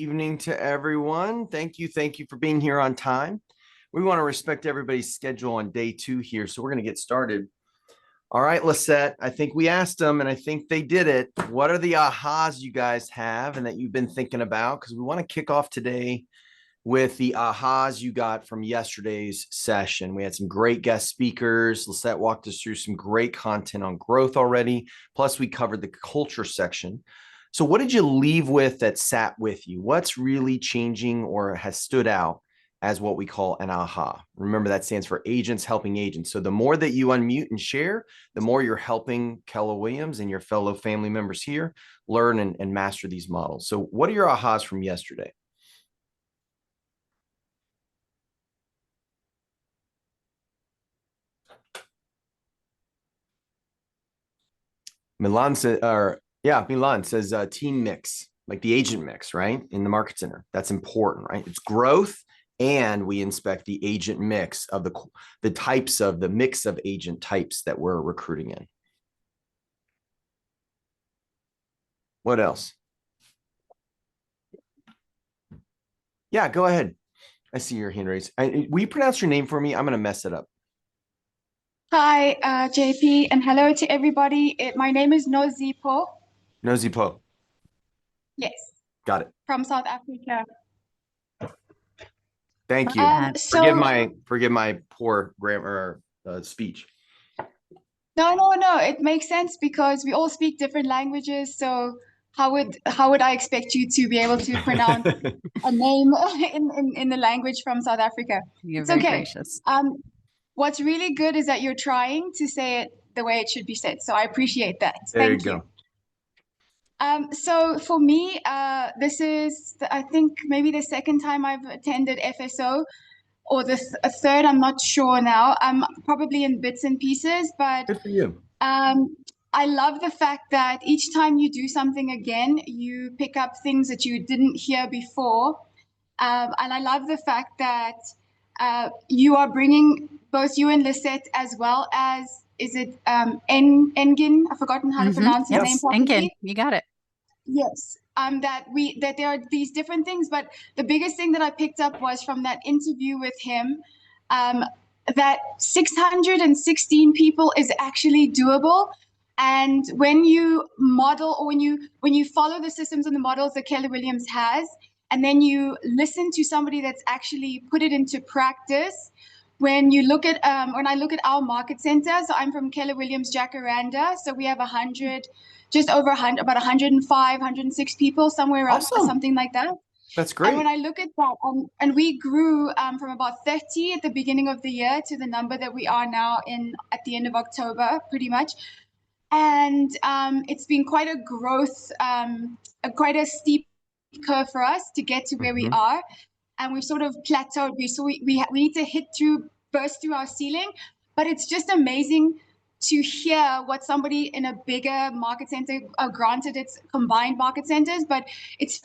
Evening to everyone. Thank you. Thank you for being here on time. We want to respect everybody's schedule on day 2 here, so we're going to get started. All right, Lisette, I think we asked them and I think they did it. What are the ahas you guys have and that you've been thinking about? Because we want to kick off today with the ahas you got from yesterday's session. We had some great guest speakers. Lisette walked us through some great content on growth already. Plus, we covered the culture section. So what did you leave with that sat with you? What's really changing or has stood out as what we call an aha? Remember, that stands for agents helping agents. So the more that you unmute and share, the more you're helping Keller Williams and your fellow family members here learn and master these models. So what are your ahas from yesterday? Milan says team mix, like the agent mix, right? In the market center. That's important, right? It's growth, and we inspect the agent mix of the types of the mix of agent types that we're recruiting in. What else? Yeah, go ahead. I see your hand raised. Will you pronounce your name for me? I'm going to mess it up. Hi, JP, and hello to everybody. My name is Nozipo. Nozipo. Yes. Got it. From South Africa. Thank you. Forgive my poor grammar speech. No. It makes sense because we all speak different languages. So how would I expect you to be able to pronounce a name in the language from South Africa? You're very gracious. What's really good is that you're trying to say it the way it should be said. So I appreciate that. Thank you. So for me, this is, I think, maybe the second time I've attended FSO, or the third, I'm not sure now. I'm probably in bits and pieces, but good for you. I love the fact that each time you do something again, you pick up things that you didn't hear before. And I love the fact that you are bringing, both you and Lisette, as well as, is it Engin? I've forgotten how to pronounce his name properly. Engin, you got it. Yes, that there are these different things, but the biggest thing that I picked up was from that interview with him, that 616 people is actually doable. And when you model, or when you follow the systems and the models that Keller Williams has, and then you listen to somebody that's actually put it into practice. When you look at, when I look at our market center, so I'm from Keller Williams Jacaranda, so we have 100, just over 100, about 105, 106 people, somewhere around, something like that. That's great. And when I look at that, and we grew from about 30 at the beginning of the year to the number that we are now at the end of October, pretty much. And it's been quite a growth, quite a steep curve for us to get to where we are. And we've sort of plateaued. So we need to burst through our ceiling. But it's just amazing to hear what somebody in a bigger market center, granted it's combined market centers, but it's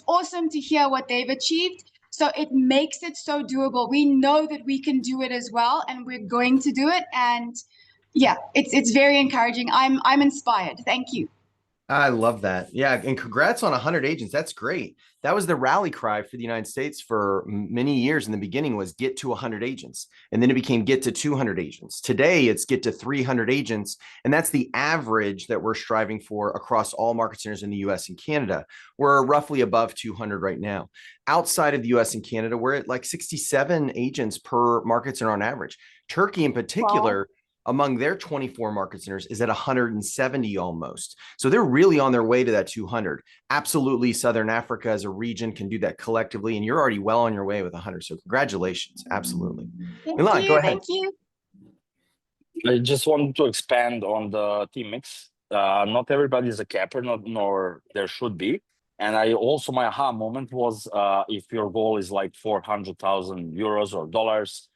awesome to hear what they've achieved. So it makes it so doable. We know that we can do it as well, and we're going to do it. And yeah, it's very encouraging. I'm inspired. Thank you. I love that. Yeah. And congrats on 100 agents. That's great. That was the rally cry for the United States for many years. In the beginning was get to 100 agents. And then it became get to 200 agents. Today it's get to 300 agents. And that's the average that we're striving for across all market centers in the US and Canada. We're roughly above 200 right now. Outside of the US and Canada, we're at like 67 agents per market center on average. Turkey in particular, among their 24 market centers, is at 170 almost. So they're really on their way to that 200. Absolutely, Southern Africa as a region can do that collectively, and you're already well on your way with 100. So congratulations. Absolutely. Milan, go ahead. Thank you. I just wanted to expand on the team mix. Not everybody is a capper, nor there should be. And my aha moment was if your goal is like 400,000 euros or dollars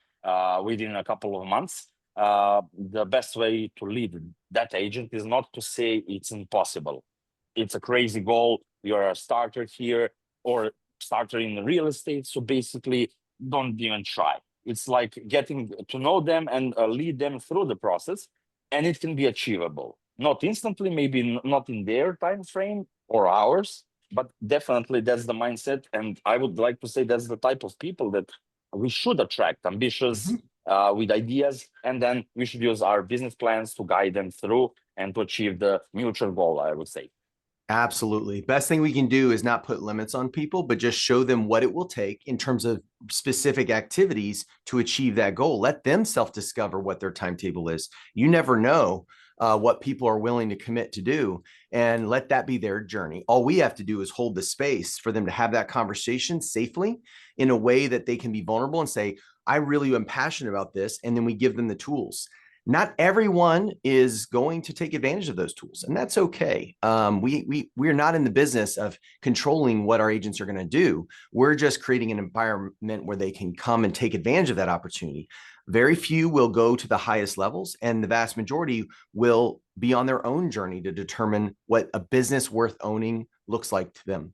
within a couple of months, the best way to lead that agent is not to say it's impossible. It's a crazy goal. You're a starter here or starter in real estate. So basically, don't even try. It's like getting to know them and lead them through the process. And it can be achievable. Not instantly, maybe not in their time frame or ours, but definitely that's the mindset. And I would like to say that's the type of people that we should attract, ambitious, with ideas, and then we should use our business plans to guide them through and to achieve the mutual goal, I would say. Absolutely. Best thing we can do is not put limits on people, but just show them what it will take in terms of specific activities to achieve that goal. Let them self-discover what their timetable is. You never know what people are willing to commit to do, and let that be their journey. All we have to do is hold the space for them to have that conversation safely in a way that they can be vulnerable and say, I really am passionate about this. And then we give them the tools. Not everyone is going to take advantage of those tools, and that's okay. We're not in the business of controlling what our agents are going to do. We're just creating an environment where they can come and take advantage of that opportunity. Very few will go to the highest levels, and the vast majority will be on their own journey to determine what a business worth owning looks like to them.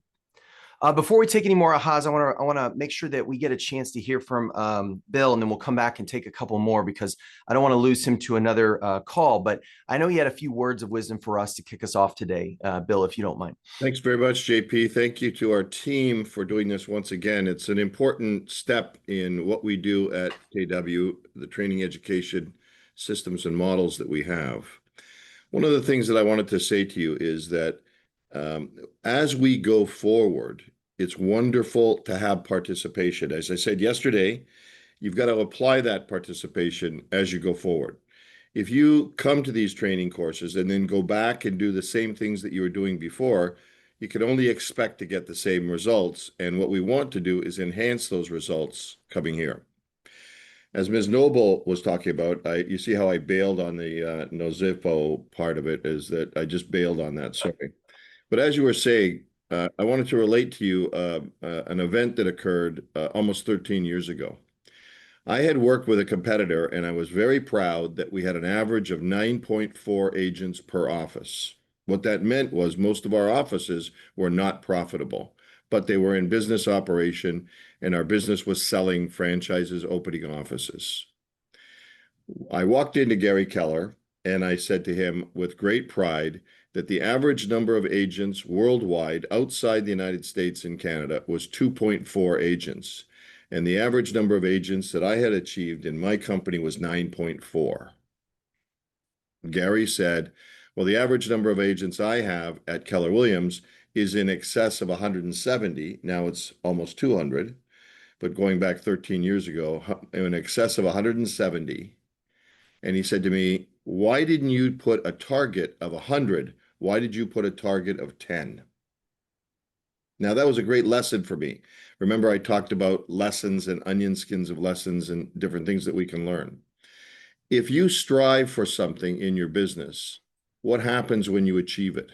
Before we take any more ahas, I want to make sure that we get a chance to hear from Bill, and then we'll come back and take a couple more because I don't want to lose him to another call. But I know he had a few words of wisdom for us to kick us off today, Bill, if you don't mind. Thanks very much, JP. Thank you to our team for doing this once again. It's an important step in what we do at KW, the training education systems and models that we have. One of the things that I wanted to say to you is that as we go forward, it's wonderful to have participation. As I said yesterday, you've got to apply that participation as you go forward. If you come to these training courses and then go back and do the same things that you were doing before, you can only expect to get the same results. And what we want to do is enhance those results coming here. As Ms. Noble was talking about, you see how I bailed on the Nozifo part of it, is that I just bailed on that, sorry. But as you were saying, I wanted to relate to you an event that occurred almost 13 years ago. I had worked with a competitor, and I was very proud that we had an average of 9.4 agents per office. What that meant was most of our offices were not profitable, but they were in business operation, and our business was selling franchises, opening offices. I walked into Gary Keller, and I said to him with great pride that the average number of agents worldwide outside the United States and Canada was 2.4 agents. And the average number of agents that I had achieved in my company was 9.4. Gary said, well, the average number of agents I have at Keller Williams is in excess of 170. Now it's almost 200, but going back 13 years ago, in excess of 170. And he said to me, why didn't you put a target of 100? Why did you put a target of 10? Now, that was a great lesson for me. Remember, I talked about lessons and onion skins of lessons and different things that we can learn. If you strive for something in your business, what happens when you achieve it?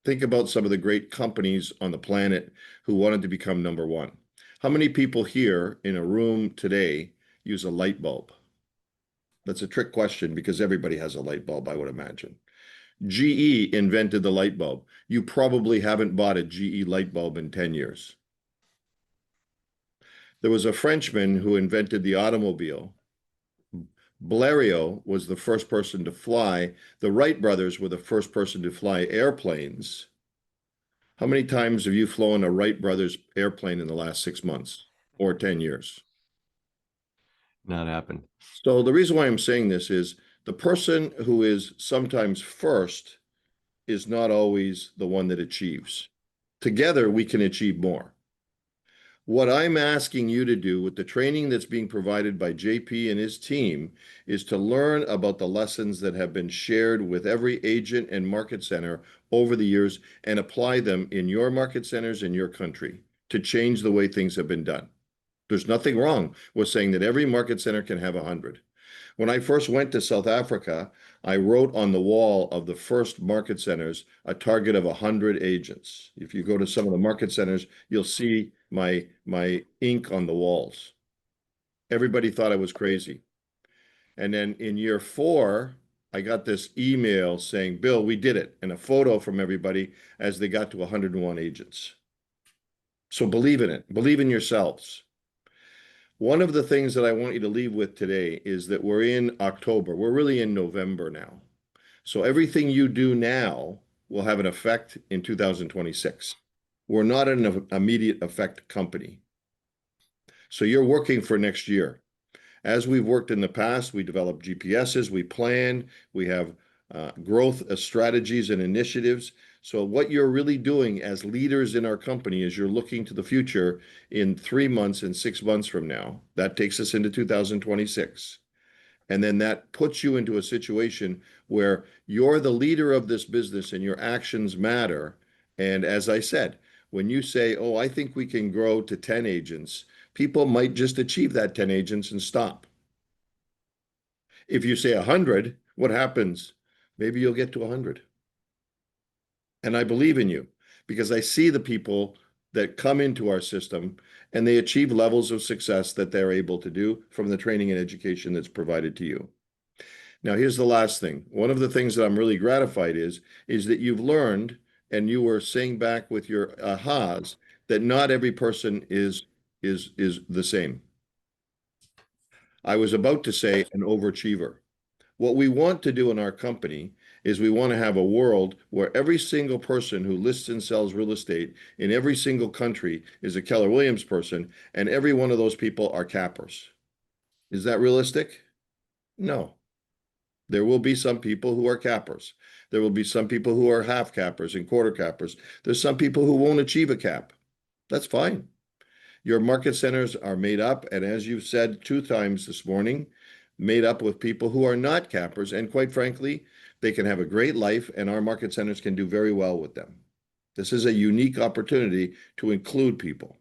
Think about some of the great companies on the planet who wanted to become number one. How many people here in a room today use a light bulb? That's a trick question because everybody has a light bulb, I would imagine. GE invented the light bulb. You probably haven't bought a GE light bulb in 10 years. There was a Frenchman who invented the automobile. Blériot was the first person to fly. The Wright brothers were the first person to fly airplanes. How many times have you flown a Wright brothers airplane in the last 6 months or 10 years? Not happened. So the reason why I'm saying this is the person who is sometimes first is not always the one that achieves. Together, we can achieve more. What I'm asking you to do with the training that's being provided by JP and his team is to learn about the lessons that have been shared with every agent and market center over the years and apply them in your market centers in your country to change the way things have been done. There's nothing wrong with saying that every market center can have 100. When I first went to South Africa, I wrote on the wall of the first market centers a target of 100 agents. If you go to some of the market centers, you'll see my ink on the walls. Everybody thought I was crazy. And then in year 4, I got this email saying, Bill, we did it, and a photo from everybody as they got to 101 agents. So believe in it. Believe in yourselves. One of the things that I want you to leave with today is that we're in October. We're really in November now. So everything you do now will have an effect in 2026. We're not an immediate effect company. So you're working for next year. As we've worked in the past, we develop GPSs, we plan, we have growth strategies and initiatives. So what you're really doing as leaders in our company is you're looking to the future in 3 months and 6 months from now. That takes us into 2026. And then that puts you into a situation where you're the leader of this business and your actions matter. And as I said, when you say, oh, I think we can grow to 10 agents, people might just achieve that 10 agents and stop. If you say 100, what happens? Maybe you'll get to 100. And I believe in you because I see the people that come into our system and they achieve levels of success that they're able to do from the training and education that's provided to you. Now, here's the last thing. One of the things that I'm really gratified is that you've learned and you were saying back with your ahas that not every person is the same. I was about to say an overachiever. What we want to do in our company is we want to have a world where every single person who lists and sells real estate in every single country is a Keller Williams person, and every one of those people are cappers. Is that realistic? No. There will be some people who are cappers. There will be some people who are half cappers and quarter cappers. There's some people who won't achieve a cap. That's fine. Your market centers are made up, and as you've said 2 times this morning, made up with people who are not cappers. And quite frankly, they can have a great life and our market centers can do very well with them. This is a unique opportunity to include people.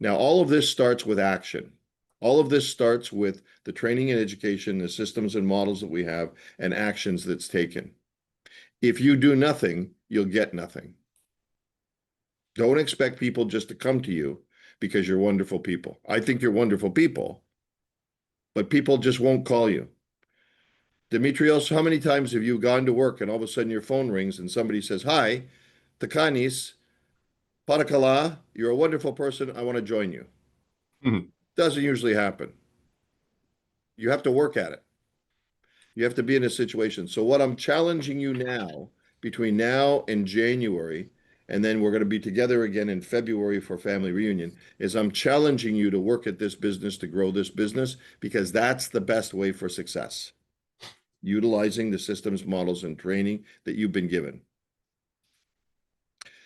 Now, all of this starts with action. All of this starts with the training and education, the systems and models that we have, and actions that's taken. If you do nothing, you'll get nothing. Don't expect people just to come to you because you're wonderful people. I think you're wonderful people, but people just won't call you. Demetrios, how many times have you gone to work and all of a sudden your phone rings and somebody says, hi, Takanis, Parakala, you're a wonderful person. I want to join you. Doesn't usually happen. You have to work at it. You have to be in a situation. So what I'm challenging you now, between now and January, and then we're going to be together again in February for family reunion, is I'm challenging you to work at this business, to grow this business, because that's the best way for success. Utilizing the systems, models, and training that you've been given.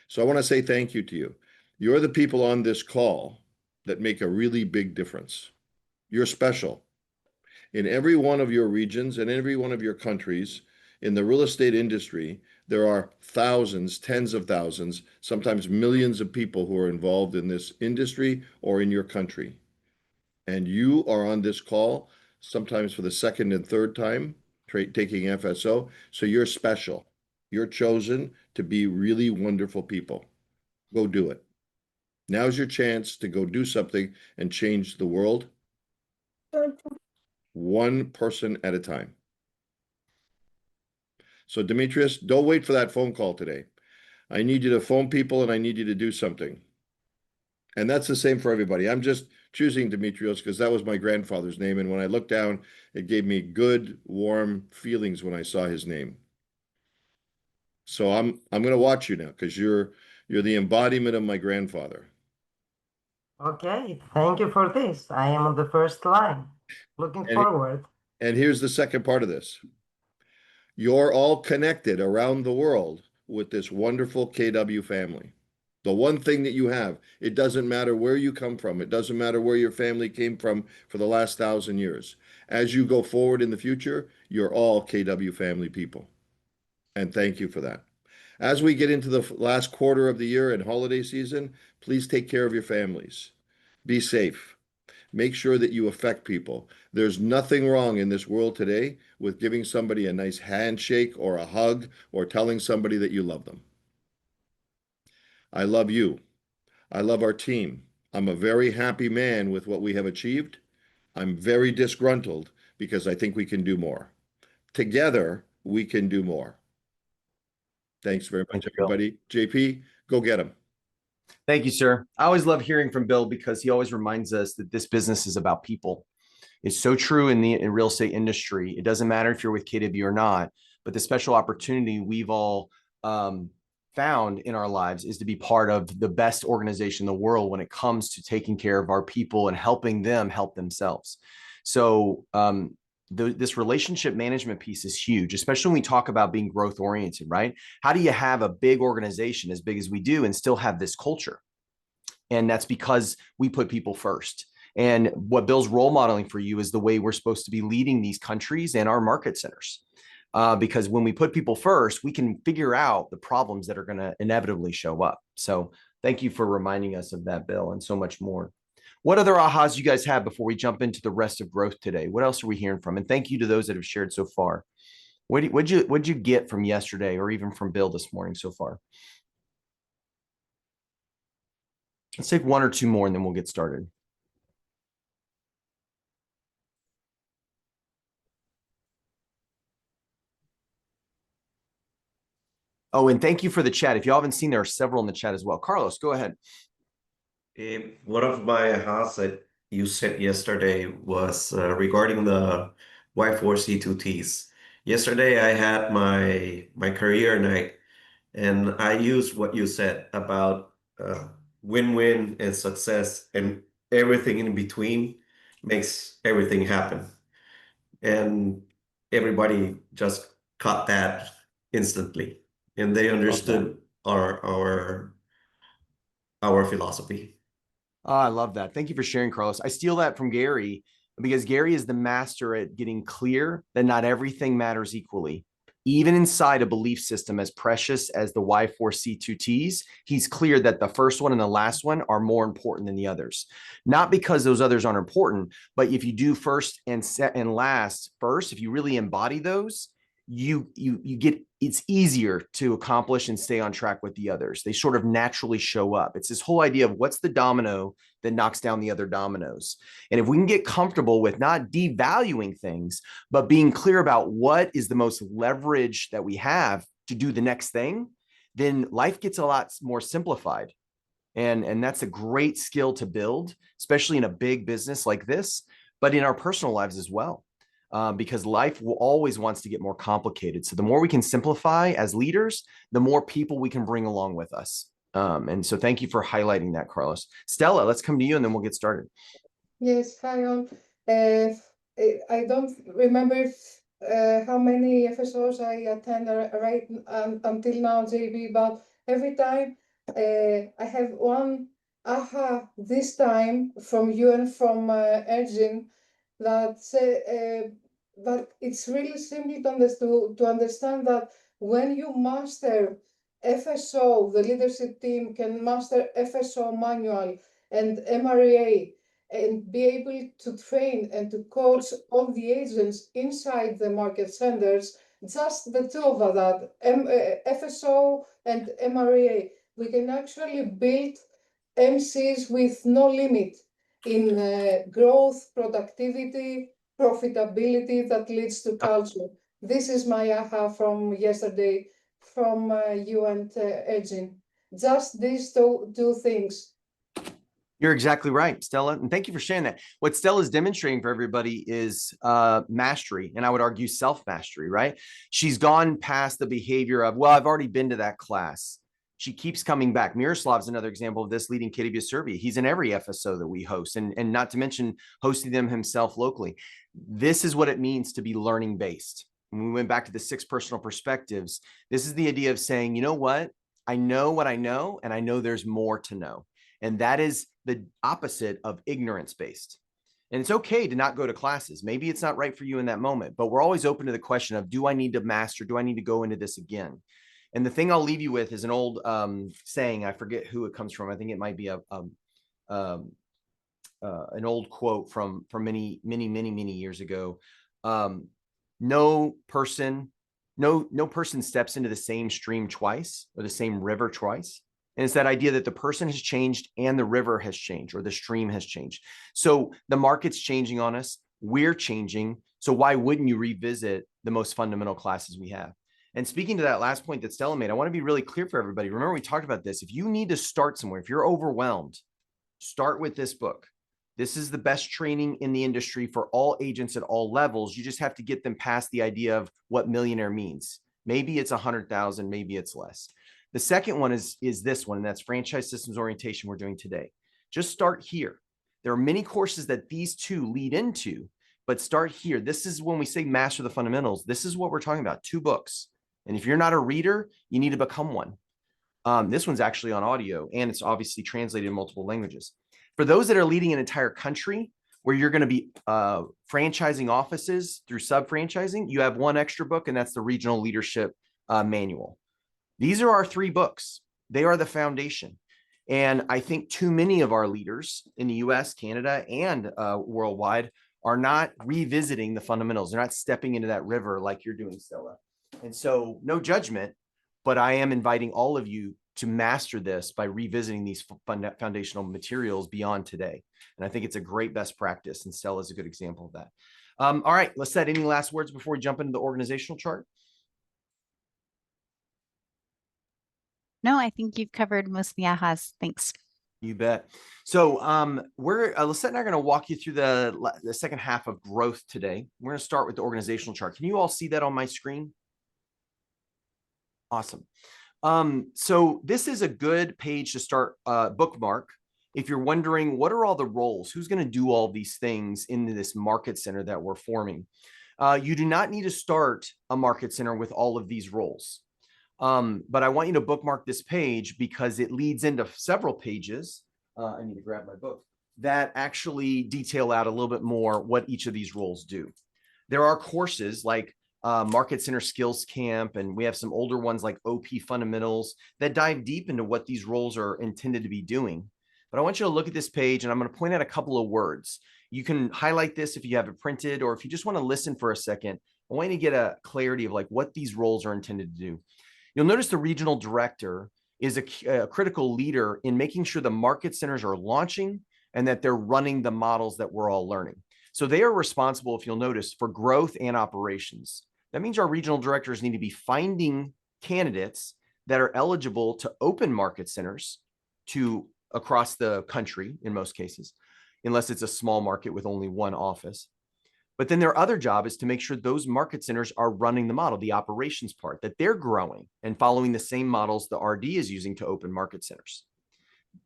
So I want to say thank you to you. You're the people on this call that make a really big difference. You're special. In every one of your regions and every one of your countries, in the real estate industry, there are thousands, tens of thousands, sometimes millions of people who are involved in this industry or in your country. And you are on this call, sometimes for the second and third time, taking FSO. So you're special. You're chosen to be really wonderful people. Go do it. Now's your chance to go do something and change the world. One person at a time. So Demetrius, don't wait for that phone call today. I need you to phone people and I need you to do something. And that's the same for everybody. I'm just choosing Demetrios because that was my grandfather's name. And when I looked down, it gave me good, warm feelings when I saw his name. So I'm going to watch you now because you're the embodiment of my grandfather. Okay, thank you for this. I am on the first line. Looking forward. And here's the second part of this. You're all connected around the world with this wonderful KW family. The one thing that you have, it doesn't matter where you come from. It doesn't matter where your family came from for the last 1,000 years. As you go forward in the future, you're all KW family people. And thank you for that. As we get into the last quarter of the year and holiday season, please take care of your families. Be safe. Make sure that you affect people. There's nothing wrong in this world today with giving somebody a nice handshake or a hug or telling somebody that you love them. I love you. I love our team. I'm a very happy man with what we have achieved. I'm very disgruntled because I think we can do more. Together, we can do more. Thanks very much, everybody. JP, go get them. Thank you, sir. I always love hearing from Bill because he always reminds us that this business is about people. It's so true in the real estate industry. It doesn't matter if you're with KW or not, but the special opportunity we've all found in our lives is to be part of the best organization in the world when it comes to taking care of our people and helping them help themselves. So this relationship management piece is huge, especially when we talk about being growth oriented, right? How do you have a big organization as big as we do and still have this culture? And that's because we put people first. And what Bill's role modeling for you is the way we're supposed to be leading these countries and our market centers. Because when we put people first, we can figure out the problems that are going to inevitably show up. So thank you for reminding us of that, Bill, and so much more. What other ahas you guys have before we jump into the rest of growth today? What else are we hearing from? And thank you to those that have shared so far. What'd you get from yesterday or even from Bill this morning so far? Let's take one or two more and then we'll get started. Oh, and thank you for the chat. If you haven't seen, there are several in the chat as well. Carlos, go ahead. One of my ahas that you said yesterday was regarding the Y4C2Ts. Yesterday, I had my career night, and I used what you said about win-win and success, and everything in between makes everything happen. And everybody just caught that instantly, and they understood our philosophy. Oh, I love that. Thank you for sharing, Carlos. I steal that from Gary because Gary is the master at getting clear that not everything matters equally. Even inside a belief system as precious as the Y4C2Ts, he's clear that the first one and the last one are more important than the others. Not because those others aren't important, but if you do first and last first, if you really embody those, you get, it's easier to accomplish and stay on track with the others. They sort of naturally show up. It's this whole idea of what's the domino that knocks down the other dominoes. And if we can get comfortable with not devaluing things, but being clear about what is the most leverage that we have to do the next thing, then life gets a lot more simplified. And that's a great skill to build, especially in a big business like this, but in our personal lives as well. Because life will always wants to get more complicated. So the more we can simplify as leaders, the more people we can bring along with us. And so thank you for highlighting that, Carlos. Stella, let's come to you and then we'll get started. Yes, hi on. I don't remember how many FSOs I attend right until now, JB, but every time I have one aha this time from you and from Ergin that say that it's really simple to understand that when you master FSO, the leadership team can master FSO manual and MREA and be able to train and to coach all the agents inside the market centers, just the two of that, FSO and MREA. We can actually build MCs with no limit in growth, productivity, profitability that leads to culture. This is my aha from yesterday from you and Edgin. Just these two things. You're exactly right, Stella. And thank you for sharing that. What Stella is demonstrating for everybody is mastery. And I would argue self-mastery, right? She's gone past the behavior of, well, I've already been to that class. She keeps coming back. Miroslav's another example of this, leading KW Serbia. He's in every FSO that we host, and not to mention hosting them himself locally. This is what it means to be learning based. When we went back to the 6 personal perspectives, this is the idea of saying, you know what I know, and I know there's more to know. And that is the opposite of ignorance based. And it's okay to not go to classes. Maybe it's not right for you in that moment, but we're always open to the question of, do I need to master? Do I need to go into this again? And the thing I'll leave you with is an old saying. I forget who it comes from. I think it might be an old quote from many years ago. No person steps into the same stream twice or the same river twice. And it's that idea that the person has changed and the river has changed or the stream has changed. So the market's changing on us. We're changing. So why wouldn't you revisit the most fundamental classes we have? And speaking to that last point that Stella made, I want to be really clear for everybody. Remember, we talked about this. If you need to start somewhere, if you're overwhelmed, start with this book. This is the best training in the industry for all agents at all levels. You just have to get them past the idea of what millionaire means. Maybe it's 100,000, maybe it's less. The second one is this one, and that's franchise systems orientation we're doing today. Just start here. There are many courses that these two lead into, but start here. This is when we say master the fundamentals. This is what we're talking about, 2 books. And if you're not a reader, you need to become one. This one's actually on audio, and it's obviously translated in multiple languages. For those that are leading an entire country where you're going to be franchising offices through sub-franchising, you have one extra book, and that's the Regional Leadership Manual. These are our 3 books. They are the foundation. And I think too many of our leaders in the US, Canada, and worldwide are not revisiting the fundamentals. They're not stepping into that river like you're doing, Stella. And so no judgment, but I am inviting all of you to master this by revisiting these foundational materials beyond today. And I think it's a great best practice, and Stella is a good example of that. All right, let's set any last words before we jump into the organizational chart. No, I think you've covered most of the ahas. Thanks. You bet. So Lisette and I are going to walk you through the second half of growth today. We're going to start with the organizational chart. Can you all see that on my screen? Awesome. So this is a good page to start bookmark. If you're wondering, what are all the roles? Who's going to do all these things in this market center that we're forming? You do not need to start a market center with all of these roles. But I want you to bookmark this page because it leads into several pages. I need to grab my book that actually detail out a little bit more what each of these roles do. There are courses like Market Center Skills Camp, and we have some older ones like OP Fundamentals that dive deep into what these roles are intended to be doing. But I want you to look at this page, and I'm going to point out a couple of words. You can highlight this if you have it printed, or if you just want to listen for a second. I want you to get a clarity of like what these roles are intended to do. You'll notice the regional director is a critical leader in making sure the market centers are launching and that they're running the models that we're all learning. So they are responsible, if you'll notice, for growth and operations. That means our regional directors need to be finding candidates that are eligible to open market centers to across the country in most cases, unless it's a small market with only one office. But then their other job is to make sure those market centers are running the model, the operations part, that they're growing and following the same models the RD is using to open market centers.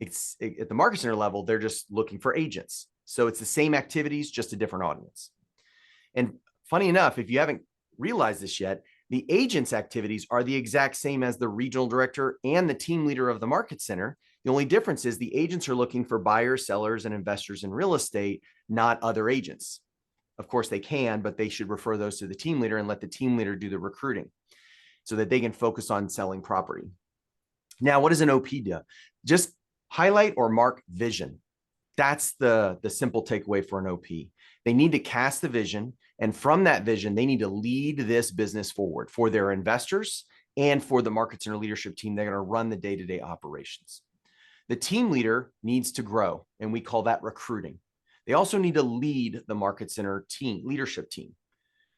At the market center level, they're just looking for agents. So it's the same activities, just a different audience. And funny enough, if you haven't realized this yet, the agent's activities are the exact same as the regional director and the team leader of the market center. The only difference is the agents are looking for buyers, sellers, and investors in real estate, not other agents. Of course, they can, but they should refer those to the team leader and let the team leader do the recruiting so that they can focus on selling property. Now, what does an OP do? Just highlight or mark vision. That's the simple takeaway for an OP. They need to cast the vision, and from that vision, they need to lead this business forward for their investors and for the market center leadership team. They're going to run the day-to-day operations. The team leader needs to grow, and we call that recruiting. They also need to lead the market center leadership team.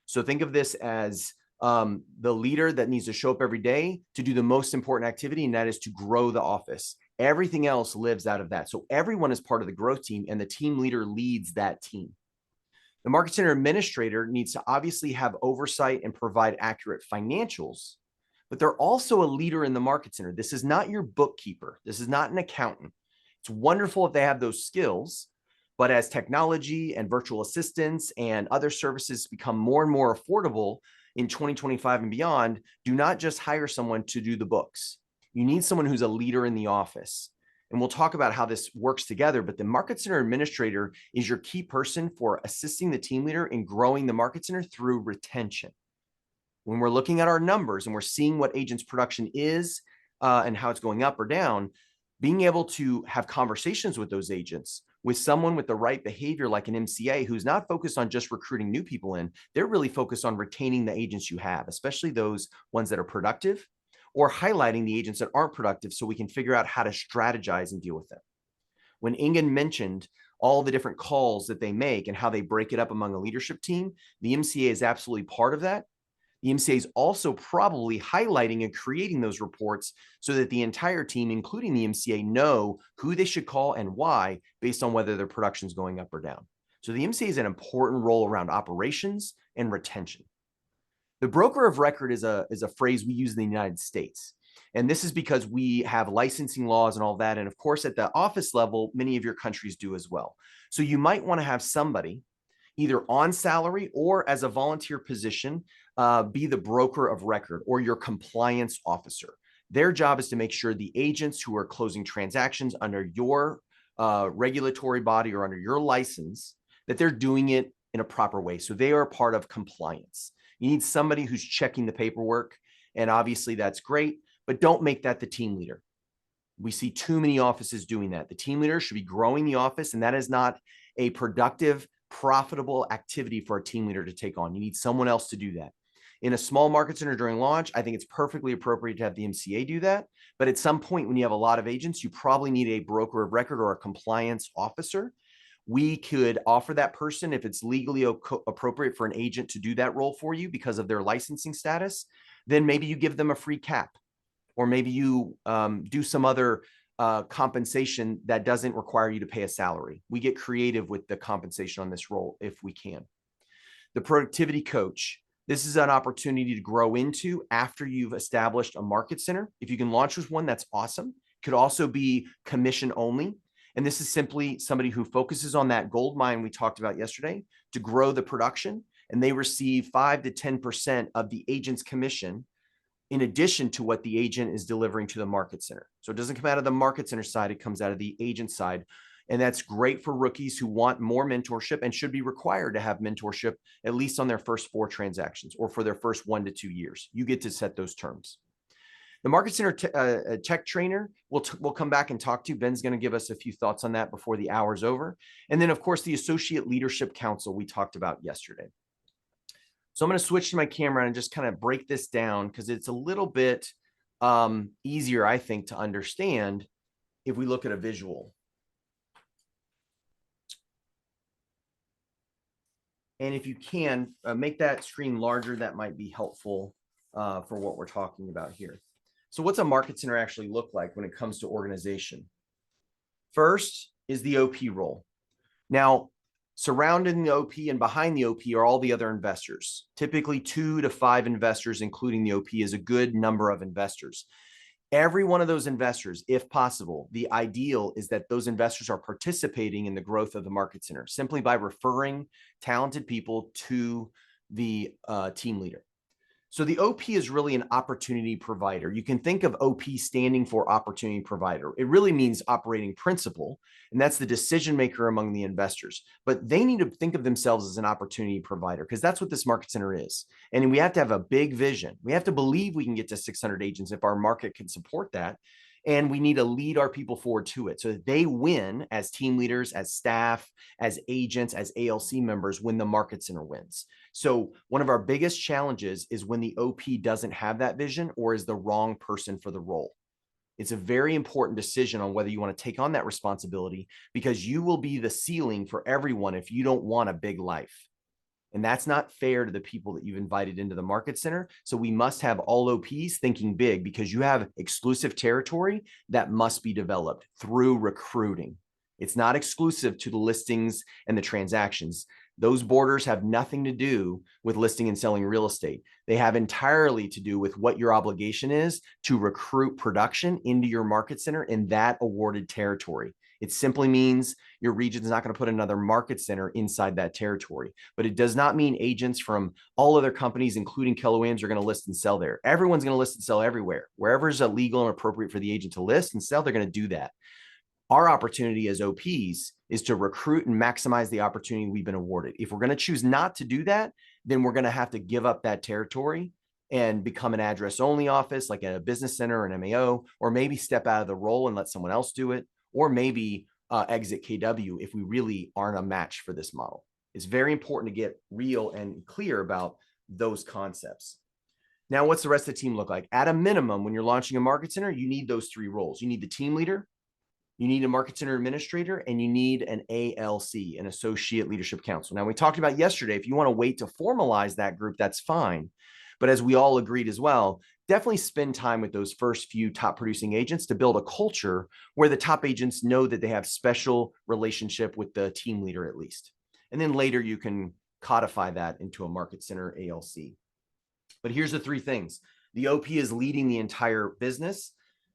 So think of this as the leader that needs to show up every day to do the most important activity, and that is to grow the office. Everything else lives out of that. So everyone is part of the growth team, and the team leader leads that team. The market center administrator needs to obviously have oversight and provide accurate financials, but they're also a leader in the market center. This is not your bookkeeper. This is not an accountant. It's wonderful if they have those skills, but as technology and virtual assistants and other services become more and more affordable in 2025 and beyond, do not just hire someone to do the books. You need someone who's a leader in the office. And we'll talk about how this works together, but the market center administrator is your key person for assisting the team leader in growing the market center through retention. When we're looking at our numbers and we're seeing what agents' production is and how it's going up or down, being able to have conversations with those agents, with someone with the right behavior like an MCA who's not focused on just recruiting new people in, they're really focused on retaining the agents you have, especially those ones that are productive, or highlighting the agents that aren't productive so we can figure out how to strategize and deal with them. When Ingen mentioned all the different calls that they make and how they break it up among a leadership team, the MCA is absolutely part of that. The MCA is also probably highlighting and creating those reports so that the entire team, including the MCA, know who they should call and why based on whether their production is going up or down. So the MCA is an important role around operations and retention. The broker of record is a phrase we use in the United States. And this is because we have licensing laws and all that. And of course, at the office level, many of your countries do as well. So you might want to have somebody either on salary or as a volunteer position, be the broker of record or your compliance officer. Their job is to make sure the agents who are closing transactions under your regulatory body or under your license, that they're doing it in a proper way. So they are part of compliance. You need somebody who's checking the paperwork, and obviously that's great, but don't make that the team leader. We see too many offices doing that. The team leader should be growing the office, and that is not a productive, profitable activity for a team leader to take on. You need someone else to do that. In a small market center during launch, I think it's perfectly appropriate to have the MCA do that. But at some point when you have a lot of agents, you probably need a broker of record or a compliance officer. We could offer that person, if it's legally appropriate for an agent to do that role for you because of their licensing status, then maybe you give them a free cap, or maybe you do some other compensation that doesn't require you to pay a salary. We get creative with the compensation on this role if we can. The productivity coach. This is an opportunity to grow into after you've established a market center. If you can launch with one, that's awesome. Could also be commission only. And this is simply somebody who focuses on that gold mine we talked about yesterday to grow the production, and they receive 5 to 10% of the agent's commission in addition to what the agent is delivering to the market center. So it doesn't come out of the market center side, it comes out of the agent side. And that's great for rookies who want more mentorship and should be required to have mentorship at least on their first 4 transactions or for their first 1 to 2 years. You get to set those terms. The market center tech trainer, we'll come back and talk to. Ben's going to give us a few thoughts on that before the hour's over. And then, of course, the Associate Leadership Council we talked about yesterday. So I'm going to switch to my camera and just kind of break this down because it's a little bit easier, I think, to understand if we look at a visual. And if you can make that screen larger, that might be helpful for what we're talking about here. So what's a market center actually look like when it comes to organization? First is the OP role. Now, surrounding the OP and behind the OP are all the other investors. Typically 2 to 5 investors, including the OP, is a good number of investors. Every one of those investors, if possible, the ideal is that those investors are participating in the growth of the market center simply by referring talented people to the team leader. So the OP is really an opportunity provider. You can think of OP standing for opportunity provider. It really means operating principal, and that's the decision maker among the investors. But they need to think of themselves as an opportunity provider because that's what this market center is. And we have to have a big vision. We have to believe we can get to 600 agents if our market can support that. And we need to lead our people forward to it so that they win as team leaders, as staff, as agents, as ALC members when the market center wins. So one of our biggest challenges is when the OP doesn't have that vision or is the wrong person for the role. It's a very important decision on whether you want to take on that responsibility because you will be the ceiling for everyone if you don't want a big life. And that's not fair to the people that you've invited into the market center. So we must have all OPs thinking big because you have exclusive territory that must be developed through recruiting. It's not exclusive to the listings and the transactions. Those borders have nothing to do with listing and selling real estate. They have entirely to do with what your obligation is to recruit production into your market center in that awarded territory. It simply means your region is not going to put another market center inside that territory. But it does not mean agents from all other companies, including Keller Williams, are going to list and sell there. Everyone's going to list and sell everywhere. Wherever is legal and appropriate for the agent to list and sell, they're going to do that. Our opportunity as OPs is to recruit and maximize the opportunity we've been awarded. If we're going to choose not to do that, then we're going to have to give up that territory and become an address only office like a business center or an MAO, or maybe step out of the role and let someone else do it. Or maybe exit KW if we really aren't a match for this model. It's very important to get real and clear about those concepts. Now, what's the rest of the team look like? At a minimum, when you're launching a market center, you need those 3 roles. You need the team leader, you need a market center administrator, and you need an ALC, an Associate Leadership Council. Now, we talked about yesterday, if you want to wait to formalize that group, that's fine. But as we all agreed as well, definitely spend time with those first few top producing agents to build a culture where the top agents know that they have special relationship with the team leader at least. And then later you can codify that into a market center ALC. But here's the three things. The OP is leading the entire business.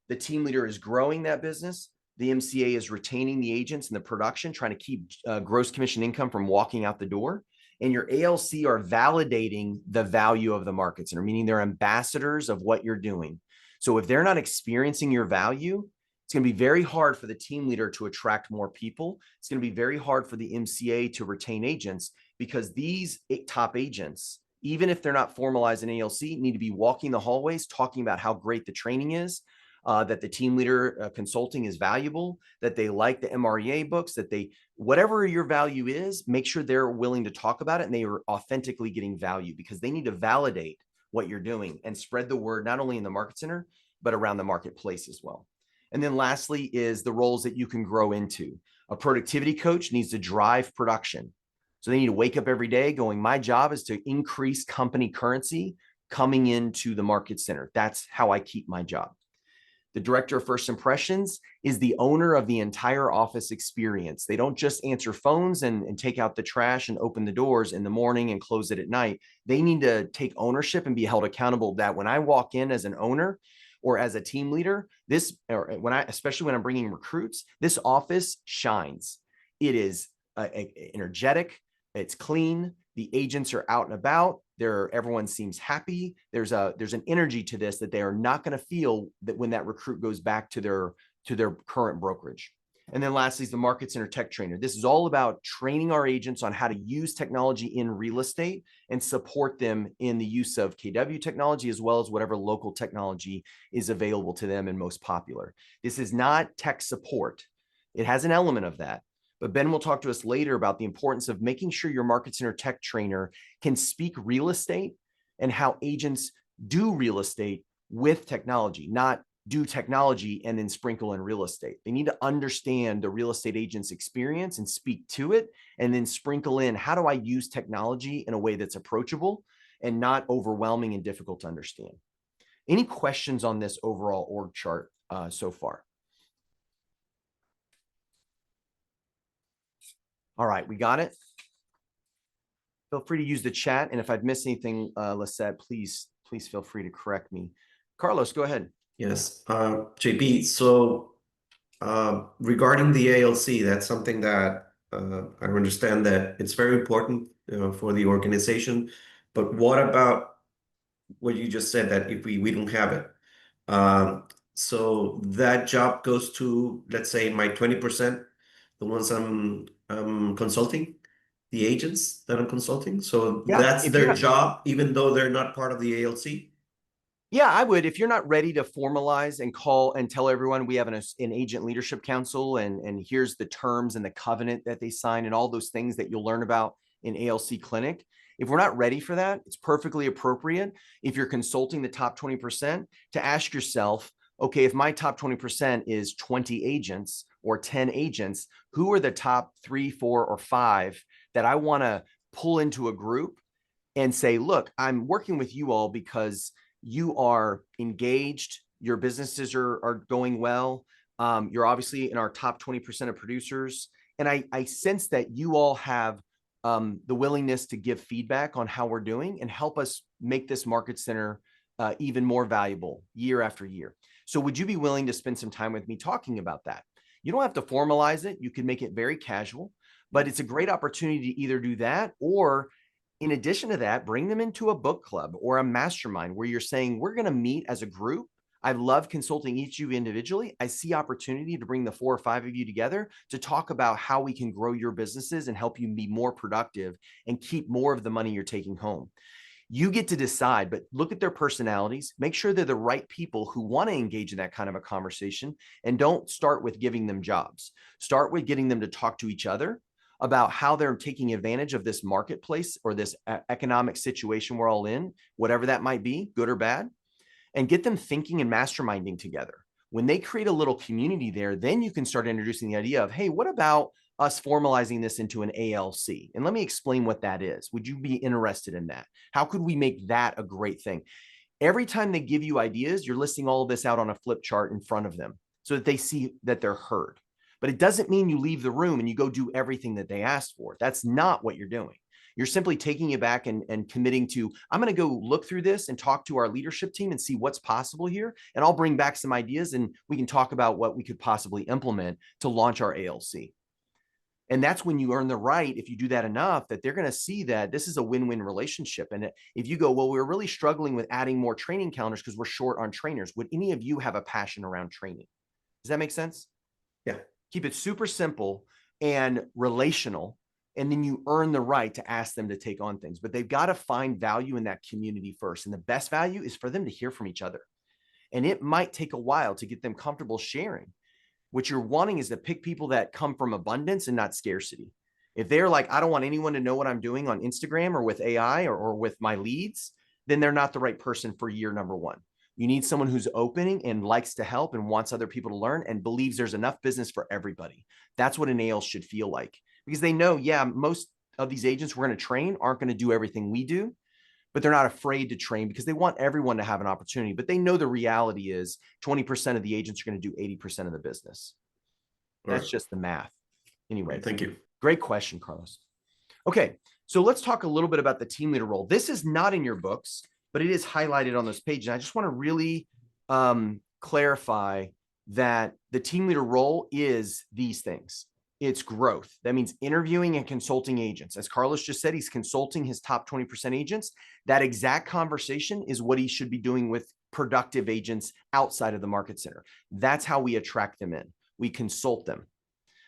The team leader is growing that business. The MCA is retaining the agents and the production, trying to keep gross commission income from walking out the door. And your ALC are validating the value of the market center, meaning they're ambassadors of what you're doing. So if they're not experiencing your value, it's going to be very hard for the team leader to attract more people. It's going to be very hard for the MCA to retain agents, because these top agents, even if they're not formalized in ALC, need to be walking the hallways, talking about how great the training is, that the team leader consulting is valuable, that they like the MREA books, that they, whatever your value is, make sure they're willing to talk about it and they are authentically getting value, because they need to validate what you're doing and spread the word, not only in the market center, but around the marketplace as well. And then lastly is the roles that you can grow into. A productivity coach needs to drive production. So they need to wake up every day going, my job is to increase company currency coming into the market center. That's how I keep my job. The director of first impressions is the owner of the entire office experience. They don't just answer phones and take out the trash and open the doors in the morning and close it at night. They need to take ownership and be held accountable that when I walk in as an owner or as a team leader, especially when I'm bringing recruits, this office shines. It is energetic. It's clean. The agents are out and about. Everyone seems happy. There's an energy to this that they are not going to feel that when that recruit goes back to their current brokerage. And then lastly is the market center tech trainer. This is all about training our agents on how to use technology in real estate and support them in the use of KW technology, as well as whatever local technology is available to them and most popular. This is not tech support. It has an element of that. But Ben will talk to us later about the importance of making sure your market center tech trainer can speak real estate and how agents do real estate with technology, not do technology and then sprinkle in real estate. They need to understand the real estate agent's experience and speak to it, and then sprinkle in, how do I use technology in a way that's approachable and not overwhelming and difficult to understand? Any questions on this overall org chart so far? All right, we got it. Feel free to use the chat. And if I've missed anything, Lisette, please feel free to correct me. Carlos, go ahead. Yes, JP, so regarding the ALC, that's something that I understand that it's very important for the organization. But what about what you just said, that if we don't have it? So that job goes to, let's say, my 20%, the ones I'm consulting, the agents that I'm consulting. So Yeah, that's their job, even though they're not part of the ALC. Yeah, I would. If you're not ready to formalize and call and tell everyone we have an agent leadership council and here's the terms and the covenant that they sign and all those things that you'll learn about in ALC Clinic. If we're not ready for that, it's perfectly appropriate, if you're consulting the top 20%, to ask yourself, okay, if my top 20% is 20 agents or 10 agents, who are the top 3, 4, or 5 that I want to pull into a group and say, look, I'm working with you all because you are engaged, your businesses are going well. You're obviously in our top 20% of producers. And I sense that you all have the willingness to give feedback on how we're doing and help us make this market center even more valuable year after year. So would you be willing to spend some time with me talking about that? You don't have to formalize it. You can make it very casual, but it's a great opportunity to either do that, or in addition to that, bring them into a book club or a mastermind where you're saying, we're going to meet as a group. I love consulting each of you individually. I see opportunity to bring the 4 or 5 of you together to talk about how we can grow your businesses and help you be more productive and keep more of the money you're taking home. You get to decide, but look at their personalities, make sure they're the right people who want to engage in that kind of a conversation, and don't start with giving them jobs. Start with getting them to talk to each other about how they're taking advantage of this marketplace or this economic situation we're all in, whatever that might be, good or bad, and get them thinking and masterminding together. When they create a little community there, then you can start introducing the idea of, hey, what about us formalizing this into an ALC? And let me explain what that is. Would you be interested in that? How could we make that a great thing? Every time they give you ideas, you're listing all of this out on a flip chart in front of them so that they see that they're heard. But it doesn't mean you leave the room and you go do everything that they asked for. That's not what you're doing. You're simply taking it back and committing to, I'm going to go look through this and talk to our leadership team and see what's possible here. And I'll bring back some ideas and we can talk about what we could possibly implement to launch our ALC. And that's when you earn the right, if you do that enough, that they're going to see that this is a win-win relationship. And if you go, well, we're really struggling with adding more training calendars because we're short on trainers. Would any of you have a passion around training? Does that make sense? Yeah. Keep it super simple and relational. And then you earn the right to ask them to take on things. But they've got to find value in that community first. And the best value is for them to hear from each other. And it might take a while to get them comfortable sharing. What you're wanting is to pick people that come from abundance and not scarcity. If they're like, I don't want anyone to know what I'm doing on Instagram or with AI or with my leads, then they're not the right person for year number one. You need someone who's opening and likes to help and wants other people to learn and believes there's enough business for everybody. That's what an AL should feel like, because they know, yeah, most of these agents we're going to train aren't going to do everything we do, but they're not afraid to train because they want everyone to have an opportunity. But they know the reality is 20% of the agents are going to do 80% of the business. That's just the math. Anyway, Thank you. Great question, Carlos. Okay, so let's talk a little bit about the team leader role. This is not in your books, but it is highlighted on this page. And I just want to really clarify that the team leader role is these things. It's growth. That means interviewing and consulting agents. As Carlos just said, he's consulting his top 20% agents. That exact conversation is what he should be doing with productive agents outside of the market center. That's how we attract them in. We consult them.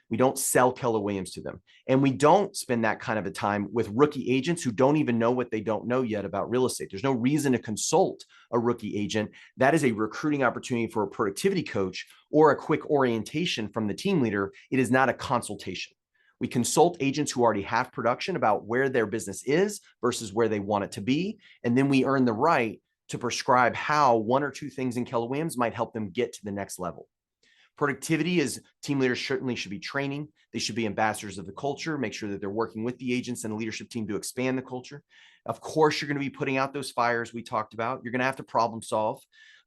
We don't sell Keller Williams to them. And we don't spend that kind of a time with rookie agents who don't even know what they don't know yet about real estate. There's no reason to consult a rookie agent. That is a recruiting opportunity for a productivity coach or a quick orientation from the team leader. It is not a consultation. We consult agents who already have production about where their business is versus where they want it to be. And then we earn the right to prescribe how one or two things in Keller Williams might help them get to the next level. Productivity is team leaders certainly should be training. They should be ambassadors of the culture, make sure that they're working with the agents and the leadership team to expand the culture. Of course, you're going to be putting out those fires we talked about. You're going to have to problem solve.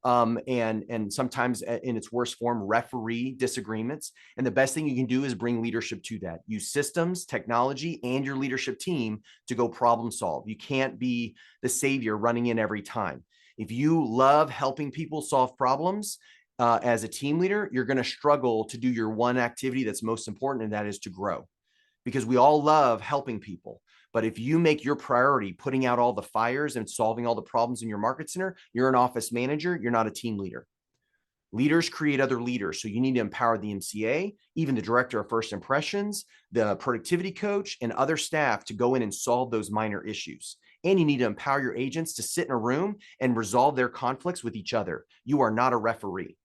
And sometimes in its worst form, referee disagreements. And the best thing you can do is bring leadership to that. Use systems, technology, and your leadership team to go problem solve. You can't be the savior running in every time. If you love helping people solve problems, as a team leader, you're going to struggle to do your one activity that's most important, and that is to grow, because we all love helping people. But if you make your priority putting out all the fires and solving all the problems in your market center, you're an office manager, you're not a team leader. Leaders create other leaders. So you need to empower the MCA, even the director of first impressions, the productivity coach, and other staff to go in and solve those minor issues. And you need to empower your agents to sit in a room and resolve their conflicts with each other. You are not a referee.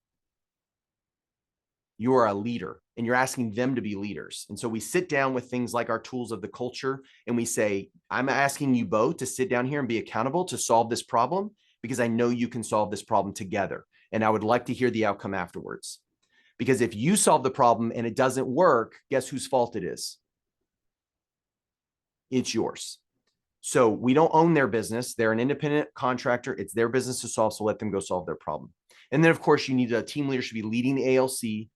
You are a leader, and you're asking them to be leaders. And so we sit down with things like our tools of the culture, and we say, I'm asking you both to sit down here and be accountable to solve this problem, because I know you can solve this problem together. And I would like to hear the outcome afterwards. Because if you solve the problem and it doesn't work, guess whose fault it is? It's yours. So we don't own their business. They're an independent contractor. It's their business to solve. So let them go solve their problem. And then, of course, you need a team leader should be leading the ALC,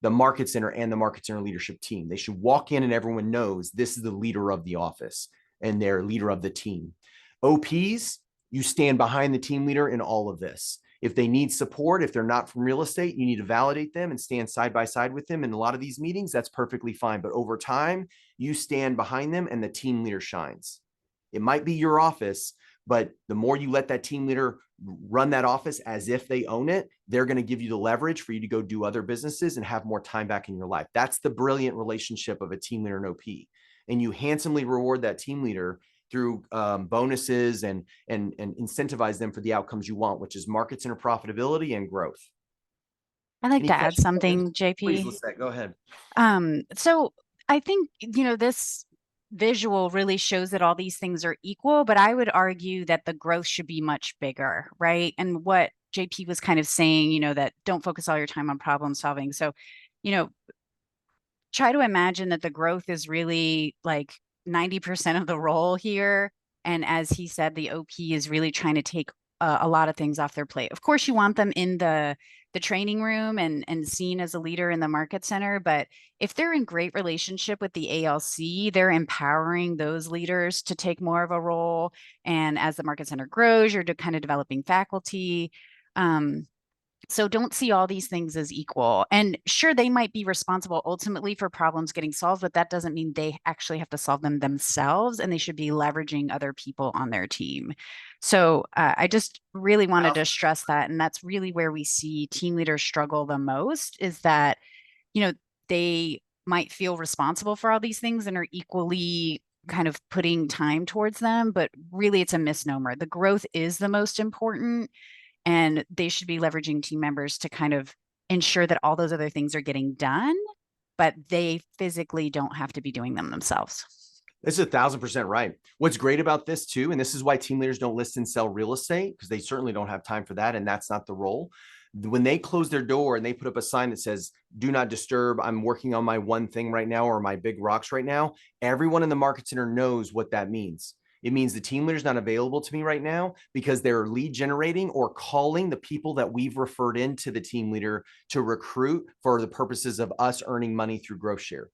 the market center, and the market center leadership team. They should walk in and everyone knows this is the leader of the office and they're leader of the team. OPs, you stand behind the team leader in all of this. If they need support, if they're not from real estate, you need to validate them and stand side by side with them in a lot of these meetings. That's perfectly fine. But over time, you stand behind them and the team leader shines. It might be your office, but the more you let that team leader run that office as if they own it, they're going to give you the leverage for you to go do other businesses and have more time back in your life. That's the brilliant relationship of a team leader and OP. And you handsomely reward that team leader through bonuses and incentivize them for the outcomes you want, which is market center profitability and growth. I'd like Any to add questions? something, JP. Please, Lisette, go ahead. So I think, this visual really shows that all these things are equal, but I would argue that the growth should be much bigger, right? And what JP was kind of saying, you know, that don't focus all your time on problem solving. So, you know, try to imagine that the growth is really like 90% of the role here. And as he said, the OP is really trying to take a lot of things off their plate. Of course, you want them in the training room and seen as a leader in the market center. But if they're in great relationship with the ALC, they're empowering those leaders to take more of a role. And as the market center grows, you're kind of developing faculty. So don't see all these things as equal. And sure, they might be responsible ultimately for problems getting solved, but that doesn't mean they actually have to solve them themselves, and they should be leveraging other people on their team. So I just really wanted to stress that. And that's really where we see team leaders struggle the most, is that, you know, they might feel responsible for all these things and are equally kind of putting time towards them, but really it's a misnomer. The growth is the most important, and they should be leveraging team members to kind of ensure that all those other things are getting done, but they physically don't have to be doing them themselves. This is 1,000% right. What's great about this too, and this is why team leaders don't list and sell real estate, because they certainly don't have time for that, and that's not the role. When they close their door and they put up a sign that says, "Do not disturb, I'm working on my one thing right now," or "my big rocks right now," everyone in the market center knows what that means. It means the team leader is not available to me right now because they're lead generating or calling the people that we've referred into the team leader to recruit for the purposes of us earning money through growth share.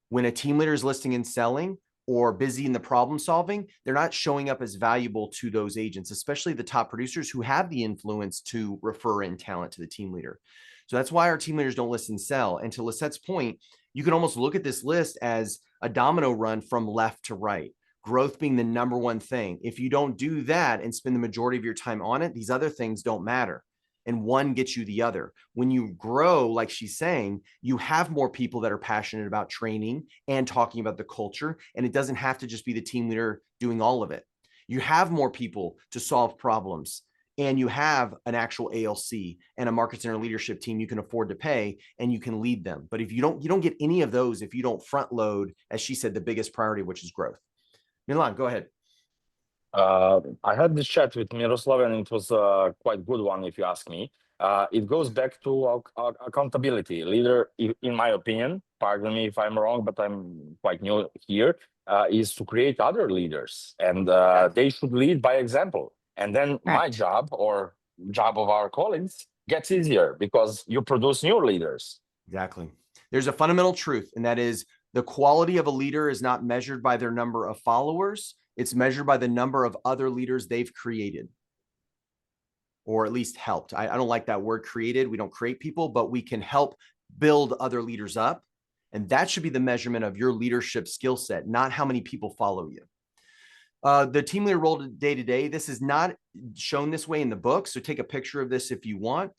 When a team leader is listing and selling or busy in the problem solving, they're not showing up as valuable to those agents, especially the top producers who have the influence to refer in talent to the team leader. So that's why our team leaders don't list and sell. And to Lisette's point, you can almost look at this list as a domino run from left to right. Growth being the number one thing. If you don't do that and spend the majority of your time on it, these other things don't matter. And one gets you the other. When you grow, like she's saying, you have more people that are passionate about training and talking about the culture. And it doesn't have to just be the team leader doing all of it. You have more people to solve problems, and you have an actual ALC and a market center leadership team you can afford to pay, and you can lead them. But if you don't get any of those if you don't front load, as she said, the biggest priority, which is growth. Milan, go ahead. I had this chat with Miroslav, and it was a quite good one, if you ask me. It goes back to accountability. Leader, in my opinion, pardon me if I'm wrong, but I'm quite new here, is to create other leaders, and they should lead by example. And then my job or job of our colleagues gets easier because you produce new leaders. Exactly. There's a fundamental truth, and that is the quality of a leader is not measured by their number of followers. It's measured by the number of other leaders they've created, or at least helped. I don't like that word created. We don't create people, but we can help build other leaders up. And that should be the measurement of your leadership skill set, not how many people follow you. The team leader role day to day, this is not shown this way in the book. So take a picture of this if you want.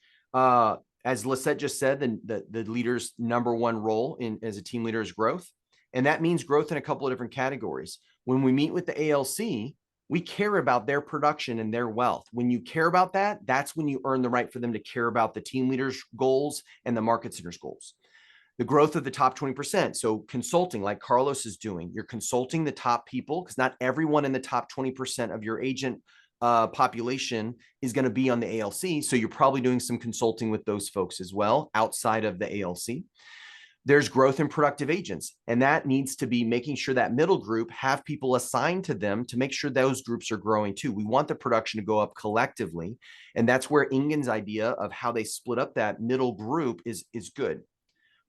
As Lisette just said, the leader's number one role as a team leader is growth. And that means growth in a couple of different categories. When we meet with the ALC, we care about their production and their wealth. When you care about that, that's when you earn the right for them to care about the team leader's goals and the market center's goals. The growth of the top 20%. So consulting, like Carlos is doing, you're consulting the top people, because not everyone in the top 20% of your agent population is going to be on the ALC. So you're probably doing some consulting with those folks as well outside of the ALC. There's growth in productive agents, and that needs to be making sure that middle group have people assigned to them to make sure those groups are growing too. We want the production to go up collectively, and that's where Ingen's idea of how they split up that middle group is good.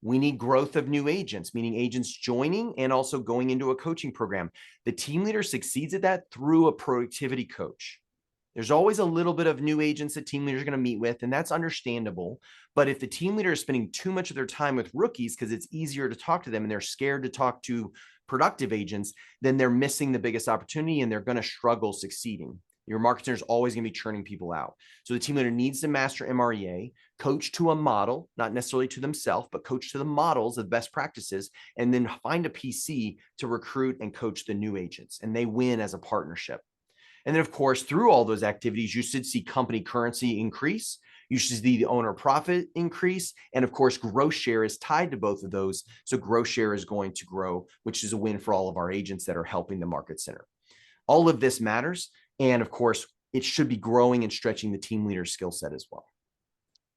We need growth of new agents, meaning agents joining and also going into a coaching program. The team leader succeeds at that through a productivity coach. There's always a little bit of new agents that team leaders are going to meet with, and that's understandable. But if the team leader is spending too much of their time with rookies because it's easier to talk to them and they're scared to talk to productive agents, then they're missing the biggest opportunity and they're going to struggle succeeding. Your market center is always going to be churning people out. So the team leader needs to master MREA, coach to a model, not necessarily to themselves, but coach to the models of best practices, and then find a PC to recruit and coach the new agents. And they win as a partnership. And then, of course, through all those activities, you should see company currency increase. You should see the owner profit increase. And of course, growth share is tied to both of those. So growth share is going to grow, which is a win for all of our agents that are helping the market center. All of this matters. And of course, it should be growing and stretching the team leader skill set as well.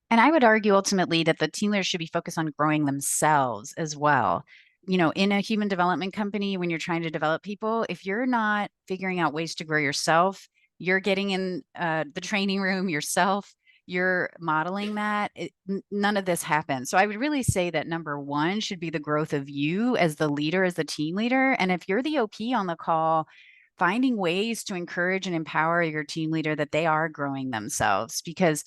And I would argue ultimately that the team leaders should be focused on growing themselves as well. You know, in a human development company, when you're trying to develop people, if you're not figuring out ways to grow yourself, you're getting in the training room yourself, you're modeling that, none of this happens. So I would really say that number one should be the growth of you as the leader, as the team leader. And if you're the OP on the call, finding ways to encourage and empower your team leader that they are growing themselves, because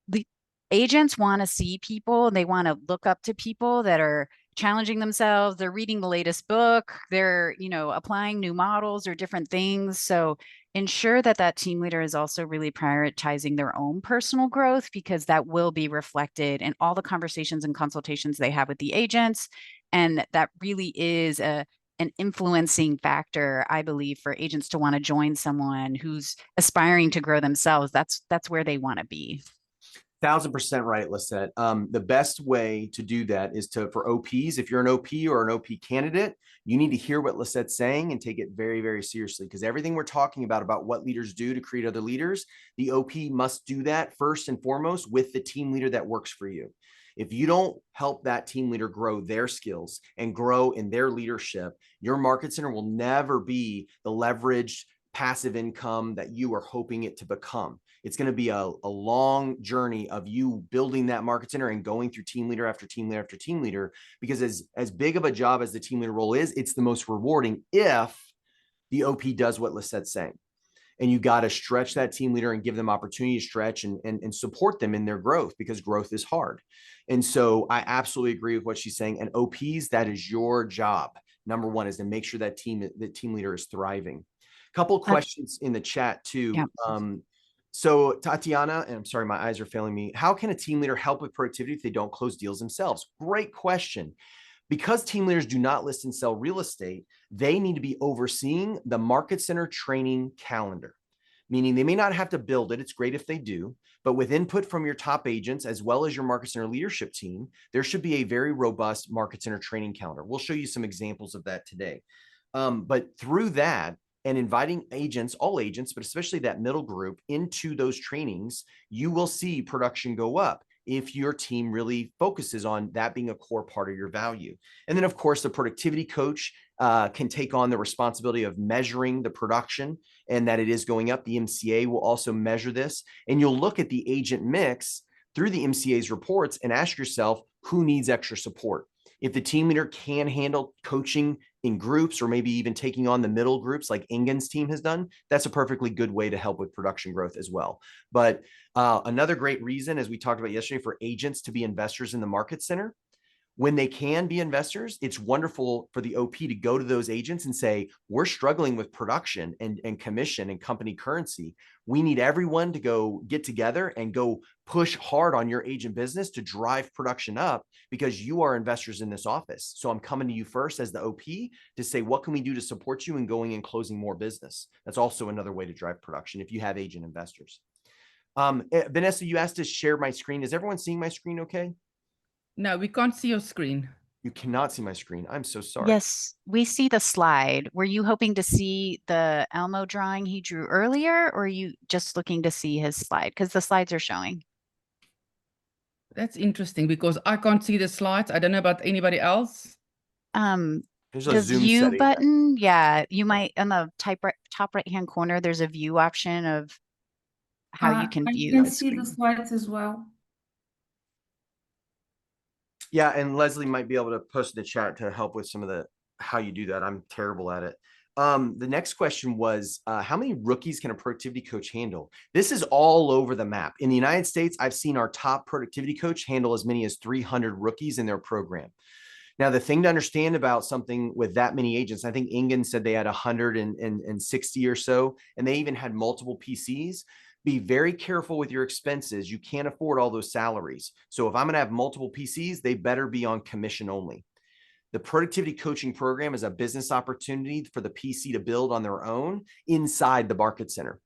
the agents want to see people, they want to look up to people that are challenging themselves, they're reading the latest book, they're, you know, applying new models or different things. So ensure that that team leader is also really prioritizing their own personal growth, because that will be reflected in all the conversations and consultations they have with the agents. And that really is an influencing factor, I believe, for agents to want to join someone who's aspiring to grow themselves. That's where they want to be. 1,000% right, Lisette. The best way to do that is for OPs, if you're an OP or an OP candidate, you need to hear what Lisette's saying and take it very, very seriously, because everything we're talking about what leaders do to create other leaders, the OP must do that first and foremost with the team leader that works for you. If you don't help that team leader grow their skills and grow in their leadership, your market center will never be the leveraged passive income that you are hoping it to become. It's going to be a long journey of you building that market center and going through team leader after team leader after team leader, because as big of a job as the team leader role is, it's the most rewarding if the OP does what Lisette's saying. And you got to stretch that team leader and give them opportunity to stretch and support them in their growth, because growth is hard. And so I absolutely agree with what she's saying. And OPs, that is your job. Number one is to make sure that team leader is thriving. Couple of questions in the chat too. Yeah. So Tatiana, and I'm sorry, my eyes are failing me. How can a team leader help with productivity if they don't close deals themselves? Great question. Because team leaders do not list and sell real estate, they need to be overseeing the market center training calendar, meaning they may not have to build it. It's great if they do, but with input from your top agents, as well as your market center leadership team, there should be a very robust market center training calendar. We'll show you some examples of that today. But through that, and inviting agents, all agents, but especially that middle group, into those trainings, you will see production go up if your team really focuses on that being a core part of your value. And then, of course, the productivity coach can take on the responsibility of measuring the production and that it is going up. The MCA will also measure this. And you'll look at the agent mix through the MCA's reports and ask yourself, who needs extra support? If the team leader can handle coaching in groups, or maybe even taking on the middle groups like Ingen's team has done, that's a perfectly good way to help with production growth as well. But another great reason, as we talked about yesterday, for agents to be investors in the market center, when they can be investors, it's wonderful for the OP to go to those agents and say, we're struggling with production and commission and company currency. We need everyone to go get together and go push hard on your agent business to drive production up, because you are investors in this office. So I'm coming to you first as the OP to say, what can we do to support you in going and closing more business? That's also another way to drive production if you have agent investors. Vanessa, you asked to share my screen. Is everyone seeing my screen okay? No, we can't see your screen. You cannot see my screen. I'm so sorry. Yes, we see the slide. Were you hoping to see the Elmo drawing he drew earlier, or are you just looking to see his slide? Because the slides are showing. That's interesting, because I can't see the slides. I don't know about anybody else. There's a The Zoom view setting. button, yeah, you might on the top right hand corner, there's a view option of how you can view I can the see the screen. slides as well. Yeah, and Leslie might be able to post in the chat to help with some of the how you do that. I'm terrible at it. The next question was, how many rookies can a productivity coach handle? This is all over the map. In the United States, I've seen our top productivity coach handle as many as 300 rookies in their program. Now, the thing to understand about something with that many agents, I think Ingen said they had 160 or so, and they even had multiple PCs. Be very careful with your expenses. You can't afford all those salaries. So if I'm going to have multiple PCs, they better be on commission only. The productivity coaching program is a business opportunity for the PC to build on their own inside the market center.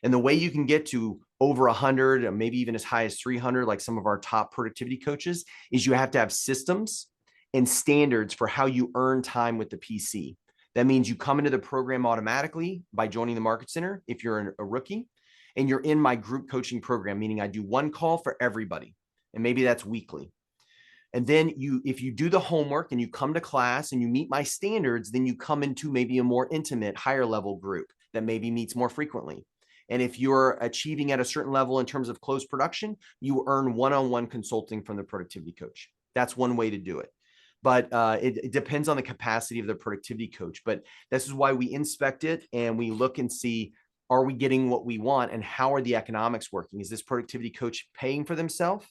And the way you can get to over 100, or maybe even as high as 300, like some of our top productivity coaches, is you have to have systems and standards for how you earn time with the PC. That means you come into the program automatically by joining the market center if you're a rookie. and you're in my group coaching program, meaning I do one call for everybody, and maybe that's weekly. And then if you do the homework and you come to class and you meet my standards, then you come into maybe a more intimate, higher level group that maybe meets more frequently. And if you're achieving at a certain level in terms of closed production, you earn one-on-one consulting from the productivity coach. That's one way to do it. But it depends on the capacity of the productivity coach. But this is why we inspect it and we look and see, are we getting what we want and how are the economics working? Is this productivity coach paying for themselves?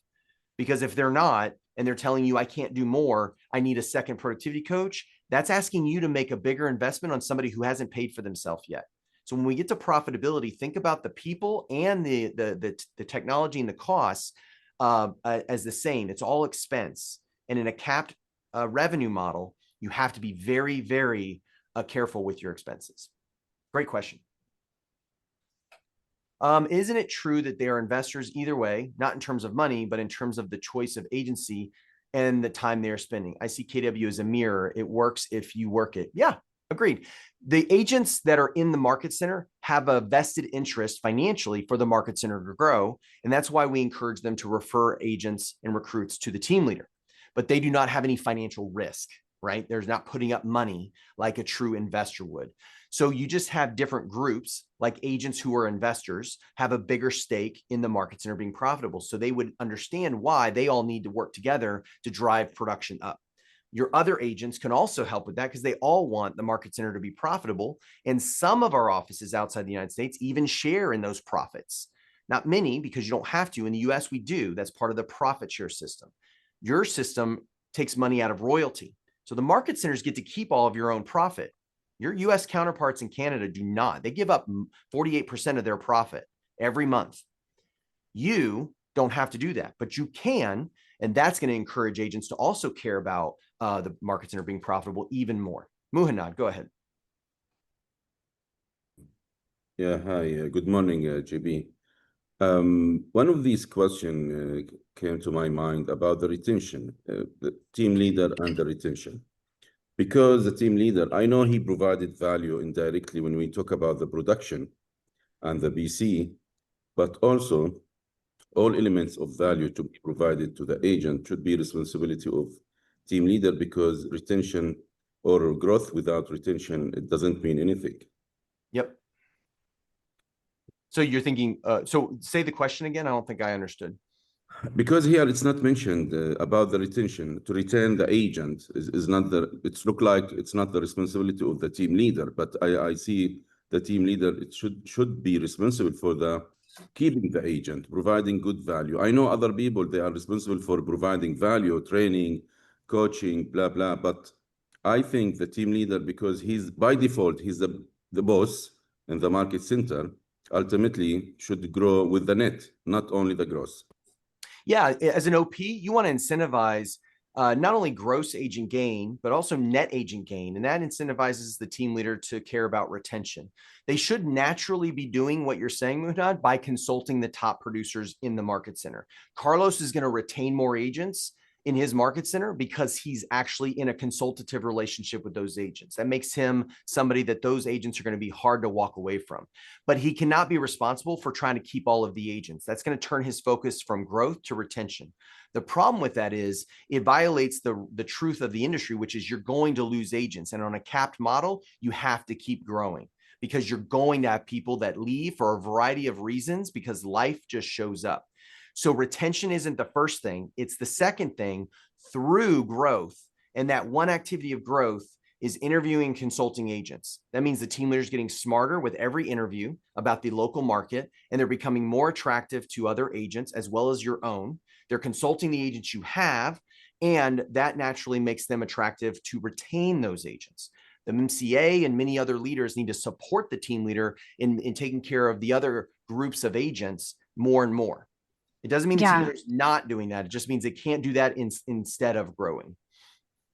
Because if they're not, and they're telling you, I can't do more, I need a second productivity coach, that's asking you to make a bigger investment on somebody who hasn't paid for themselves yet. So when we get to profitability, think about the people and the technology and the costs as the same. It's all expense. And in a capped revenue model, you have to be very, very careful with your expenses. Great question. Isn't it true that they are investors either way, not in terms of money, but in terms of the choice of agency and the time they are spending? I see KW as a mirror. It works if you work it. Yeah, agreed. The agents that are in the market center have a vested interest financially for the market center to grow. And that's why we encourage them to refer agents and recruits to the team leader. But they do not have any financial risk, right? They're not putting up money like a true investor would. So you just have different groups, like agents who are investors have a bigger stake in the markets and are being profitable. So they would understand why they all need to work together to drive production up. Your other agents can also help with that because they all want the market center to be profitable. And some of our offices outside the United States even share in those profits. Not many, because you don't have to. In the US, we do. That's part of the profit share system. Your system takes money out of royalty. So the market centers get to keep all of your own profit. Your US counterparts in Canada do not. They give up 48% of their profit every month. You don't have to do that, but you can. And that's going to encourage agents to also care about the market center being profitable even more. Muhannad, go ahead. Yeah, hi. Good morning, JB. One of these questions came to my mind about the retention, the team leader and the retention. Because the team leader, I know he provided value indirectly when we talk about the production and the BC, but also all elements of value to be provided to the agent should be responsibility of team leader, because retention or growth without retention, it doesn't mean anything. Yep. So you're thinking, so say the question again. I don't think I understood. Because here it's not mentioned about the retention. To retain the agent is not the, it's look like it's not the responsibility of the team leader, but I see the team leader, it should be responsible for the keeping the agent, providing good value. I know other people, they are responsible for providing value, training, coaching, blah, blah. But I think the team leader, because he's by default, he's the boss in the market center, ultimately should grow with the net, not only the gross. Yeah, as an OP, you want to incentivize not only gross agent gain, but also net agent gain. And that incentivizes the team leader to care about retention. They should naturally be doing what you're saying, Muhannad, by consulting the top producers in the market center. Carlos is going to retain more agents in his market center because he's actually in a consultative relationship with those agents. That makes him somebody that those agents are going to be hard to walk away from. But he cannot be responsible for trying to keep all of the agents. That's going to turn his focus from growth to retention. The problem with that is it violates the truth of the industry, which is you're going to lose agents. And on a capped model, you have to keep growing because you're going to have people that leave for a variety of reasons because life just shows up. So retention isn't the first thing. It's the second thing through growth. And that one activity of growth is interviewing consulting agents. That means the team leader is getting smarter with every interview about the local market, and they're becoming more attractive to other agents as well as your own. They're consulting the agents you have, and that naturally makes them attractive to retain those agents. The MCA and many other leaders need to support the team leader in taking care of the other groups of agents more and more. It doesn't mean the team leader's not doing that. It just means they can't do that instead of growing.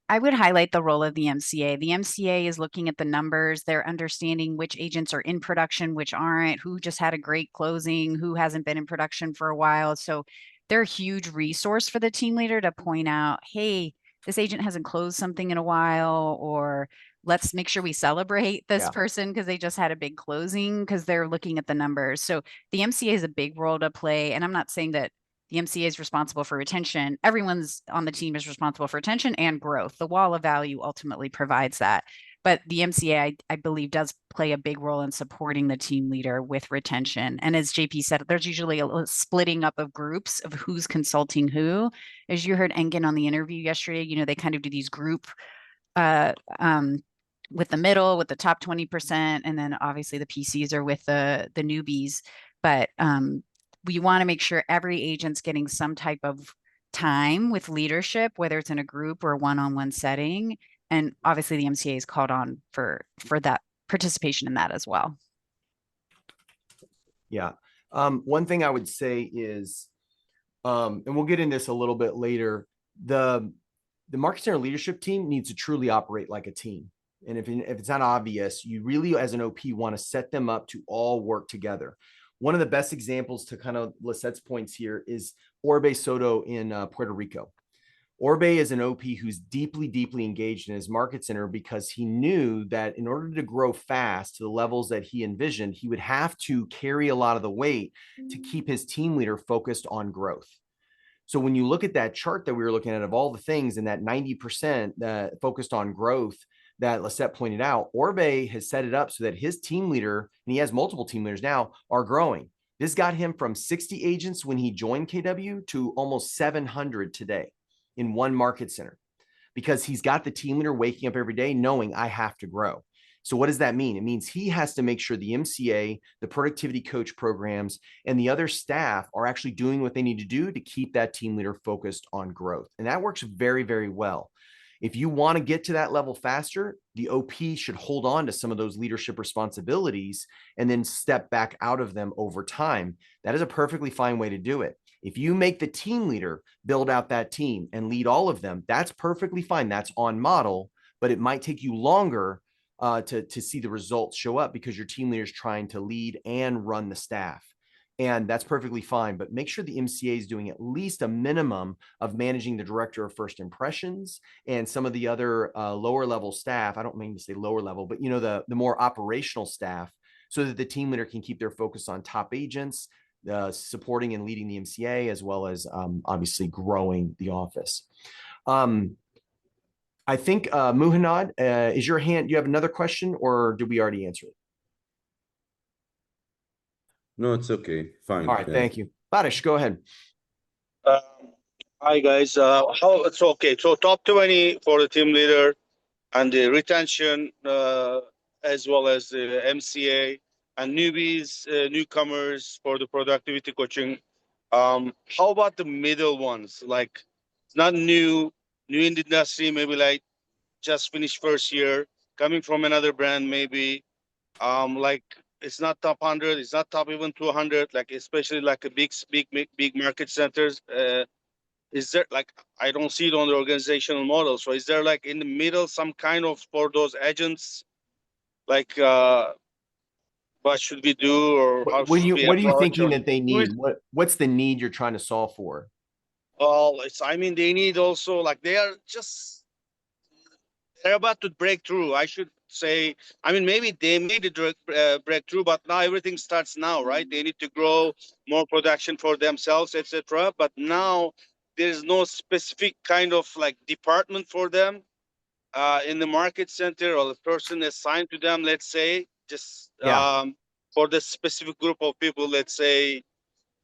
I would highlight the role of the MCA. The MCA is looking at the numbers. They're understanding which agents are in production, which aren't, who just had a great closing, who hasn't been in production for a while. So they're a huge resource for the team leader to point out, hey, this agent hasn't closed something in a while, or let's make sure we celebrate this person because they just had a big closing because they're looking at the numbers. So the MCA is a big role to play. And I'm not saying that the MCA is responsible for retention. Everyone's on the team is responsible for retention and growth. The wall of value ultimately provides that. But the MCA, I believe, does play a big role in supporting the team leader with retention. And as JP said, there's usually a splitting up of groups of who's consulting who. As you heard Engen on the interview yesterday, you know, they kind of do these group with the middle, with the top 20%, and then obviously the PCs are with the newbies. But we want to make sure every agent's getting some type of time with leadership, whether it's in a group or one-on-one setting. And obviously the MCA is called on for that participation in that as well. Yeah. One thing I would say is, and we'll get into this a little bit later, the Market Center leadership team needs to truly operate like a team. And if it's not obvious, you really, as an OP, want to set them up to all work together. One of the best examples to kind of Lisette's points here is Orbe Soto in Puerto Rico. Orbe is an OP who's deeply, deeply engaged in his Market Center because he knew that in order to grow fast to the levels that he envisioned, he would have to carry a lot of the weight to keep his team leader focused on growth. So when you look at that chart that we were looking at of all the things and that 90% that focused on growth that Lisette pointed out, Orbe has set it up so that his team leader, and he has multiple team leaders now, are growing. This got him from 60 agents when he joined KW to almost 700 today in one Market Center, because he's got the team leader waking up every day knowing I have to grow. So what does that mean? It means he has to make sure the MCA, the productivity coach programs, and the other staff are actually doing what they need to do to keep that team leader focused on growth. And that works very, very well. If you want to get to that level faster, the OP should hold on to some of those leadership responsibilities and then step back out of them over time. That is a perfectly fine way to do it. If you make the team leader build out that team and lead all of them, that's perfectly fine. That's on model, but it might take you longer to see the results show up because your team leader is trying to lead and run the staff. And that's perfectly fine, but make sure the MCA is doing at least a minimum of managing the director of first impressions and some of the other lower level staff. I don't mean to say lower level, but you know, the more operational staff, so that the team leader can keep their focus on top agents, supporting and leading the MCA, as well as obviously growing the office. I think Muhannad, is your hand, do you have another question or did we already answer it? No, it's okay. Fine. All right, Yeah. thank you. Badish, go ahead. Hi guys. How it's okay. So top 20 for the team leader and the retention, as well as the MCA and newbies, newcomers for the productivity coaching. How about the middle ones? Like it's not new in the industry, maybe like just finished first year, coming from another brand, maybe. Like it's not top 100, it's not top even 200, like especially like a big market centers. Is there like, I don't see it on the organizational model. So is there like in the middle some kind of for those agents, like what should we do or how What should we are you approach? thinking Or, that they need? What's the need you're trying to solve for? well, it's, I mean, they need also like they are just, they're about to break through. I should say, I mean, maybe they made a breakthrough, but now everything starts now, right? They need to grow more production for themselves, etc. But now there's no specific kind of like department for them in the market center or the person assigned to them, let's say, just for the specific group of people, let's say,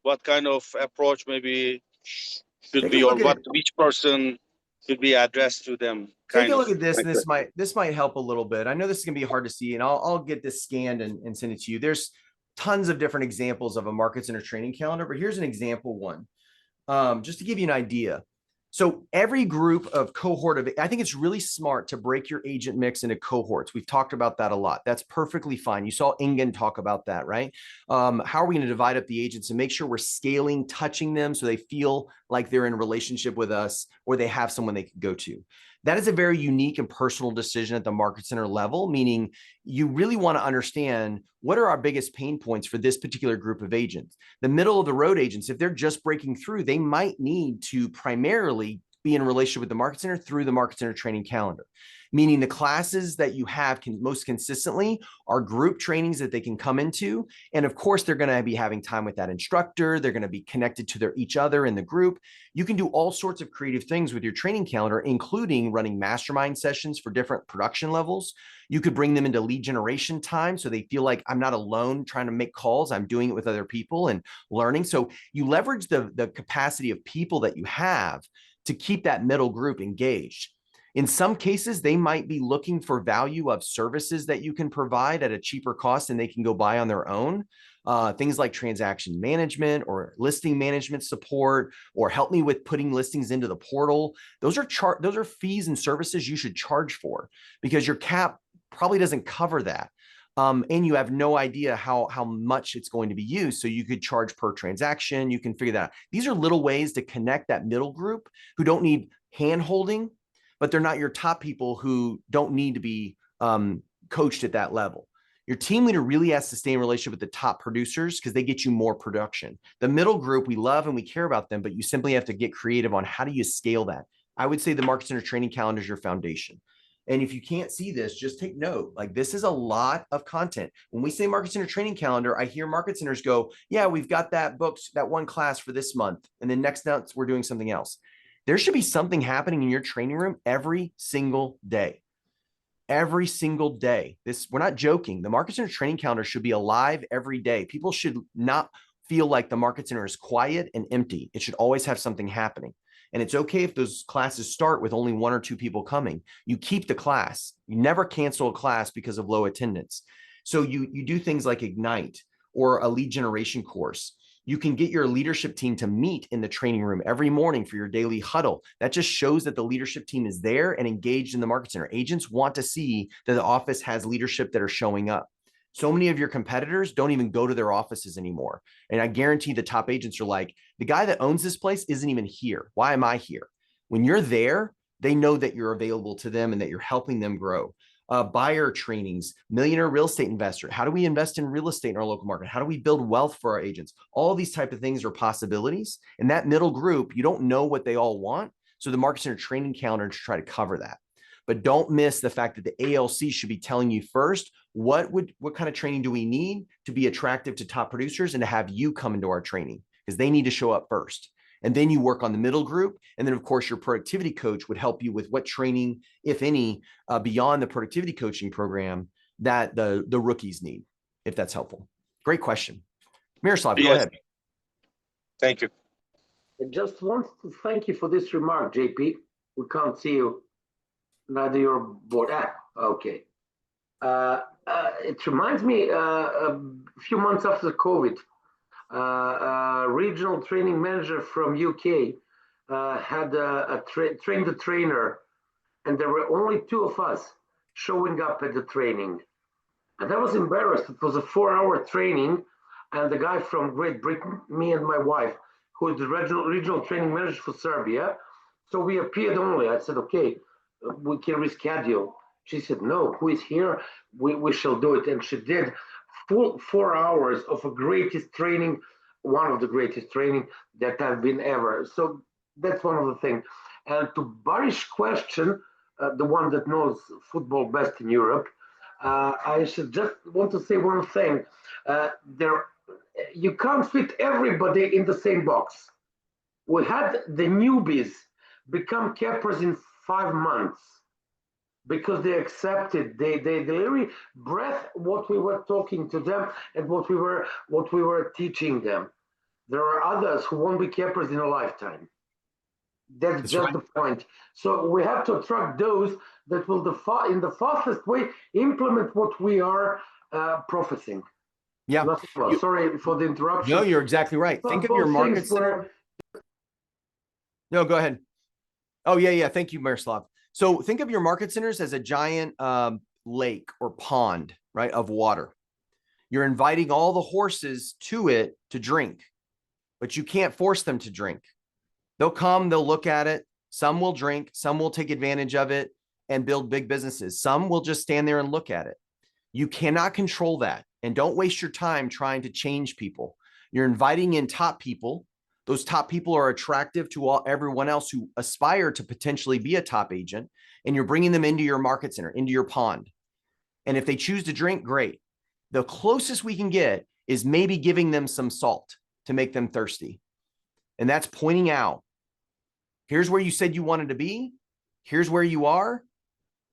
what kind of approach maybe should be, or which person should be addressed to them. Take a look at this. And this might help a little bit. I know this is gonna be hard to see, and I'll get this scanned and send it to you. There's tons of different examples of a Market Center training calendar, but here's an example one, just to give you an idea. So every group of cohort of, I think it's really smart to break your agent mix into cohorts. We've talked about that a lot. That's perfectly fine. You saw Engen talk about that, right? How are we going to divide up the agents and make sure we're scaling, touching them so they feel like they're in a relationship with us or they have someone they can go to? That is a very unique and personal decision at the Market Center level, meaning you really want to understand what are our biggest pain points for this particular group of agents. The middle of the road agents, if they're just breaking through, they might need to primarily be in a relationship with the Market Center through the Market Center training calendar, meaning the classes that you have most consistently are group trainings that they can come into. And of course, they're going to be having time with that instructor. They're going to be connected to each other in the group. You can do all sorts of creative things with your training calendar, including running mastermind sessions for different production levels. You could bring them into lead generation time so they feel like I'm not alone trying to make calls. I'm doing it with other people and learning. So you leverage the capacity of people that you have to keep that middle group engaged. In some cases, they might be looking for value of services that you can provide at a cheaper cost and they can go buy on their own. Things like transaction management or listing management support, or help me with putting listings into the portal. Those are fees and services you should charge for, because your cap probably doesn't cover that. And you have no idea how much it's going to be used. So you could charge per transaction. You can figure that out. These are little ways to connect that middle group who don't need hand holding, but they're not your top people who don't need to be coached at that level. Your team leader really has to stay in relationship with the top producers because they get you more production. The middle group, we love and we care about them, but you simply have to get creative on how do you scale that. I would say the Market Center training calendar is your foundation. And if you can't see this, just take note. Like, this is a lot of content. When we say Market Center training calendar, I hear market centers go, yeah, we've got that booked, that one class for this month. And then next month we're doing something else. There should be something happening in your training room every single day. Every single day. We're not joking. The Market Center training calendar should be alive every day. People should not feel like the Market Center is quiet and empty. It should always have something happening. And it's okay if those classes start with only 1 or 2 people coming. You keep the class. You never cancel a class because of low attendance. So you do things like Ignite or a lead generation course. You can get your leadership team to meet in the training room every morning for your daily huddle. That just shows that the leadership team is there and engaged in the Market Center. Agents want to see that the office has leadership that are showing up. So many of your competitors don't even go to their offices anymore. And I guarantee the top agents are like, the guy that owns this place isn't even here. Why am I here? When you're there, they know that you're available to them and that you're helping them grow. Buyer trainings, millionaire real estate investor. How do we invest in real estate in our local market? How do we build wealth for our agents? All these type of things are possibilities. And that middle group, you don't know what they all want. So the Market Center training calendar to try to cover that. But don't miss the fact that the ALC should be telling you first, what kind of training do we need to be attractive to top producers and to have you come into our training, because they need to show up first. And then you work on the middle group. And then of course your productivity coach would help you with what training, if any, beyond the productivity coaching program that the rookies need, if that's helpful. Great question. Miroslav, go ahead. Thank you. I just want to thank you for this remark, JP. We can't see you. Neither your board. Okay. It reminds me a few months after COVID, regional training manager from UK had trained a trainer, and there were only 2 of us showing up at the training. And I was embarrassed. It was a 4-hour training, and the guy from Great Britain, me and my wife, who is the regional training manager for Serbia, so we appeared only. I said, okay, we can reschedule. She said, no, who is here? We shall do it. And she did full 4 hours of a greatest training, one of the greatest training that I've been ever. So that's one of the things. And to Barish's question, the one that knows football best in Europe, I should just want to say one thing. You can't fit everybody in the same box. We had the newbies become cappers in 5 months because they accepted, they really breathed what we were talking to them and what we were teaching them. There are others who won't be cappers in a lifetime. That's just the point. So we have to attract those that will, in the fastest way, implement what we are professing. Yeah. Sorry for the interruption. No, you're exactly right. Think of your Market Center. No, go ahead. Oh, yeah. Thank you, Miroslav. So think of your Market Centers as a giant lake or pond, right, of water. You're inviting all the horses to it to drink, but you can't force them to drink. They'll come, they'll look at it. Some will drink, some will take advantage of it and build big businesses. Some will just stand there and look at it. You cannot control that. And don't waste your time trying to change people. You're inviting in top people. Those top people are attractive to everyone else who aspire to potentially be a top agent, and you're bringing them into your market center, into your pond. And if they choose to drink, great. The closest we can get is maybe giving them some salt to make them thirsty. And that's pointing out, here's where you said you wanted to be. Here's where you are.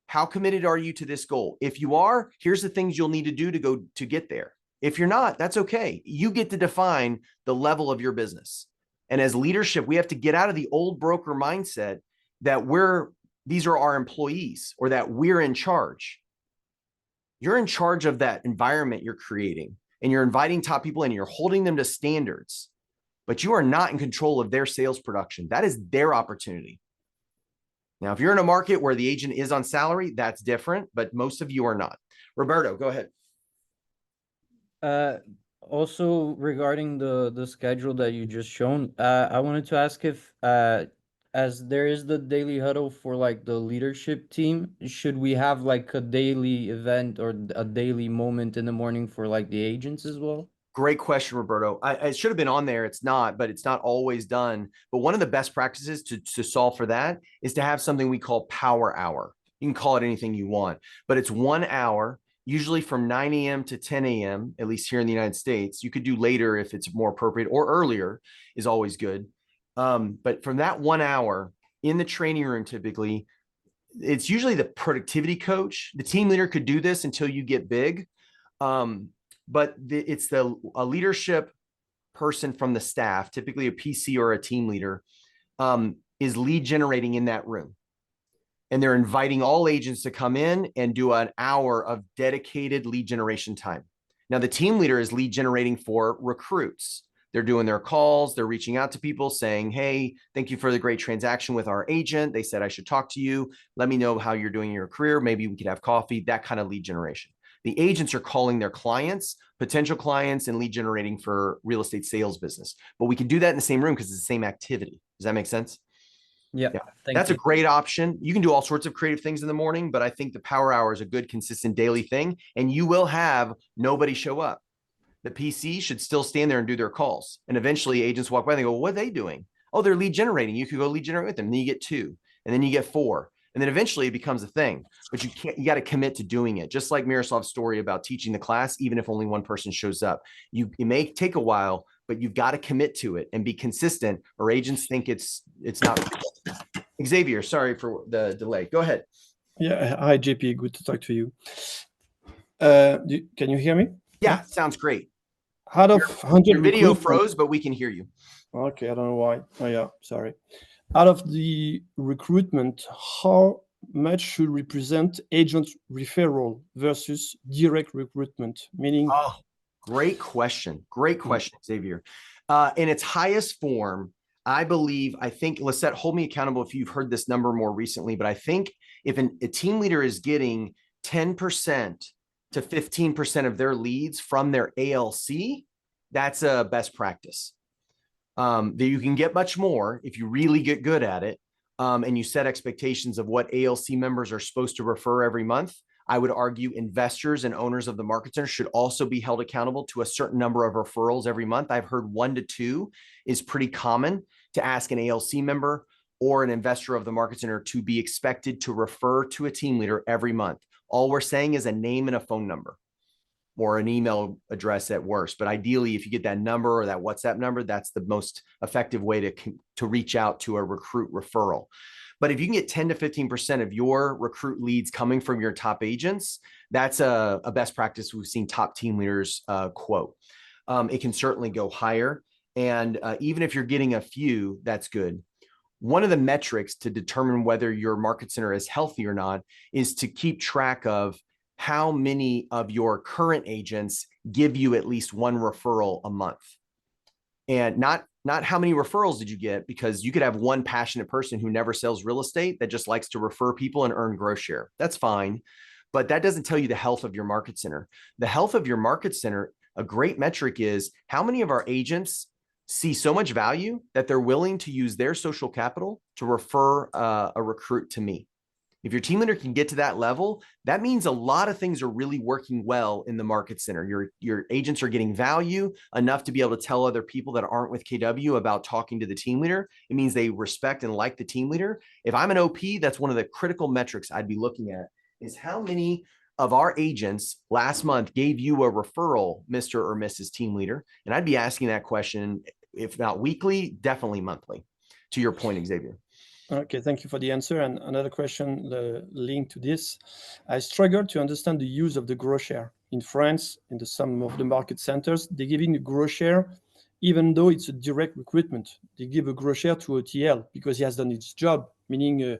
How committed are you to this goal? If you are, here's the things you'll need to do to get there. If you're not, that's okay. You get to define the level of your business. And as leadership, we have to get out of the old broker mindset that these are our employees or that we're in charge. You're in charge of that environment you're creating, and you're inviting top people in, and you're holding them to standards, but you are not in control of their sales production. That is their opportunity. Now, if you're in a market where the agent is on salary, that's different, but most of you are not. Roberto, go ahead. Also regarding the schedule that you just shown, I wanted to ask if as there is the daily huddle for like the leadership team, should we have like a daily event or a daily moment in the morning for like the agents as well? Great question, Roberto. It should have been on there. It's not, but it's not always done. But one of the best practices to solve for that is to have something we call power hour. You can call it anything you want, but it's 1 hour, usually from 9 a.m. to 10 a.m., at least here in the United States. You could do later if it's more appropriate, or earlier is always good. But from that 1 hour in the training room, typically, it's usually the productivity coach. The team leader could do this until you get big. But it's a leadership person from the staff, typically a PC or a team leader, is lead generating in that room. And they're inviting all agents to come in and do an hour of dedicated lead generation time. Now, the team leader is lead generating for recruits. They're doing their calls. They're reaching out to people saying, hey, thank you for the great transaction with our agent. They said I should talk to you. Let me know how you're doing in your career. Maybe we could have coffee, that kind of lead generation. The agents are calling their clients, potential clients, and lead generating for real estate sales business. But we can do that in the same room because it's the same activity. Does that make sense? Yeah. That's a great option. You can do all sorts of creative things in the morning, but I think the power hour is a good, consistent daily thing. And you will have nobody show up. The PC should still stand there and do their calls. And eventually agents walk by and they go, what are they doing? Oh, they're lead generating. You could go lead generate with them. And then you get 2, and then you get 4. And then eventually it becomes a thing, but you got to commit to doing it. Just like Miroslav's story about teaching the class, even if only one person shows up, it may take a while, but you've got to commit to it and be consistent, or agents think it's not. Xavier, sorry for the delay. Go ahead. Yeah. Hi, JP. Good to talk to you. Can you hear me? Yeah, sounds great. Out of 100 your video froze, but we can hear you. Okay, I don't know why. Oh yeah, sorry. Out of the recruitment, how much should represent agent referral versus direct recruitment? Meaning, great question. Great question, Xavier. In its highest form, I think, Lisette, hold me accountable if you've heard this number more recently, but I think if a team leader is getting 10% to 15% of their leads from their ALC, that's a best practice. You can get much more if you really get good at it, and you set expectations of what ALC members are supposed to refer every month. I would argue investors and owners of the market center should also be held accountable to a certain number of referrals every month. I've heard 1 to 2 is pretty common to ask an ALC member or an investor of the market center to be expected to refer to a team leader every month. All we're saying is a name and a phone number, or an email address at worst. But ideally, if you get that number or that WhatsApp number, that's the most effective way to reach out to a recruit referral. But if you can get 10 to 15% of your recruit leads coming from your top agents, that's a best practice we've seen top team leaders quote. It can certainly go higher. And even if you're getting a few, that's good. One of the metrics to determine whether your market center is healthy or not is to keep track of how many of your current agents give you at least 1 referral a month. And not how many referrals did you get, because you could have one passionate person who never sells real estate that just likes to refer people and earn gross share. That's fine. But that doesn't tell you the health of your market center. The health of your market center, a great metric is how many of our agents see so much value that they're willing to use their social capital to refer a recruit to me. If your team leader can get to that level, that means a lot of things are really working well in the market center. Your agents are getting value enough to be able to tell other people that aren't with KW about talking to the team leader. It means they respect and like the team leader. If I'm an OP, that's one of the critical metrics I'd be looking at is how many of our agents last month gave you a referral, Mr. or Mrs. Team Leader. And I'd be asking that question, if not weekly, definitely monthly, to your point, Xavier. Okay, thank you for the answer. And another question linked to this. I struggle to understand the use of the gross share. In France, in some of the market centers, they're giving a gross share, even though it's a direct recruitment. They give a gross share to OTL because he has done his job, meaning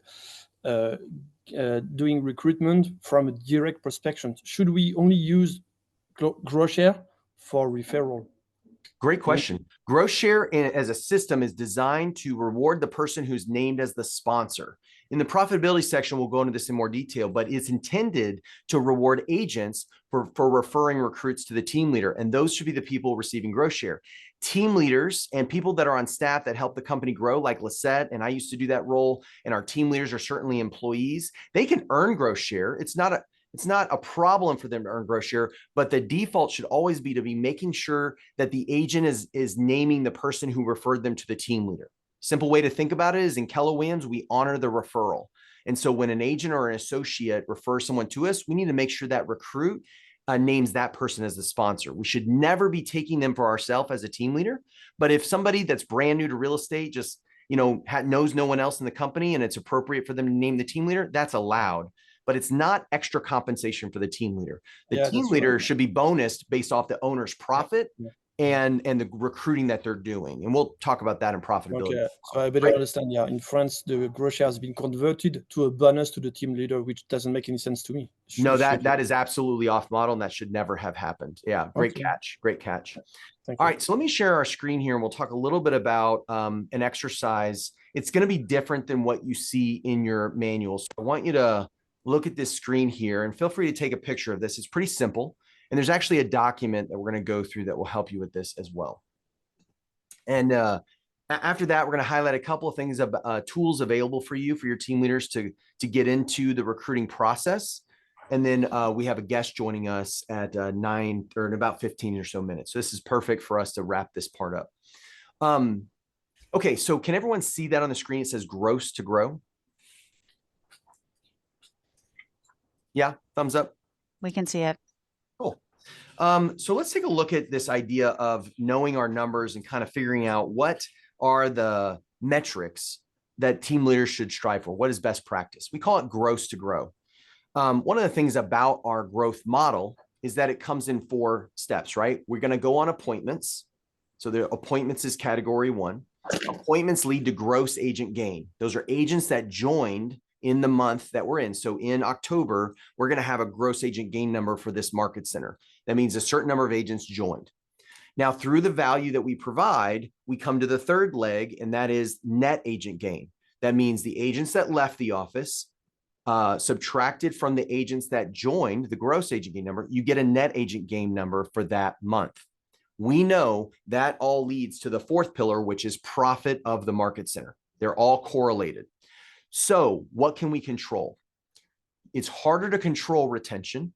doing recruitment from a direct prospection. Should we only use gross share for referral? Great question. Gross share as a system is designed to reward the person who's named as the sponsor. In the profitability section, we'll go into this in more detail, but it's intended to reward agents for referring recruits to the team leader. And those should be the people receiving gross share. Team leaders and people that are on staff that help the company grow, like Lisette, and I used to do that role, and our team leaders are certainly employees. They can earn gross share. It's not a problem for them to earn gross share, but the default should always be to be making sure that the agent is naming the person who referred them to the team leader. Simple way to think about it is in Keller Williams, we honor the referral. And so when an agent or an associate refers someone to us, we need to make sure that recruit names that person as the sponsor. We should never be taking them for ourselves as a team leader. But if somebody that's brand new to real estate just, knows no one else in the company and it's appropriate for them to name the team leader, that's allowed. But it's not extra compensation for the team leader. The team leader should be bonused based off the owner's profit and the recruiting that they're doing. And we'll talk about that in profitability. Okay, so I better understand. Yeah, in France, the gross share has been converted to a bonus to the team leader, which doesn't make any sense to me. No, that is absolutely off model, and that should never have happened. Yeah, great catch. Great catch. All right, so let me share our screen here, and we'll talk a little bit about an exercise. It's going to be different than what you see in your manual. So I want you to look at this screen here, and feel free to take a picture of this. It's pretty simple. And there's actually a document that we're going to go through that will help you with this as well. And after that, we're going to highlight a couple of things, tools available for you, for your team leaders to get into the recruiting process. And then we have a guest joining us at 9 or in about 15 or so minutes. So this is perfect for us to wrap this part up. Okay, so can everyone see that on the screen? It says gross to grow. Yeah, thumbs up. We can see it. Cool. So let's take a look at this idea of knowing our numbers and kind of figuring out what are the metrics that team leaders should strive for. What is best practice? We call it gross to grow. One of the things about our growth model is that it comes in 4 steps, right? We're going to go on appointments. So the appointments is category 1. Appointments lead to gross agent gain. Those are agents that joined in the month that we're in. So in October, we're going to have a gross agent gain number for this market center. That means a certain number of agents joined. Now, through the value that we provide, we come to the 3rd leg, and that is net agent gain. That means the agents that left the office, subtracted from the agents that joined the gross agent gain number, you get a net agent gain number for that month. We know that all leads to the 4th pillar, which is profit of the market center. They're all correlated. So what can we control? It's harder to control retention.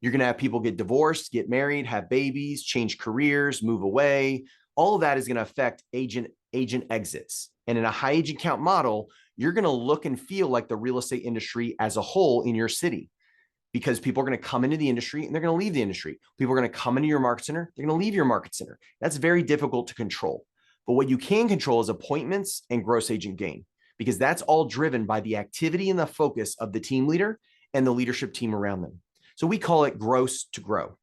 You're going to have people get divorced, get married, have babies, change careers, move away. All of that is going to affect agent exits. And in a high agent count model, you're going to look and feel like the real estate industry as a whole in your city, because people are going to come into the industry and they're going to leave the industry. People are going to come into your market center. They're going to leave your market center. That's very difficult to control. But what you can control is appointments and gross agent gain, because that's all driven by the activity and the focus of the team leader and the leadership team around them. So we call it gross to grow.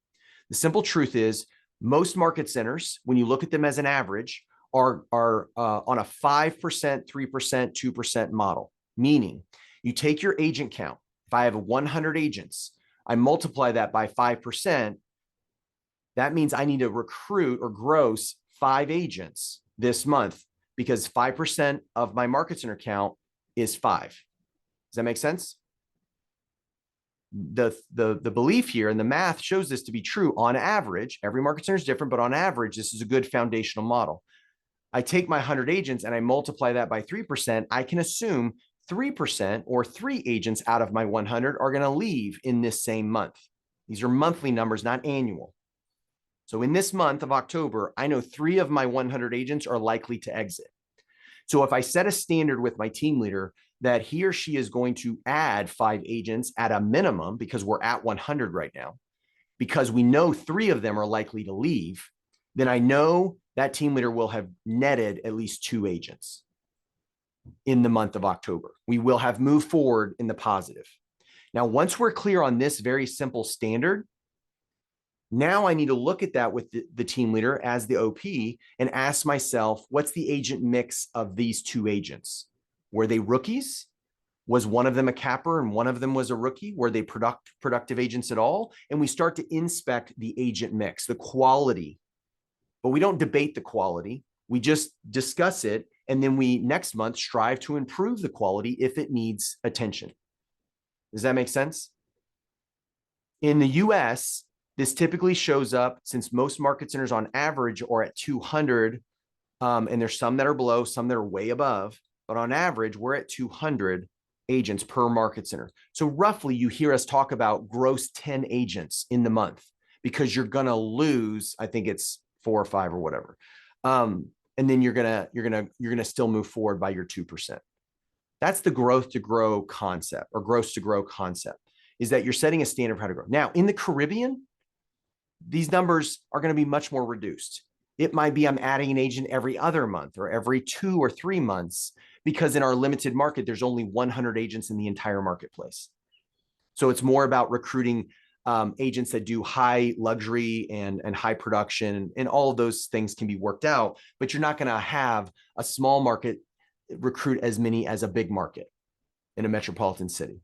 The simple truth is most market centers, when you look at them as an average, are on a 5%, 3%, 2% model, meaning you take your agent count. If I have 100 agents, I multiply that by 5%. That means I need to recruit or gross 5 agents this month, because 5% of my market center count is 5. Does that make sense? The belief here and the math shows this to be true. On average, every market center is different, but on average, this is a good foundational model. I take my 100 agents and I multiply that by 3%. I can assume 3% or 3 agents out of my 100 are going to leave in this same month. These are monthly numbers, not annual. So in this month of October, I know 3 of my 100 agents are likely to exit. So if I set a standard with my team leader that he or she is going to add 5 agents at a minimum, because we're at 100 right now, because we know 3 of them are likely to leave, then I know that team leader will have netted at least 2 agents in the month of October. We will have moved forward in the positive. Now, once we're clear on this very simple standard, now I need to look at that with the team leader as the OP and ask myself, what's the agent mix of these 2 agents? Were they rookies? Was one of them a capper and one of them was a rookie? Were they productive agents at all? And we start to inspect the agent mix, the quality, but we don't debate the quality. We just discuss it. And then we next month strive to improve the quality if it needs attention. Does that make sense? In the US, this typically shows up, since most market centers on average are at 200, and there's some that are below, some that are way above, but on average, we're at 200 agents per market center. So roughly you hear us talk about gross 10 agents in the month, because you're going to lose, I think it's 4 or 5 or whatever. And then you're going to still move forward by your 2%. That's the growth to grow concept, or gross to grow concept, is that you're setting a standard for how to grow. Now, in the Caribbean, these numbers are going to be much more reduced. It might be I'm adding an agent every other month or every 2 or 3 months, because in our limited market, there's only 100 agents in the entire marketplace. So it's more about recruiting agents that do high luxury and high production, and all of those things can be worked out, but you're not going to have a small market recruit as many as a big market in a metropolitan city.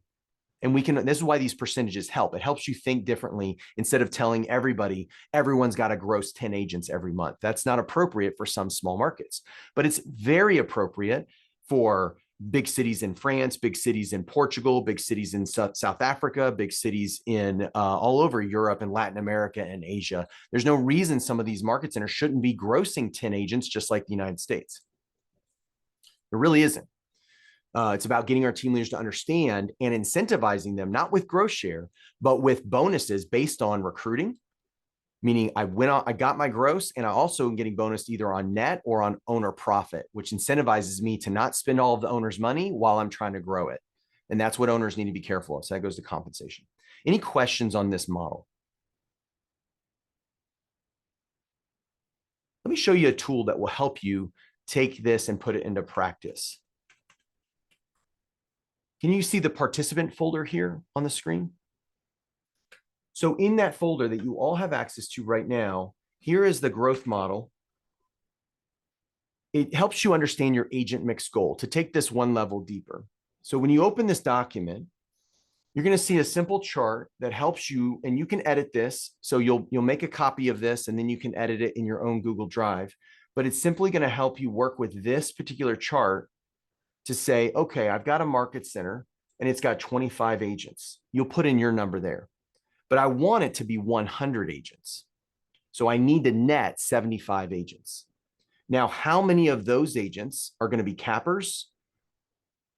And this is why these percentages help. It helps you think differently instead of telling everybody, everyone's got to gross 10 agents every month. That's not appropriate for some small markets, but it's very appropriate for big cities in France, big cities in Portugal, big cities in South Africa, big cities in all over Europe and Latin America and Asia. There's no reason some of these market centers shouldn't be grossing 10 agents just like the United States. There really isn't. It's about getting our team leaders to understand and incentivizing them, not with gross share, but with bonuses based on recruiting. Meaning I got my gross, and I also am getting bonus either on net or on owner profit, which incentivizes me to not spend all of the owner's money while I'm trying to grow it. And that's what owners need to be careful of. So that goes to compensation. Any questions on this model? Let me show you a tool that will help you take this and put it into practice. Can you see the participant folder here on the screen? So in that folder that you all have access to right now, here is the growth model. It helps you understand your agent mix goal to take this one level deeper. So when you open this document, you're going to see a simple chart that helps you, and you can edit this. So you'll make a copy of this, and then you can edit it in your own Google Drive. But it's simply going to help you work with this particular chart to say, okay, I've got a market center and it's got 25 agents. You'll put in your number there. But I want it to be 100 agents. So I need to net 75 agents. Now, how many of those agents are going to be cappers?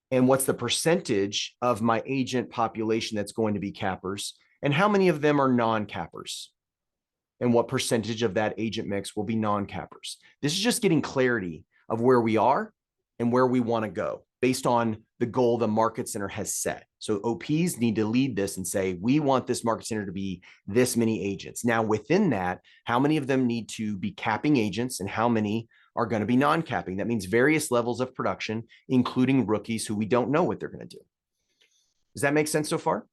And what's the percentage of my agent population that's going to be cappers? And how many of them are non-cappers? And what percentage of that agent mix will be non-cappers? This is just getting clarity of where we are and where we want to go based on the goal the market center has set. So OPs need to lead this and say, we want this market center to be this many agents. Now, within that, how many of them need to be capping agents and how many are going to be non-capping? That means various levels of production, including rookies who we don't know what they're going to do. Does that make sense so far?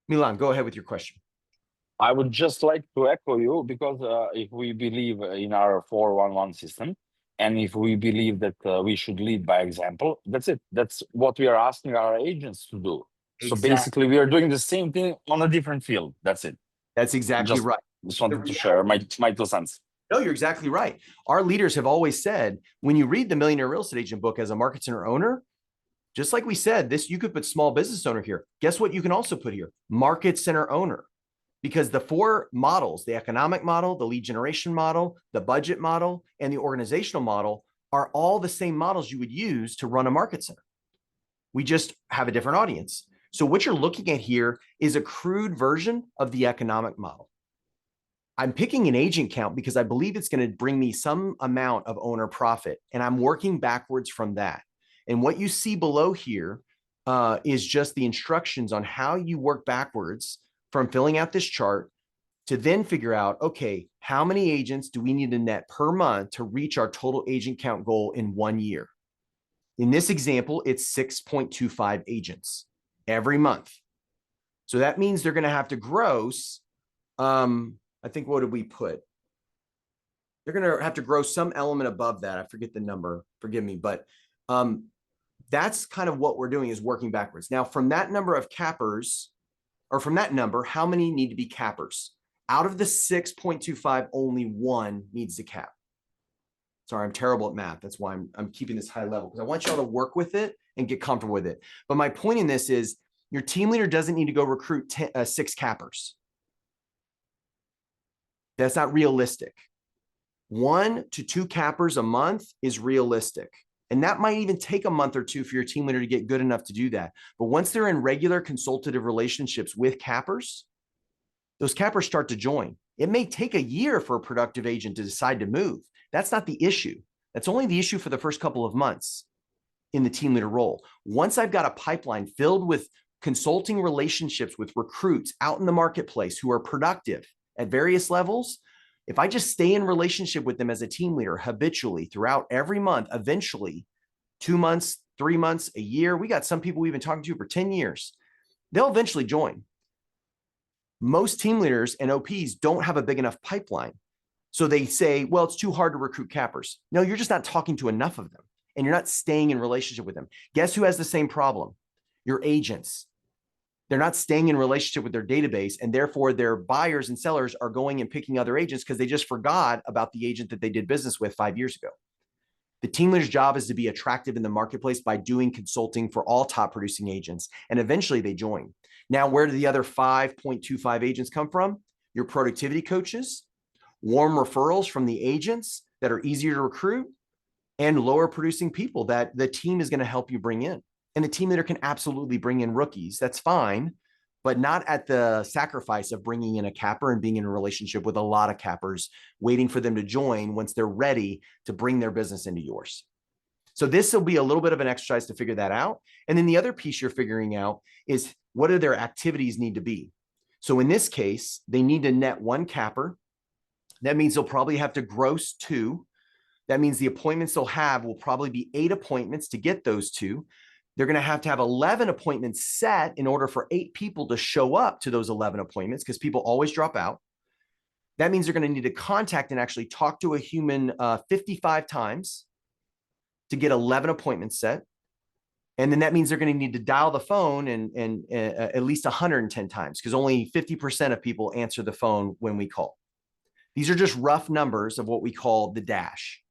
Milan, go ahead with your question. I would just like to echo you, because if we believe in our 411 system, and if we believe that we should lead by example, that's it. That's what we are asking our agents to do. Exactly. So basically, we are doing the same thing on a different field. That's it. That's exactly right. Just wanted to share my 2 cents. No, you're exactly right. Our leaders have always said, when you read the Millionaire Real Estate Agent book as a market center owner, just like we said, you could put small business owner here. Guess what you can also put here? Market center owner. Because the 4 models, the economic model, the lead generation model, the budget model, and the organizational model are all the same models you would use to run a market center. We just have a different audience. So what you're looking at here is a crude version of the economic model. I'm picking an agent count because I believe it's going to bring me some amount of owner profit, and I'm working backwards from that. And what you see below here is just the instructions on how you work backwards from filling out this chart to then figure out, okay, how many agents do we need to net per month to reach our total agent count goal in 1 year? In this example, it's 6.25 agents every month. So that means they're going to have to gross, I think, what did we put? They're going to have to grow some element above that. I forget the number, forgive me, but that's kind of what we're doing, is working backwards. Now, from that number of cappers, or from that number, how many need to be cappers? Out of the 6.25, only one needs to cap. Sorry, I'm terrible at math. That's why I'm keeping this high level, because I want y'all to work with it and get comfortable with it. But my point in this is your team leader doesn't need to go recruit 6 cappers. That's not realistic. 1 to 2 cappers a month is realistic. And that might even take a month or two for your team leader to get good enough to do that. But once they're in regular consultative relationships with cappers, those cappers start to join. It may take a year for a productive agent to decide to move. That's not the issue. That's only the issue for the first couple of months in the team leader role. Once I've got a pipeline filled with consulting relationships with recruits out in the marketplace who are productive at various levels, if I just stay in relationship with them as a team leader habitually throughout every month, eventually 2 months, 3 months, a year, we got some people we've been talking to for 10 years, they'll eventually join. Most team leaders and OPs don't have a big enough pipeline. So they say, well, it's too hard to recruit cappers. No, you're just not talking to enough of them, and you're not staying in relationship with them. Guess who has the same problem? Your agents. They're not staying in relationship with their database, and therefore their buyers and sellers are going and picking other agents because they just forgot about the agent that they did business with 5 years ago. The team leader's job is to be attractive in the marketplace by doing consulting for all top producing agents, and eventually they join. Now, where do the other 5.25 agents come from? Your productivity coaches, warm referrals from the agents that are easier to recruit, and lower producing people that the team is going to help you bring in. And the team leader can absolutely bring in rookies. That's fine, but not at the sacrifice of bringing in a capper and being in a relationship with a lot of cappers, waiting for them to join once they're ready to bring their business into yours. So this will be a little bit of an exercise to figure that out. And then the other piece you're figuring out is, what do their activities need to be? So in this case, they need to net 1 capper. That means they'll probably have to gross 2. That means the appointments they'll have will probably be 8 appointments to get those 2. They're going to have 11 appointments set in order for 8 people to show up to those 11 appointments, because people always drop out. That means they're going to need to contact and actually talk to a human 55 times to get 11 appointments set. And then that means they're going to need to dial the phone and at least 110 times, because only 50% of people answer the phone when we call. These are just rough numbers of what we call the dash.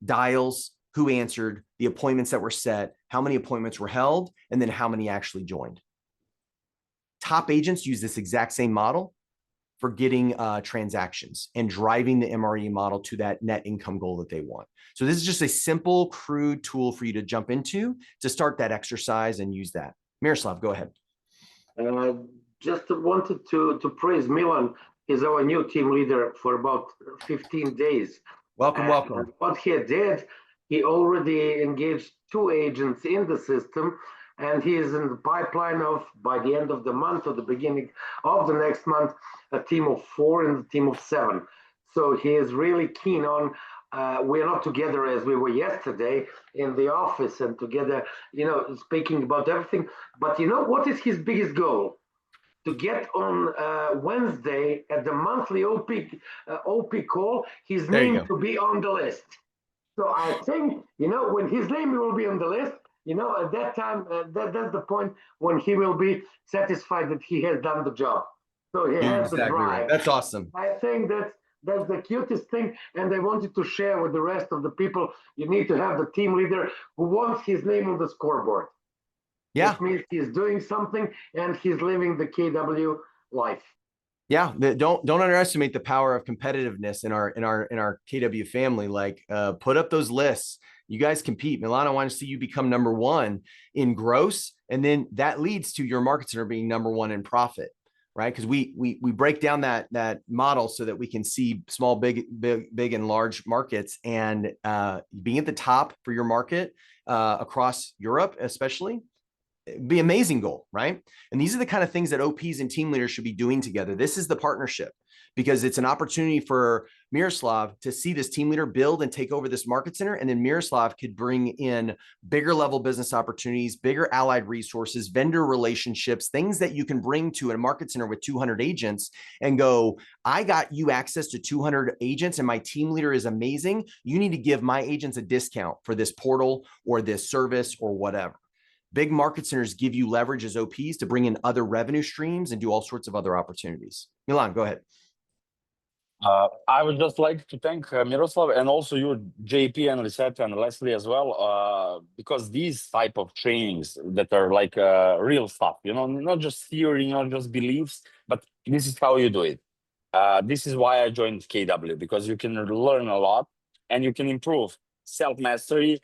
Dials, who answered, the appointments that were set, how many appointments were held, and then how many actually joined. Top agents use this exact same model for getting transactions and driving the MRE model to that net income goal that they want. So this is just a simple, crude tool for you to jump into to start that exercise and use that. Miroslav, go ahead. Just wanted to praise Milan. He's our new team leader for about 15 days. Welcome, welcome. And what he did, he already engaged 2 agents in the system, and he is in the pipeline of, by the end of the month or the beginning of the next month, a team of 4 and a team of 7. So he is really keen on, we're not together as we were yesterday in the office and together, speaking about everything. But what is his biggest goal? To get on Wednesday at the monthly OP call, his name to be on the list. So I think, when his name will be on the list, at that time, that's the point when he will be satisfied that he has done the job. So he has the drive. Right. That's awesome. I think that's the cutest thing. And I wanted to share with the rest of the people, you need to have the team leader who wants his name on the scoreboard. Yeah. Which means he's doing something and he's living the KW life. Yeah, don't underestimate the power of competitiveness in our KW family. Like, put up those lists. You guys compete. Milan, I want to see you become number one in gross, and then that leads to your market center being number one in profit, right? Because we break down that model so that we can see small, big, and large markets, and being at the top for your market across Europe, especially, be an amazing goal, right? And these are the kind of things that OPs and team leaders should be doing together. This is the partnership, because it's an opportunity for Miroslav to see this team leader build and take over this market center. And then Miroslav could bring in bigger level business opportunities, bigger allied resources, vendor relationships, things that you can bring to a market center with 200 agents and go, I got you access to 200 agents and my team leader is amazing. You need to give my agents a discount for this portal or this service or whatever. Big market centers give you leverage as OPs to bring in other revenue streams and do all sorts of other opportunities. Milan, go ahead. I would just like to thank Miroslav and also you, JP and Lisette and Leslie as well, because these type of trainings that are like real stuff, you know, not just theory, not just beliefs, but this is how you do it. This is why I joined KW, because you can learn a lot and you can improve self-mastery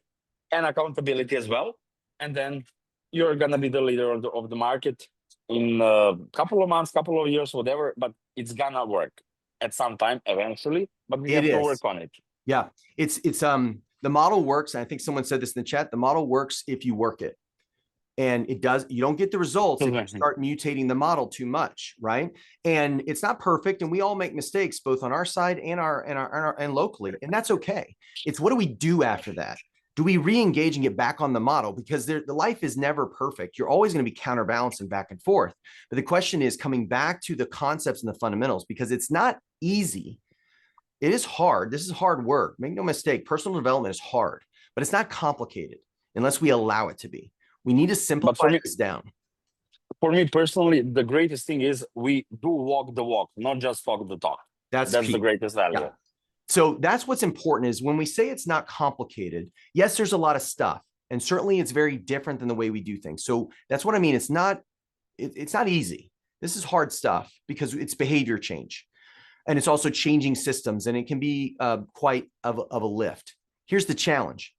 and accountability as well. And then you're going to be the leader of the market in a couple of months, couple of years, whatever, but it's going to work at some time eventually, but we have to work on it. Yeah, it's the model works. And I think someone said this in the chat. The model works if you work it, and it does. You don't get the results if you start mutating the model too much, right? And it's not perfect, and we all make mistakes both on our side and locally, and that's okay. It's what do we do after that? Do we re-engage and get back on the model? Because the life is never perfect. You're always going to be counterbalancing back and forth. But the question is coming back to the concepts and the fundamentals, because it's not easy. It is hard. This is hard work. Make no mistake. Personal development is hard, but it's not complicated unless we allow it to be. We need to simplify this down. For me personally, the greatest thing is we do walk the walk, not just talk the talk. That's the greatest value. Yeah. So that's what's important is when we say it's not complicated, yes, there's a lot of stuff, and certainly it's very different than the way we do things. So that's what I mean. It's not easy. This is hard stuff because it's behavior change, and it's also changing systems, and it can be quite of a lift. Here's the challenge.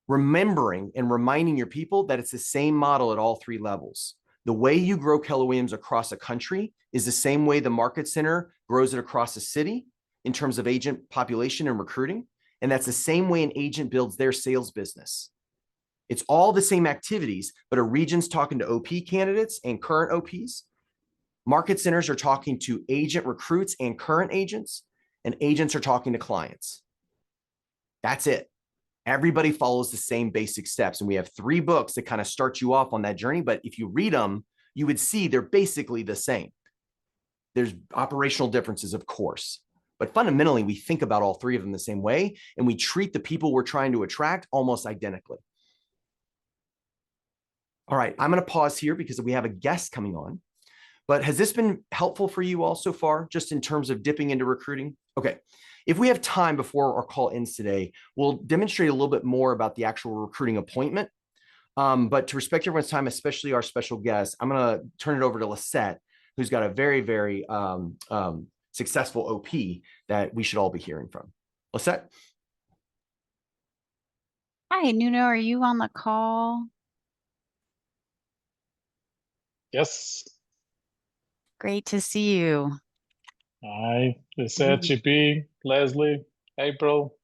Remembering and reminding your people that it's the same model at all three levels. The way you grow Keller Williams across a country is the same way the market center grows it across a city in terms of agent population and recruiting. And that's the same way an agent builds their sales business. It's all the same activities, but a region's talking to OP candidates and current OPs. Market centers are talking to agent recruits and current agents, and agents are talking to clients. That's it. Everybody follows the same basic steps. And we have 3 books that kind of start you off on that journey. But if you read them, you would see they're basically the same. There's operational differences, of course. But fundamentally, we think about all 3 of them the same way, and we treat the people we're trying to attract almost identically. All right, I'm going to pause here because we have a guest coming on. But has this been helpful for you all so far, just in terms of dipping into recruiting? Okay, if we have time before our call ends today, we'll demonstrate a little bit more about the actual recruiting appointment. But to respect everyone's time, especially our special guest, I'm going to turn it over to Lisette, who's got a very, very successful OP that we should all be hearing from. Lisette? Hi, Nuno, are you on the call? Yes. Great to see you. Hi, Lisette, GP, Leslie, April.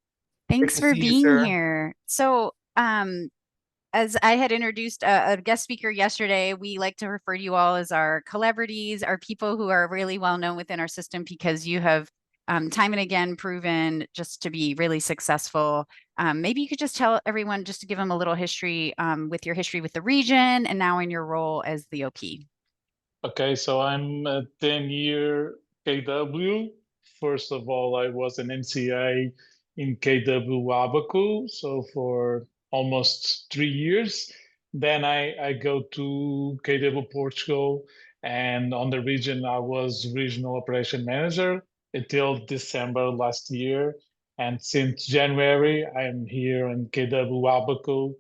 Thanks for being here. So, as I had introduced a guest speaker yesterday, we like to refer to you all as our celebrities, our people who are really well known within our system because you have time and again proven just to be really successful. Maybe you could just tell everyone, just to give them a little history with your history with the region and now in your role as the OP. Okay, so I'm a 10-year KW. First of all, I was an NCA in KW Abaco, so for almost 3 years. Then I go to KW Portugal, and on the region, I was regional operation manager until December last year. And since January, I'm here in KW Abaco,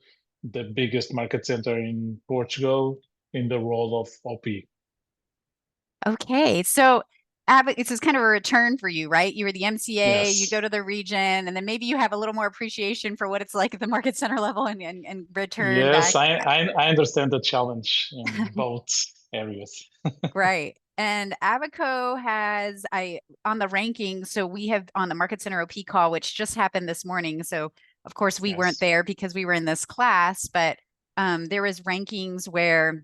the biggest market center in Portugal, in the role of OP. Okay, so This is kind of a return for you, right? You were the MCA, you Yes. go to the region, and then maybe you have a little more appreciation for what it's like at the market center level and return Yes, back. I understand the challenge in both areas. Right. And Abaco has on the rankings. So we have on the Market Center OP call, which just happened this morning. So of course we weren't Yes. there because we were in this class, but there was rankings where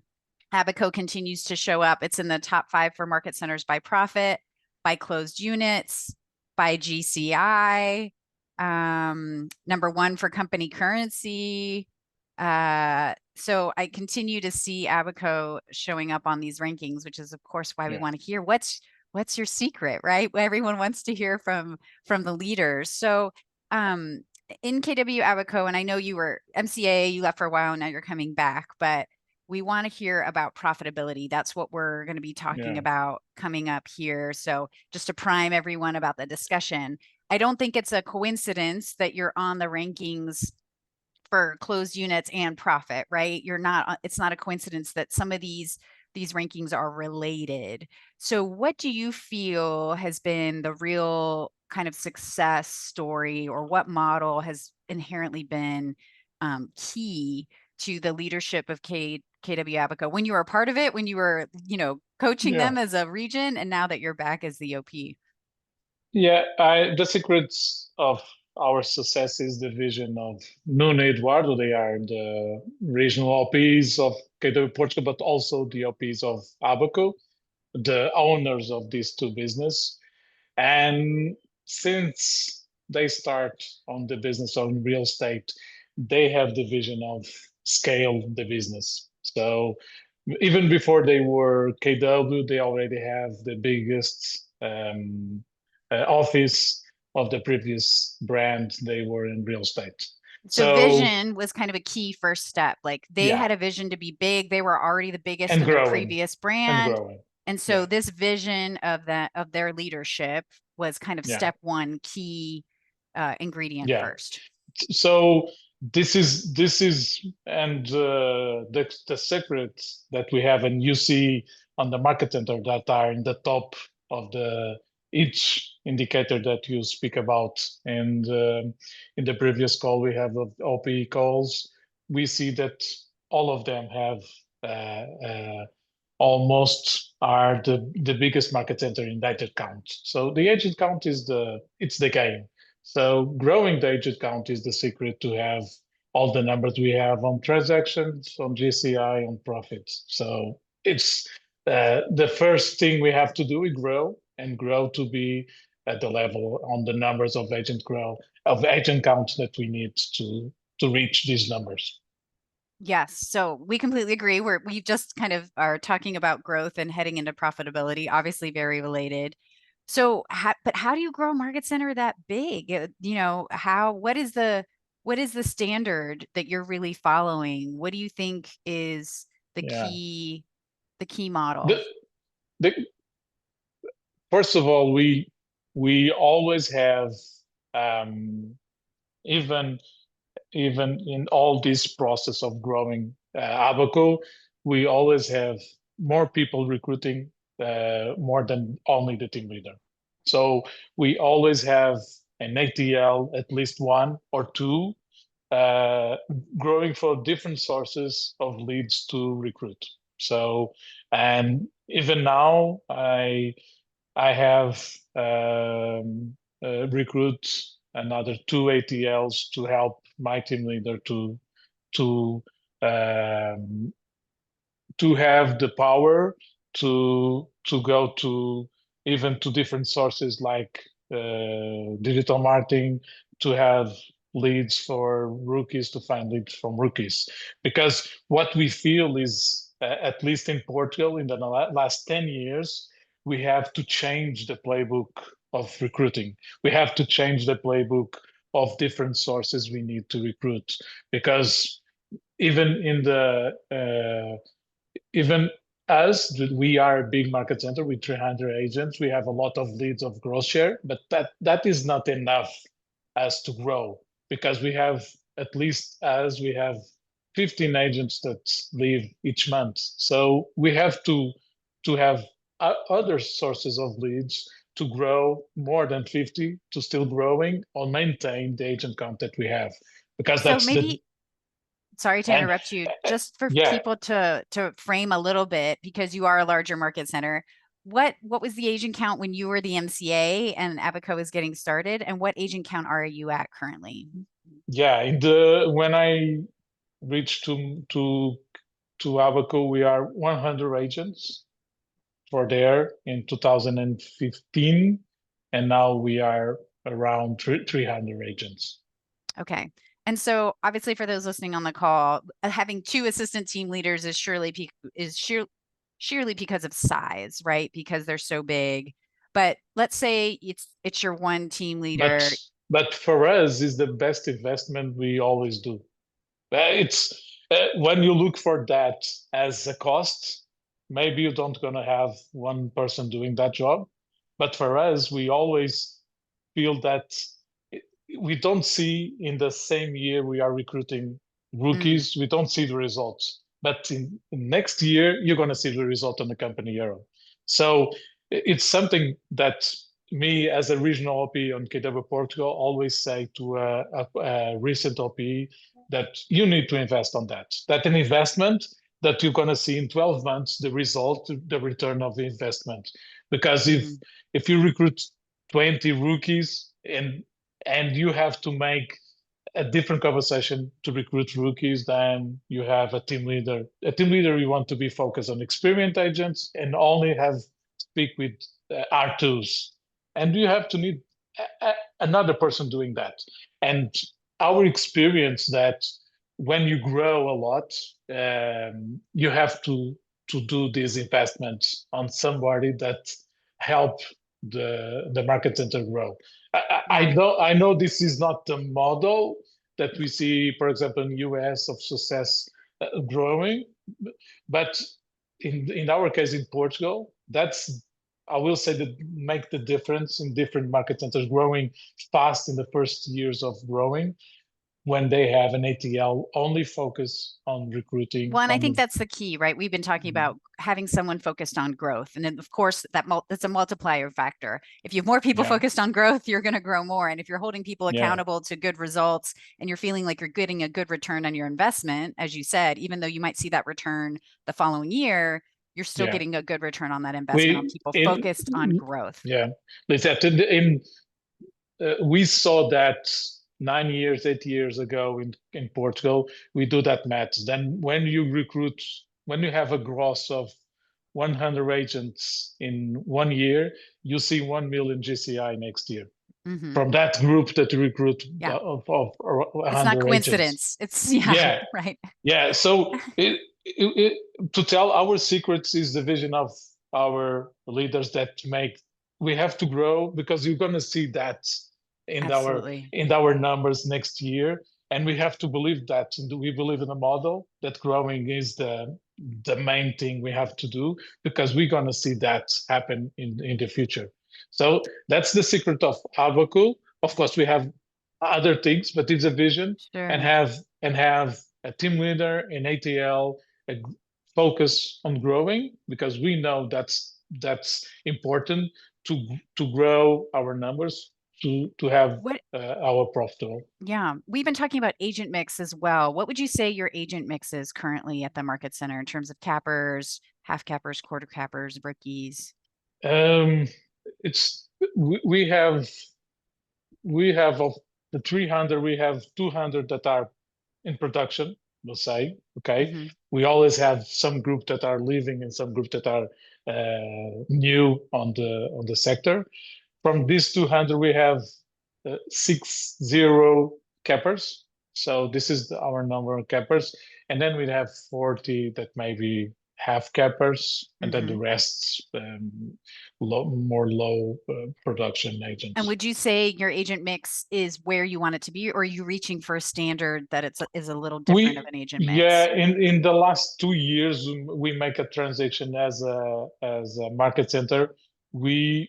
Abaco continues to show up. It's in the top 5 for market centers by profit, by closed units, by GCI, number 1 for company currency. So I continue to see Abaco showing up on these rankings, which is of course why we want to hear what's your secret, right? Everyone wants to hear from the leaders. So in KW Abaco, and I know you were MCA, you left for a while, now you're coming back, but we want to hear about profitability. That's what we're going to be talking about coming up here. So just to prime everyone about the discussion, I don't think it's a coincidence that you're on the rankings for closed units and profit, right? It's not a coincidence that some of these rankings are related. So what do you feel has been the real kind of success story, or what model has inherently been key to the leadership of KW Abaco when you were a part of it, when you were, coaching them as a region, and now that you're back as the OP? Yeah, the secrets of our success is the vision of Nuno and Eduardo. They are the regional OPs of KW Portugal, but also the OPs of Abaco, the owners of these two business. And since they start on the business of real estate, they have the vision of scale the business. So even before they were KW, they already have the biggest office of the previous brand. They were in real estate. So vision was kind of a key first step. Like they had a vision to be big. They were already the biggest in their previous brand. And so this vision of their leadership was kind of step 1 key ingredient first. So this is and the secret that we have, and you see on the market center that are in the top of each indicator that you speak about, and in the previous call we have of OP calls, we see that all of them have almost are the biggest market center in agent count. So the agent count is it's the game. So growing the agent count is the secret to have all the numbers we have on transactions, on GCI, on profits. So it's the first thing we have to do is grow, and grow to be at the level on the numbers of agent count that we need to reach these numbers. Yes. So we completely agree. We just kind of are talking about growth and heading into profitability, obviously very related. So, but how do you grow a market center that big? What is the standard that you're really following? What do you think is the key model? First of all, we always have even in all this process of growing Abaco, we always have more people recruiting more than only the team leader. So we always have an ATL, at least 1 or 2, growing for different sources of leads to recruit. So, and even now, I have recruit another 2 ATLs to help my team leader to have the power to go to even to different sources like digital marketing, to have leads for rookies, to find leads from rookies. Because what we feel is, at least in Portugal, in the last 10 years, we have to change the playbook of recruiting. We have to change the playbook of different sources we need to recruit. Because even in even us, we are a big market center with 300 agents. We have a lot of leads of growth share, but that is not enough as to grow, because we have, at least as we have 15 agents that leave each month. So we have to have other sources of leads to grow more than 50 to still growing or maintain the agent count that we have, because So that's maybe, sorry to and interrupt you, just for yeah. people to frame a little bit, because you are a larger market center. What was the agent count when you were the MCA and Abaco was getting started, and what agent count are you at currently? Yeah, when I reached to Abaco, we are 100 agents for there in 2015, and now we are around 300 agents. Okay. And so obviously for those listening on the call, having two assistant team leaders is surely because of size, right? Because they're so big. But let's say it's your one team leader. But for us, it's the best investment we always do. It's when you look for that as a cost, maybe you don't gonna have one person doing that job. But for us, we always feel that we don't see in the same year we are recruiting rookies, we don't see the results. But in next year, you're going to see the result on the company euro. So it's something that me as a regional OP on KW Portugal always say to a recent OP that you need to invest on that. That an investment that you're going to see in 12 months, the result, the return of the investment. Because if you recruit 20 rookies and you have to make a different conversation to recruit rookies than you have a team leader. A team leader, you want to be focused on experienced agents and only speak with R2s. And you have to need another person doing that. And our experience that when you grow a lot, you have to do these investments on somebody that help the market center grow. I know this is not the model that we see, for example, in US of success growing, but in our case in Portugal, that's, I will say, that make the difference in different market centers growing fast in the first years of growing, when they have an ATL only focus on recruiting. Well, and I think that's the key, right? We've been talking about having someone focused on growth. And then of course that's a multiplier factor. If you have more people focused on growth, you're going to grow more. And if you're holding people accountable to good results and you're feeling like you're getting a good return on your investment, as you said, even though you might see that return the following year, you're still getting a good return on that investment on people focused on growth. Yeah. We saw that 9 years, 8 years ago in Portugal. We do that math. Then when you have a gross of 100 agents in 1 year, you see 1 million GCI next year. From that group that you recruit of 100 it's not agents. coincidence. It's right. Yeah. So to tell our secrets is the vision of our leaders that we have to grow, because you're going to see that in our numbers next year, and we have to believe that. We believe in a model that growing is the main thing we have to do, because we're going to see that happen in the future. So that's the secret of Abaco. Of course, we have other things, but it's a vision, and have a team leader in ATL, a focus on growing, because we know that's important to grow our numbers, to have our profitable. Yeah, we've been talking about agent mix as well. What would you say your agent mix is currently at the market center in terms of cappers, half cappers, quarter cappers, rookies? We have of the 300, we have 200 that are in production, we'll say. Okay, we always have some group that are leaving and some group that are new on the sector. From these 200, we have 60 cappers. So this is our number of cappers. And then we have 40 that maybe half cappers, and then the rest more low production agents. And would you say your agent mix is where you want it to be, or are you reaching for a standard that is a little different of an agent mix? Yeah, in the last 2 years, we make a transition as a market center. We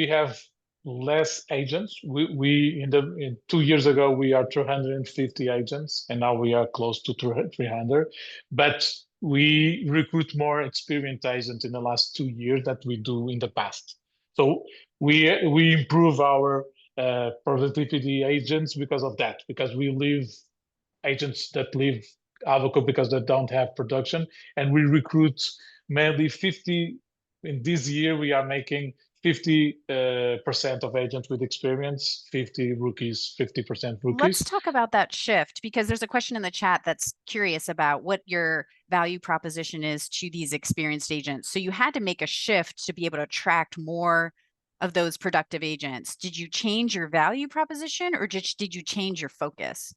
have less agents. In 2 years ago, we are 250 agents, and now we are close to 300. But we recruit more experienced agents in the last 2 years that we do in the past. So we improve our productivity agents because of that, because we leave agents that leave Avoco because they don't have production, and we recruit mainly 50. In this year, we are making 50% of agents with experience, 50 rookies, 50% Let's rookies. talk about that shift, because there's a question in the chat that's curious about what your value proposition is to these experienced agents. So you had to make a shift to be able to attract more of those productive agents. Did you change your value proposition, or did you change your focus?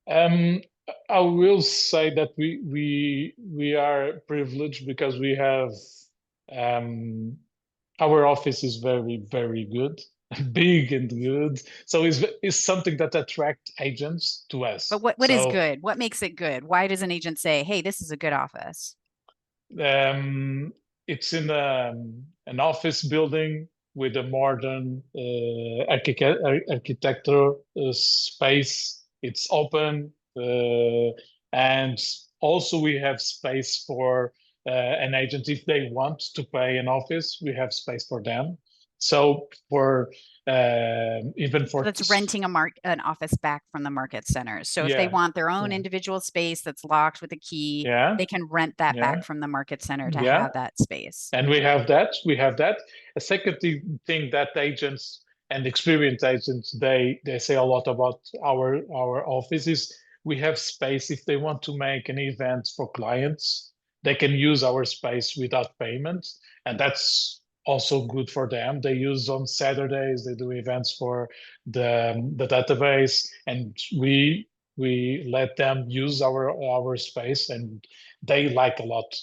I will say that we are privileged because we have our office is very, very good, big and good. So it's something that attracts agents to us. But what is good? What makes it good? Why does an agent say, "Hey, this is a good office"? It's in an office building with a modern architecture space. It's open, and also we have space for an agent if they want to pay an office. We have space for them. So for even for that's renting an office back from the market center. So if they want their own individual space that's locked with a key, they can rent that back from the market center to have that space. And we have that. We have that. A second thing that agents and experienced agents they say a lot about our office is we have space. If they want to make an event for clients, they can use our space without payment, and that's also good for them. They use on Saturdays, they do events for the database, and we let them use our space, and they like a lot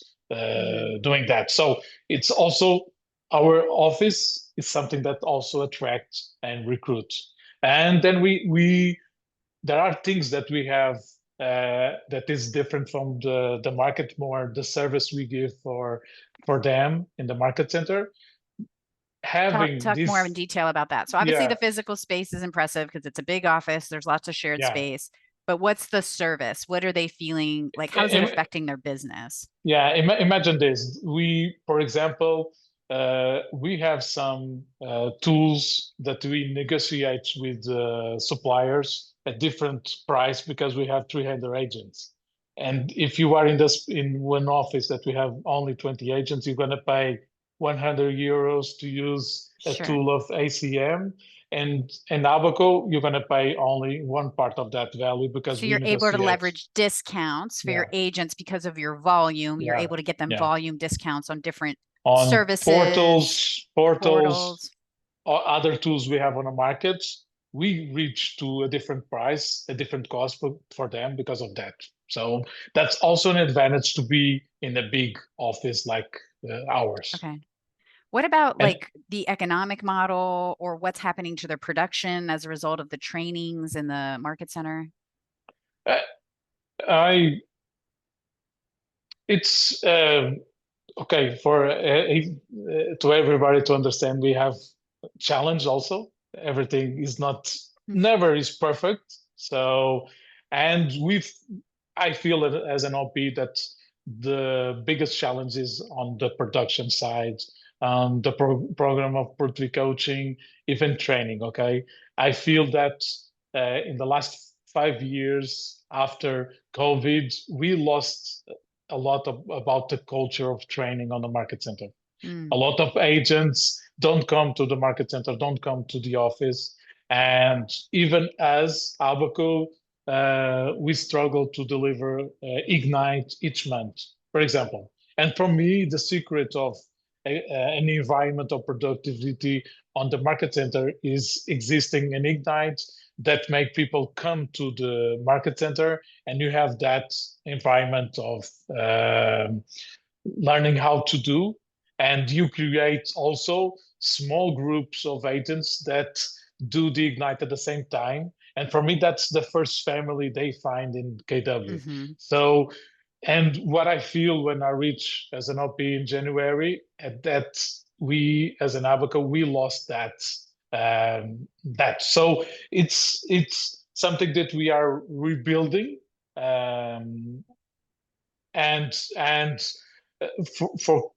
doing that. So it's also our office is something that also attracts and recruits. And then we there are things that we have that is different from the market, more the service we give for them in the market center. Talk more in detail about that. So obviously the physical space is impressive because it's a big office. There's lots of shared space. But what's the service? What are they feeling? Like, how is it affecting their business? Yeah, imagine this. For example, we have some tools that we negotiate with suppliers at different price because we have 300 agents. And if you are in one office that we have only 20 agents, you're going to pay 100 euros to use a tool of ACM. And in Abaco, you're going to pay only one part of that value because so you're able to leverage discounts for your agents because of your volume. You're able to get them volume discounts on different services, portals, or other tools we have on the market. We reach to a different price, a different cost for them because of that. So that's also an advantage to be in a big office like ours. Okay. What about like the economic model, or what's happening to their production as a result of the trainings in the market center? It's okay for to everybody to understand. We have challenge also. Everything is never is perfect. So, and I feel as an OP that the biggest challenge is on the production side, the program of productivity coaching, even training. Okay, I feel that in the last 5 years after COVID, we lost a lot about the culture of training on the market center. A lot of agents don't come to the market center, don't come to the office. And even as Abaco, we struggle to deliver Ignite each month, for example. And for me, the secret of an environment of productivity on the market center is existing an Ignite that make people come to the market center, and you have that environment of learning how to do, and you create also small groups of agents that do the Ignite at the same time. And for me, that's the first family they find in KW. So, and what I feel when I reach as an OP in January, that we, as an Abaco, we lost that. So it's something that we are rebuilding. and for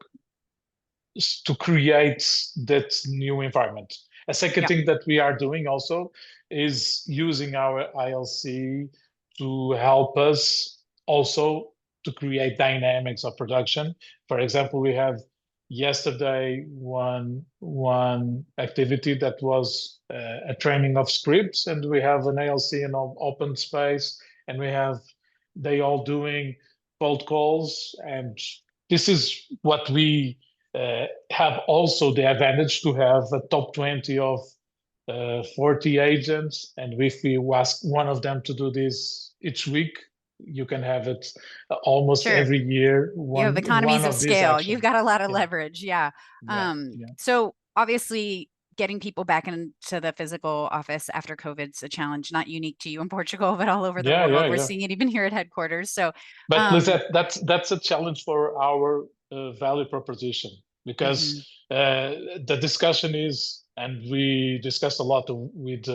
to create that new environment. A second thing that we are doing also is using our ILC to help us also to create dynamics of production. For example, we have yesterday one activity that was a training of scripts, and we have an ALC in open space, and we have they all doing cold calls, and this is what we have also the advantage to have a top 20 of 40 agents. And if we ask one of them to do this each week, you can have it almost every year. You have economies of scale. You've got a lot of leverage. Yeah. So obviously getting people back into the physical office after COVID's a challenge, not unique to you in Portugal, but all over the world. We're seeing it even here at headquarters. So, but Lizette, that's a challenge for our value proposition, because the discussion is, and we discussed a lot with,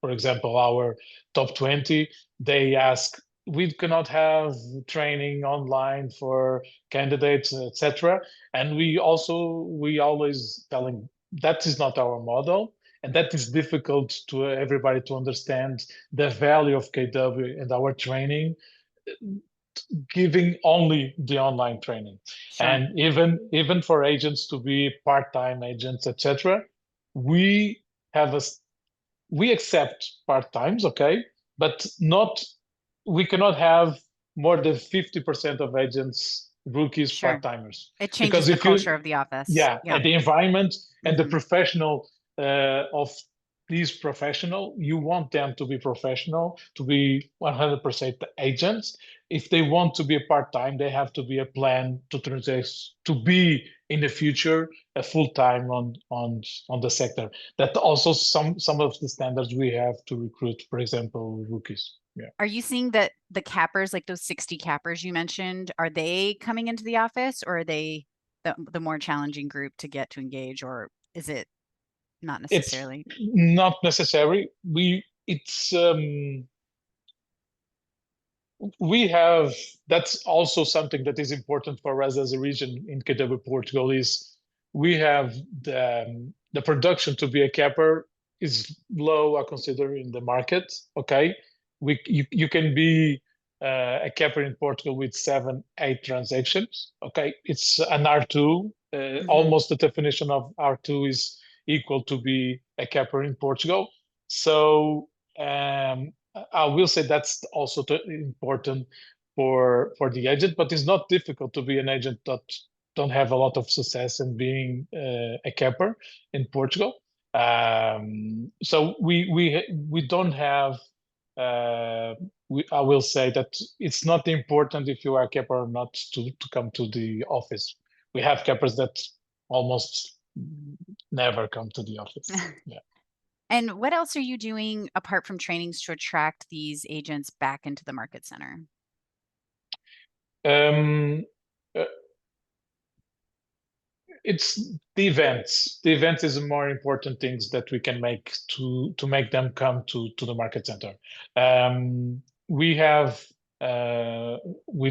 for example, our top 20. They ask, we cannot have training online for candidates, etc. And we always telling that is not our model, and that is difficult to everybody to understand the value of KW and our training, giving only the online training. And even for agents to be part-time agents, etc., we accept part-times, okay, but we cannot have more than 50% of agents rookies, part-timers. It changes the culture of the office. And the environment and the professional of these professional, you want them to be professional, to be 100% agents. If they want to be a part-time, they have to be a plan to transition to be in the future a full-time on the sector. That also some of the standards we have to recruit, for example, rookies. Are you seeing that the cappers, like those 60 cappers you mentioned, are they coming into the office, or are they the more challenging group to get to engage, or is it not necessarily? It's not necessary. We have, that's also something that is important for us as a region in KW Portugal, is we have the production to be a capper is low, I consider, in the market. Okay, you can be a capper in Portugal with 7-8 transactions. Okay, it's an R2. Almost the definition of R2 is equal to be a capper in Portugal. So I will say that's also important for the agent, but it's not difficult to be an agent that don't have a lot of success in being a capper in Portugal. So we don't have. I will say that it's not important if you are a capper or not to come to the office. We have cappers that almost never come to the office. Yeah. And what else are you doing apart from trainings to attract these agents back into the market center? It's the events. The event is the more important things that we can make to make them come to the market center. We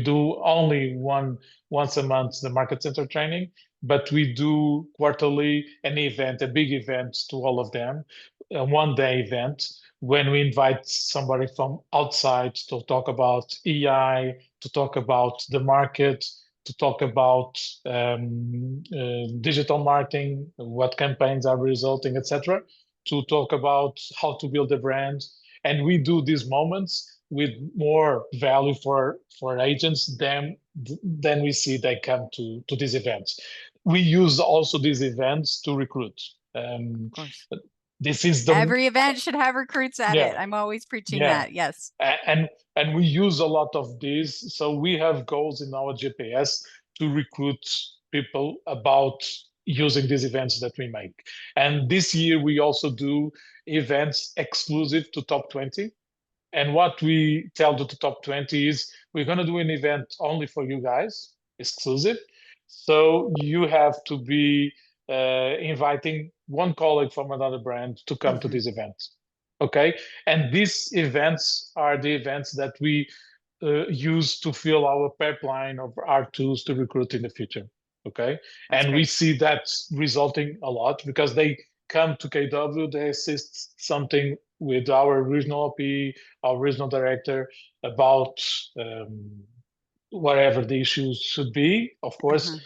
do only once a month the market center training, but we do quarterly an event, a big event to all of them, a one-day event when we invite somebody from outside to talk about EI, to talk about the market, to talk about digital marketing, what campaigns are resulting, etc., to talk about how to build a brand. And we do these moments with more value for agents than we see they come to these events. We use also these events to recruit. Of course. This is every event should have recruits at it. I'm always preaching that. Yes. And we use a lot of these. So we have goals in our GPS to recruit people about using these events that we make. And this year we also do events exclusive to top 20. And what we tell the top 20 is we're going to do an event only for you guys, exclusive. So you have to be inviting one colleague from another brand to come to this event. Okay. And these events are the events that we use to fill our pipeline of R2s to recruit in the future. Okay. That's And we great. see that resulting a lot because they come to KW, they assist something with our regional OP, our regional director about whatever the issues should be. Of course,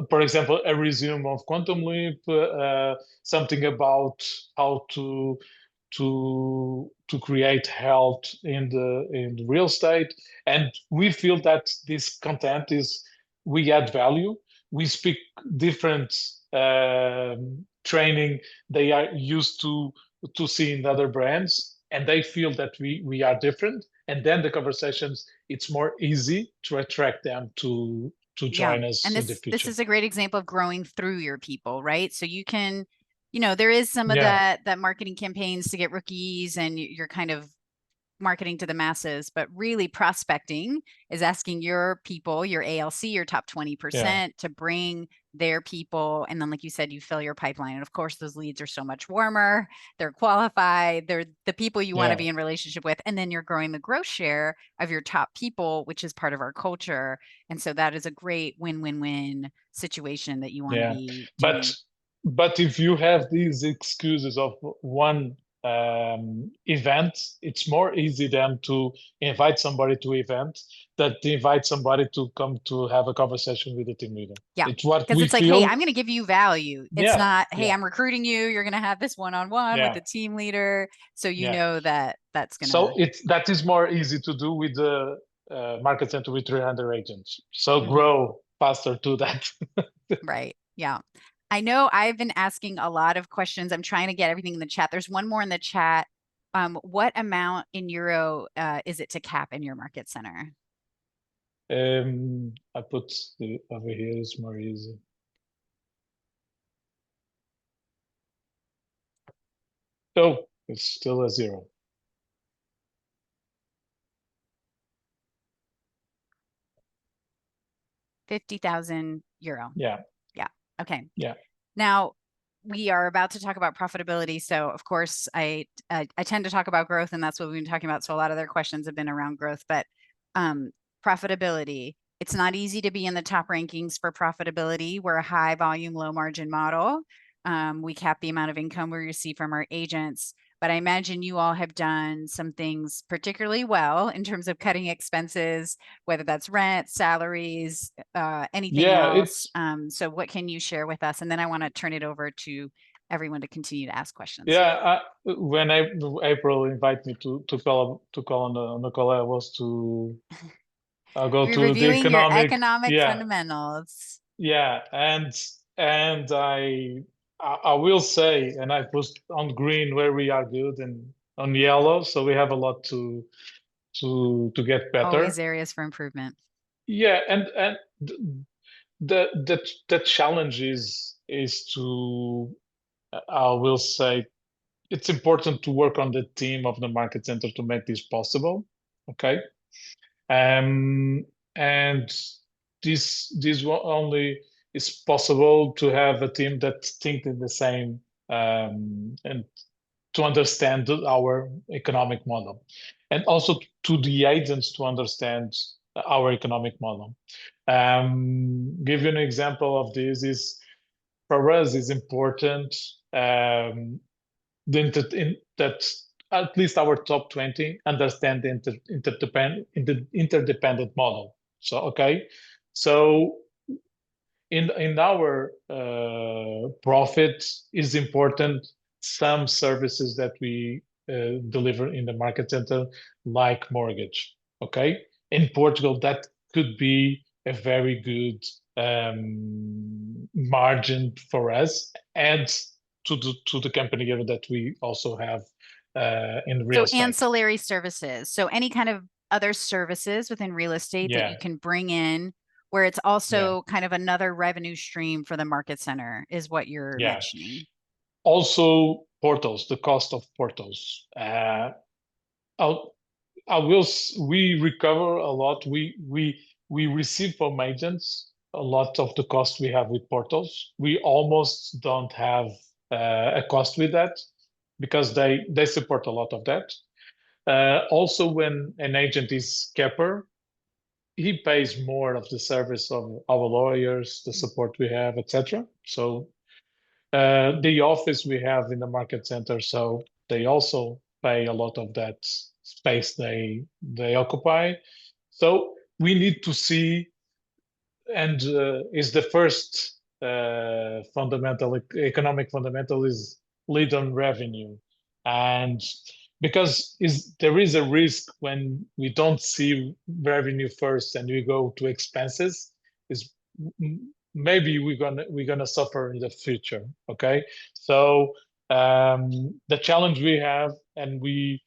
for example, a resume of Quantum Leap, something about how to create health in the real estate, and we feel that this content is we add value. We speak different training they are used to see in other brands, and they feel that we are different. And then the conversations, it's more easy to attract them to join us and in the this future. is a great example of growing through your people, right? So you can, there is some of Yeah. that marketing campaigns to get rookies, and you're kind of marketing to the masses, but really prospecting is asking your people, your ALC, your top 20% to bring their people. And then, like you said, you fill your pipeline. And of course, those leads are so much warmer. They're qualified. They're the people you want to be in relationship with. And then you're growing the growth share of your top people, which is part of our culture. And so that is a great win-win-win situation that you want to be doing. But if you have these excuses of one event, it's more easy than to invite somebody to event than to invite somebody to come to have a conversation with the team leader. Yeah, it's what because we it's like, feel. hey, I'm going to give you value. It's not, hey, Yeah. I'm recruiting you. You're going to have this one-on-one with the team leader, so you know that that's going to. So that is more easy to do with the market center with 300 agents. So grow faster to that. Right. Yeah. I know I've been asking a lot of questions. I'm trying to get everything in the chat. There's one more in the chat. What amount in euro is it to cap in your market center? I put over here, it's more easy. Oh, it's still a 0. €50,000. Yeah. Yeah. Okay. Yeah. Now we are about to talk about profitability. So of course I tend to talk about growth, and that's what we've been talking about. So a lot of their questions have been around growth, but profitability, it's not easy to be in the top rankings for profitability. We're a high volume, low margin model. We cap the amount of income we receive from our agents, but I imagine you all have done some things particularly well in terms of cutting expenses, whether that's rent, salaries, anything else. So what can you share with us? And then I want to turn it over to everyone to continue to ask questions. Yeah, when April invited me to call on the call, I was to go to the economic fundamentals. Yeah, and I will say, and I put on green where we are good and on yellow, so we have a lot to get better. Always areas for improvement. Yeah, and the challenge is to, I will say, it's important to work on the team of the market center to make this possible. Okay, and this only is possible to have a team that think in the same and to understand our economic model, and also to the agents to understand our economic model. Give you an example of this is, for us, is important that at least our top 20 understand the interdependent model. So, okay. So in our profit is important some services that we deliver in the market center, like mortgage. Okay. In Portugal, that could be a very good margin for us, and to the company here that we also have in real estate. So ancillary services. So any kind of other services within real estate that you can bring in, where it's also kind of another revenue stream for the market center, is what you're mentioning. Also portals, the cost of portals. We recover a lot. We receive from agents a lot of the cost we have with portals. We almost don't have a cost with that because they support a lot of that. Also, when an agent is capper, he pays more of the service of our lawyers, the support we have, etc. So the office we have in the market center, so they also pay a lot of that space they occupy. So we need to see, and is the first fundamental economic fundamental is lead on revenue, and because there is a risk when we don't see revenue first and we go to expenses, is maybe we're gonna suffer in the future. Okay, so the challenge we have, and we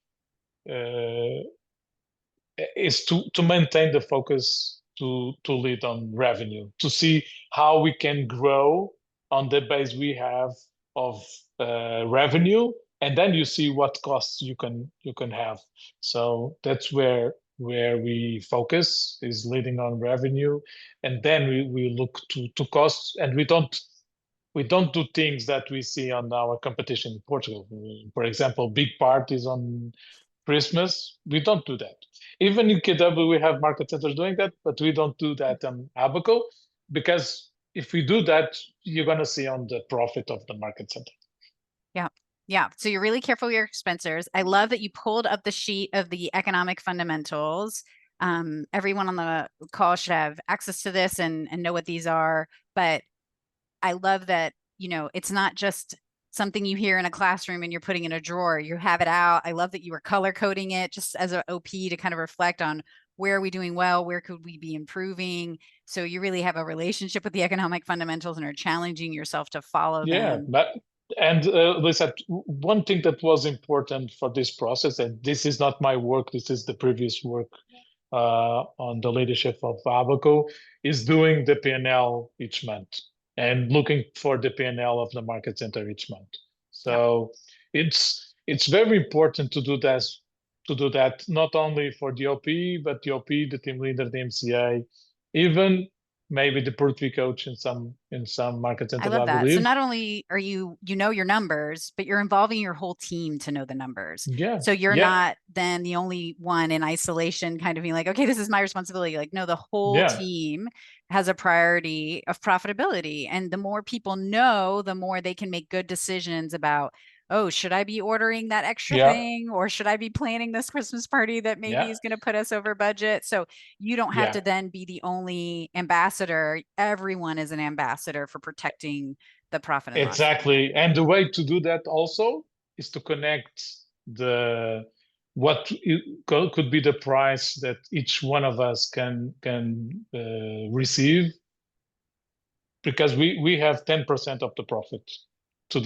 is to maintain the focus to lead on revenue, to see how we can grow on the base we have of revenue, and then you see what costs you can have. So that's where we focus, is leading on revenue, and then we look to costs, and we don't do things that we see on our competition in Portugal. For example, big parties on Christmas, we don't do that. Even in KW, we have market centers doing that, but we don't do that on Abaco, because if we do that, you're going to see on the profit of the market center. Yeah. Yeah. So you're really careful with your expenses. I love that you pulled up the sheet of the economic fundamentals. Everyone on the call should have access to this and know what these are. But I love that, it's not just something you hear in a classroom and you're putting in a drawer. You have it out. I love that you were color coding it just as an OP to kind of reflect on where are we doing well, where could we be improving. So you really have a relationship with the economic fundamentals and are challenging yourself to follow them. And Lisa, one thing that was important for this process, and this is not my work, this is the previous work on the leadership of Abaco, is doing the P&L each month and looking for the P&L of the market center each month. So it's very important to do that not only for the OP, but the OP, the team leader, the MCA, even maybe the Portuguese coach in some market centers. I love that. So not only are you know your numbers, but you're involving your whole team to know the numbers. Yeah. So you're not then the only one in isolation, kind of being like, okay, this is my responsibility. Like, no, the whole team has a priority of profitability. And the more people know, the more they can make good decisions about, oh, should I be ordering that extra thing, or should I be planning this Christmas party that maybe is going to put us over budget? So you don't have to then be the only ambassador. Everyone is an ambassador for protecting the profit and loss. Exactly. And the way to do that also is to connect what could be the price that each one of us can receive, because we have 10% of the profit we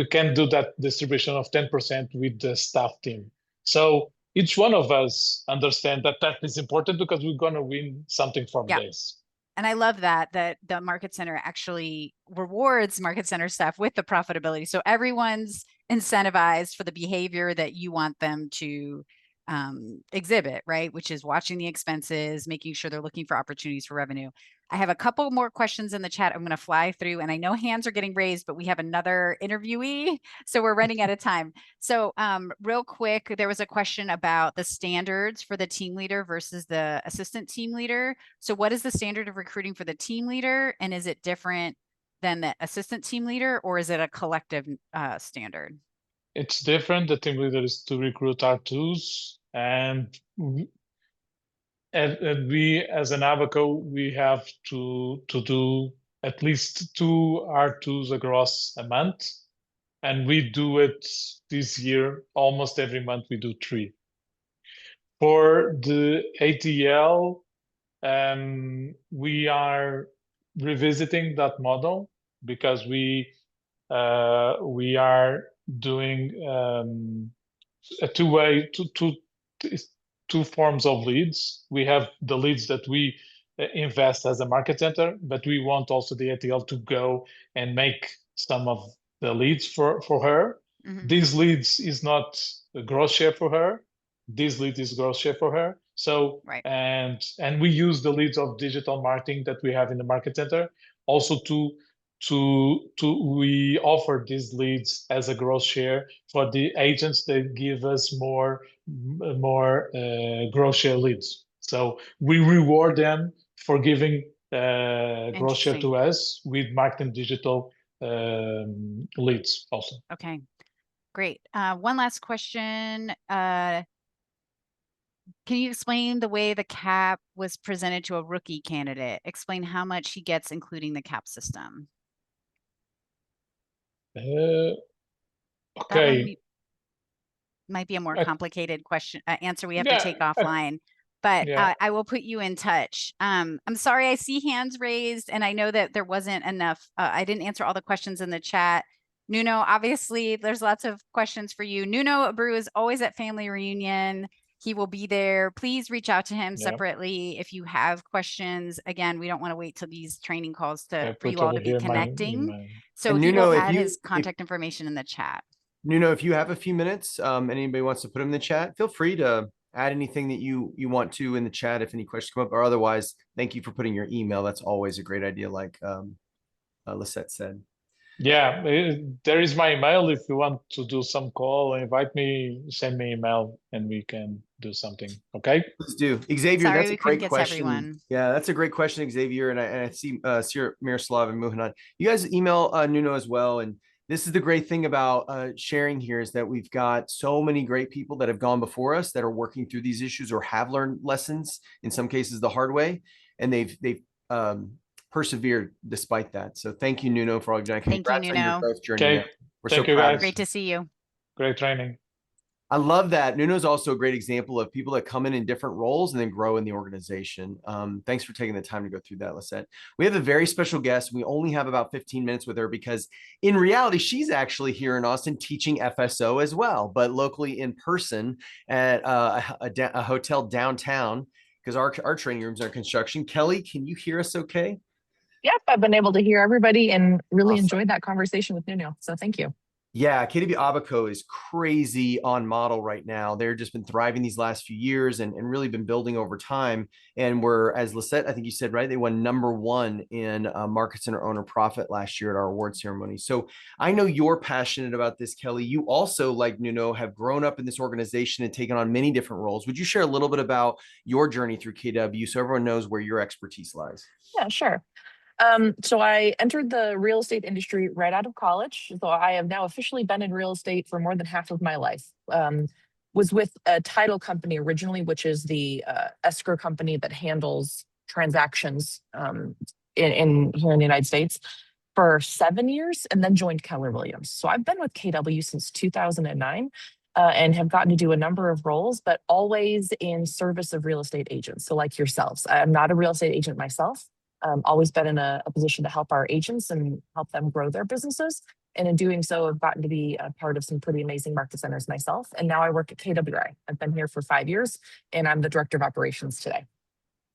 can do that distribution of 10% with the staff team. So each one of us understand that is important, because we're going to win something from this. And I love that the market center actually rewards market center staff with the profitability. So everyone's incentivized for the behavior that you want them to exhibit, right? Which is watching the expenses, making sure they're looking for opportunities for revenue. I have a couple more questions in the chat I'm going to fly through, and I know hands are getting raised, but we have another interviewee, so we're running out of time. So real quick, there was a question about the standards for the team leader versus the assistant team leader. So what is the standard of recruiting for the team leader, and is it different than the assistant team leader, or is it a collective standard? It's different. The team leader is to recruit R2s, and we, as an Abaco, we have to do at least 2 R2s across a month, and we do it this year almost every month. We do 3. For the ATL, we are revisiting that model, because we are doing a two forms of leads. We have the leads that we invest as a market center, but we want also the ATL to go and make some of the leads for her. These leads is not a gross share for her. This lead is gross share for her. So and we use the leads of digital marketing that we have in the market center also to we offer these leads as a growth share for the agents that give us more growth share leads. So we reward them for giving growth share to us with marketing digital leads also. Okay, great. One last question. Can you explain the way the cap was presented to a rookie candidate? Explain how much he gets, including the cap system. Okay. That one might be a more complicated question answer we have to take offline, but I will put you in touch. I'm sorry, I see hands raised, and I know that there wasn't enough. I didn't answer all the questions in the chat. Nuno, obviously, there's lots of questions for you. Nuno Abreu is always at family reunion. He will be there. Please reach out to him separately if you have questions. Again, we don't want to wait till these training calls for you all to be connecting. So he will add his contact information in the chat. Nuno, if you have a few minutes, and anybody wants to put them in the chat, feel free to add anything that you want to in the chat if any questions come up, or otherwise, thank you for putting your email. That's always a great idea, like Lisette said. Yeah, there is my email. If you want to do some call, invite me, send me email, and we can do something. Okay? Please do. Xavier, that's a great question. Yeah, that's a great question, Xavier. And I see Miroslav and Muhanan. You guys email Nuno as well. And this is the great thing about sharing here is that we've got so many great people that have gone before us that are working through these issues or have learned lessons, in some cases the hard way, and they've persevered despite that. So thank you, Nuno, for all you've done. Congrats on your growth journey. Okay. We're so proud. Great to see you. Great training. I love that. Nuno's also a great example of people that come in different roles and then grow in the organization. Thanks for taking the time to go through that, Lisette. We have a very special guest. We only have about 15 minutes with her because in reality, she's actually here in Austin teaching FSO as well, but locally in person at a hotel downtown because our training rooms are in construction. Kelly, can you hear us okay? Yep, I've been able to hear everybody and really enjoyed that conversation with Nuno. So thank you. Yeah, KW Abaco is crazy on model right now. They've just been thriving these last few years and really been building over time. And we're, as Lisette, I think you said, right, they won #1 in Market Center Owner Profit last year at our award ceremony. So I know you're passionate about this, Kelly. You also, like Nuno, have grown up in this organization and taken on many different roles. Would you share a little bit about your journey through KW so everyone knows where your expertise lies? Yeah, sure. So I entered the real estate industry right out of college. So I have now officially been in real estate for more than half of my life. Was with a title company originally, which is the escrow company that handles transactions here in the United States for 7 years, and then joined Keller Williams. So I've been with KW since 2009 and have gotten to do a number of roles, but always in service of real estate agents. So like yourselves, I'm not a real estate agent myself. Always been in a position to help our agents and help them grow their businesses. And in doing so, I've gotten to be a part of some pretty amazing market centers myself. And now I work at KWI. I've been here for 5 years and I'm the director of operations today.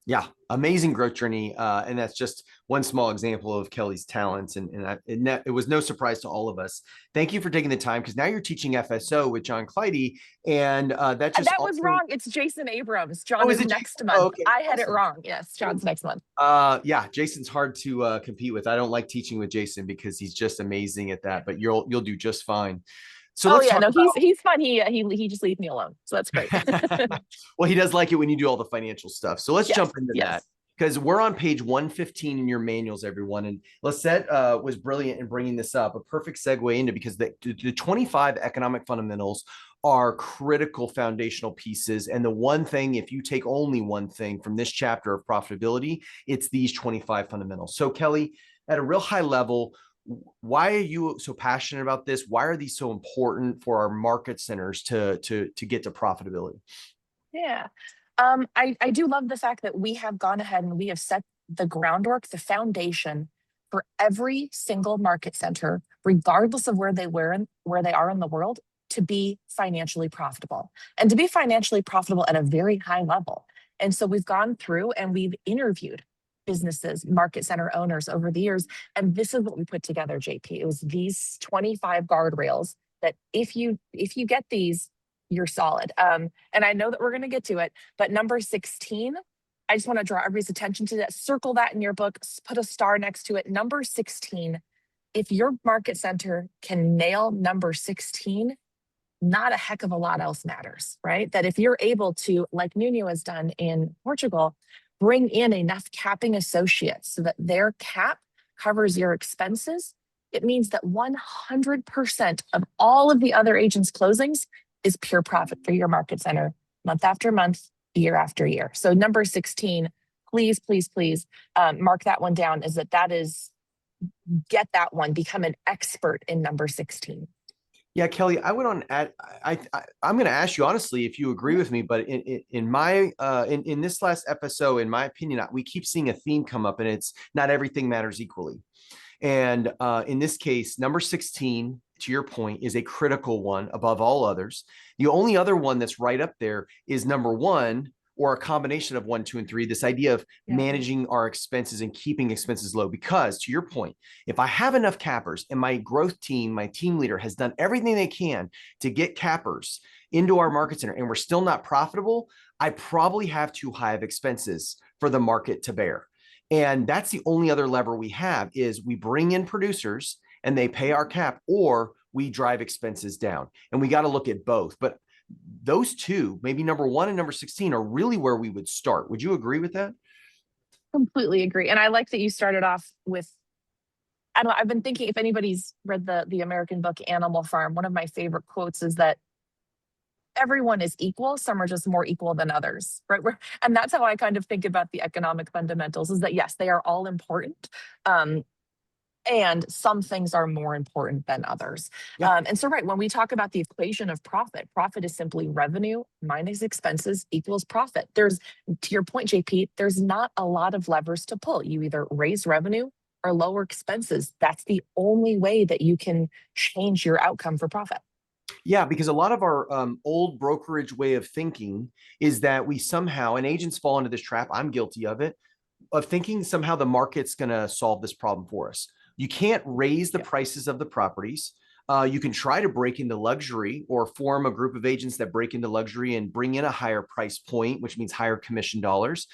Yeah, amazing growth journey. And that's just one small example of Kelly's talents. And it was no surprise to all of us. Thank you for taking the time because now you're teaching FSO with John Clyde. And that was wrong. It's Jason Abrams. John is next month. Okay. I had it wrong. Yes, John's next month. Yeah, Jason's hard to compete with. I don't like teaching with Jason because he's just amazing at that, but you'll do just fine. So he's fun. He just leaves me alone. So that's great. Well, he does like it when you do all the financial stuff. So let's jump into that because we're on page 115 in your manuals, everyone. And Lisette was brilliant in bringing this up, a perfect segue into because the 25 economic fundamentals are critical foundational pieces. And the one thing, if you take only one thing from this chapter of profitability, it's these 25 fundamentals. So Kelly, at a real high level, why are you so passionate about this? Why are these so important for our market centers to get to profitability? Yeah, I do love the fact that we have gone ahead and we have set the groundwork, the foundation for every single market center, regardless of where they are in the world, to be financially profitable and to be financially profitable at a very high level. And so we've gone through and we've interviewed businesses, market center owners over the years. And this is what we put together, JP. It was these 25 guardrails that if you get these, you're solid. And I know that we're going to get to it, but number 16, I just want to draw everybody's attention to that. Circle that in your book, put a star next to it. Number 16 if your market center can nail number 16, not a heck of a lot else matters, right? That if you're able to, like Nuno has done in Portugal, bring in enough capping associates so that their cap covers your expenses, it means that 100% of all of the other agents' closings is pure profit for your market center, month after month, year after year. So number 16, please, please, please mark that one down, is that is, get that one, become an expert in number 16. Yeah, Kelly, I would on add. I'm going to ask you honestly if you agree with me, but in my in this last FSO, in my opinion, we keep seeing a theme come up, and it's not everything matters equally. And in this case, number 16, to your point, is a critical one above all others. The only other one that's right up there is number 1, or a combination of 1, 2, and 3, this idea of managing our expenses and keeping expenses low. Because to your point, if I have enough cappers and my growth team, my team leader has done everything they can to get cappers into our market center and we're still not profitable, I probably have too high of expenses for the market to bear. And that's the only other lever we have, is we bring in producers and they pay our cap, or we drive expenses down. And we got to look at both. But those two, maybe number 1 and number 16, are really where we would start. Would you agree with that? Completely agree. And I like that you started off with, I don't know, I've been thinking, if anybody's read the American book Animal Farm, one of my favorite quotes is that everyone is equal. Some are just more equal than others, right? And that's how I kind of think about the economic fundamentals, is that yes, they are all important. And some things are more important than others. Yeah. And so, right, when we talk about the equation of profit, profit is simply revenue minus expenses equals profit. There's, to your point, JP, there's not a lot of levers to pull. You either raise revenue or lower expenses. That's the only way that you can change your outcome for profit. Yeah, because a lot of our old brokerage way of thinking is that we somehow, and agents fall into this trap, I'm guilty of it, of thinking somehow the market's going to solve this problem for us. You can't raise the prices of the properties. You can try to break into luxury, or form a group of agents that break into luxury and bring in a higher price point, which means higher commission dollars.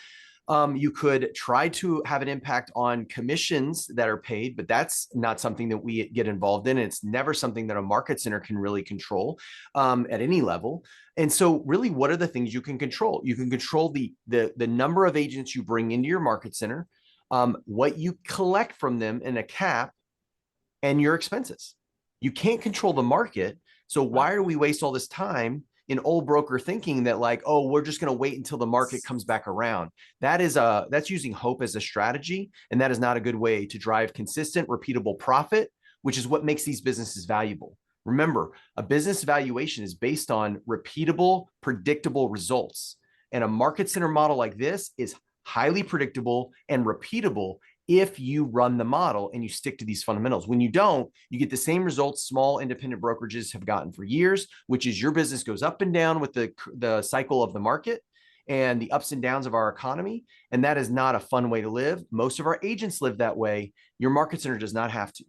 You could try to have an impact on commissions that are paid, but that's not something that we get involved in. It's never something that a market center can really control at any level. And so really, what are the things you can control? You can control the number of agents you bring into your market center, what you collect from them in a cap, and your expenses. You can't control the market. So why are we waste all this time in old broker thinking that, like, oh, we're just going to wait until the market comes back around? That's using hope as a strategy. And that is not a good way to drive consistent, repeatable profit, which is what makes these businesses valuable. Remember, a business valuation is based on repeatable, predictable results. And a market center model like this is highly predictable and repeatable if you run the model and you stick to these fundamentals. When you don't, you get the same results small independent brokerages have gotten for years, which is your business goes up and down with the cycle of the market and the ups and downs of our economy. And that is not a fun way to live. Most of our agents live that way. Your market center does not have to.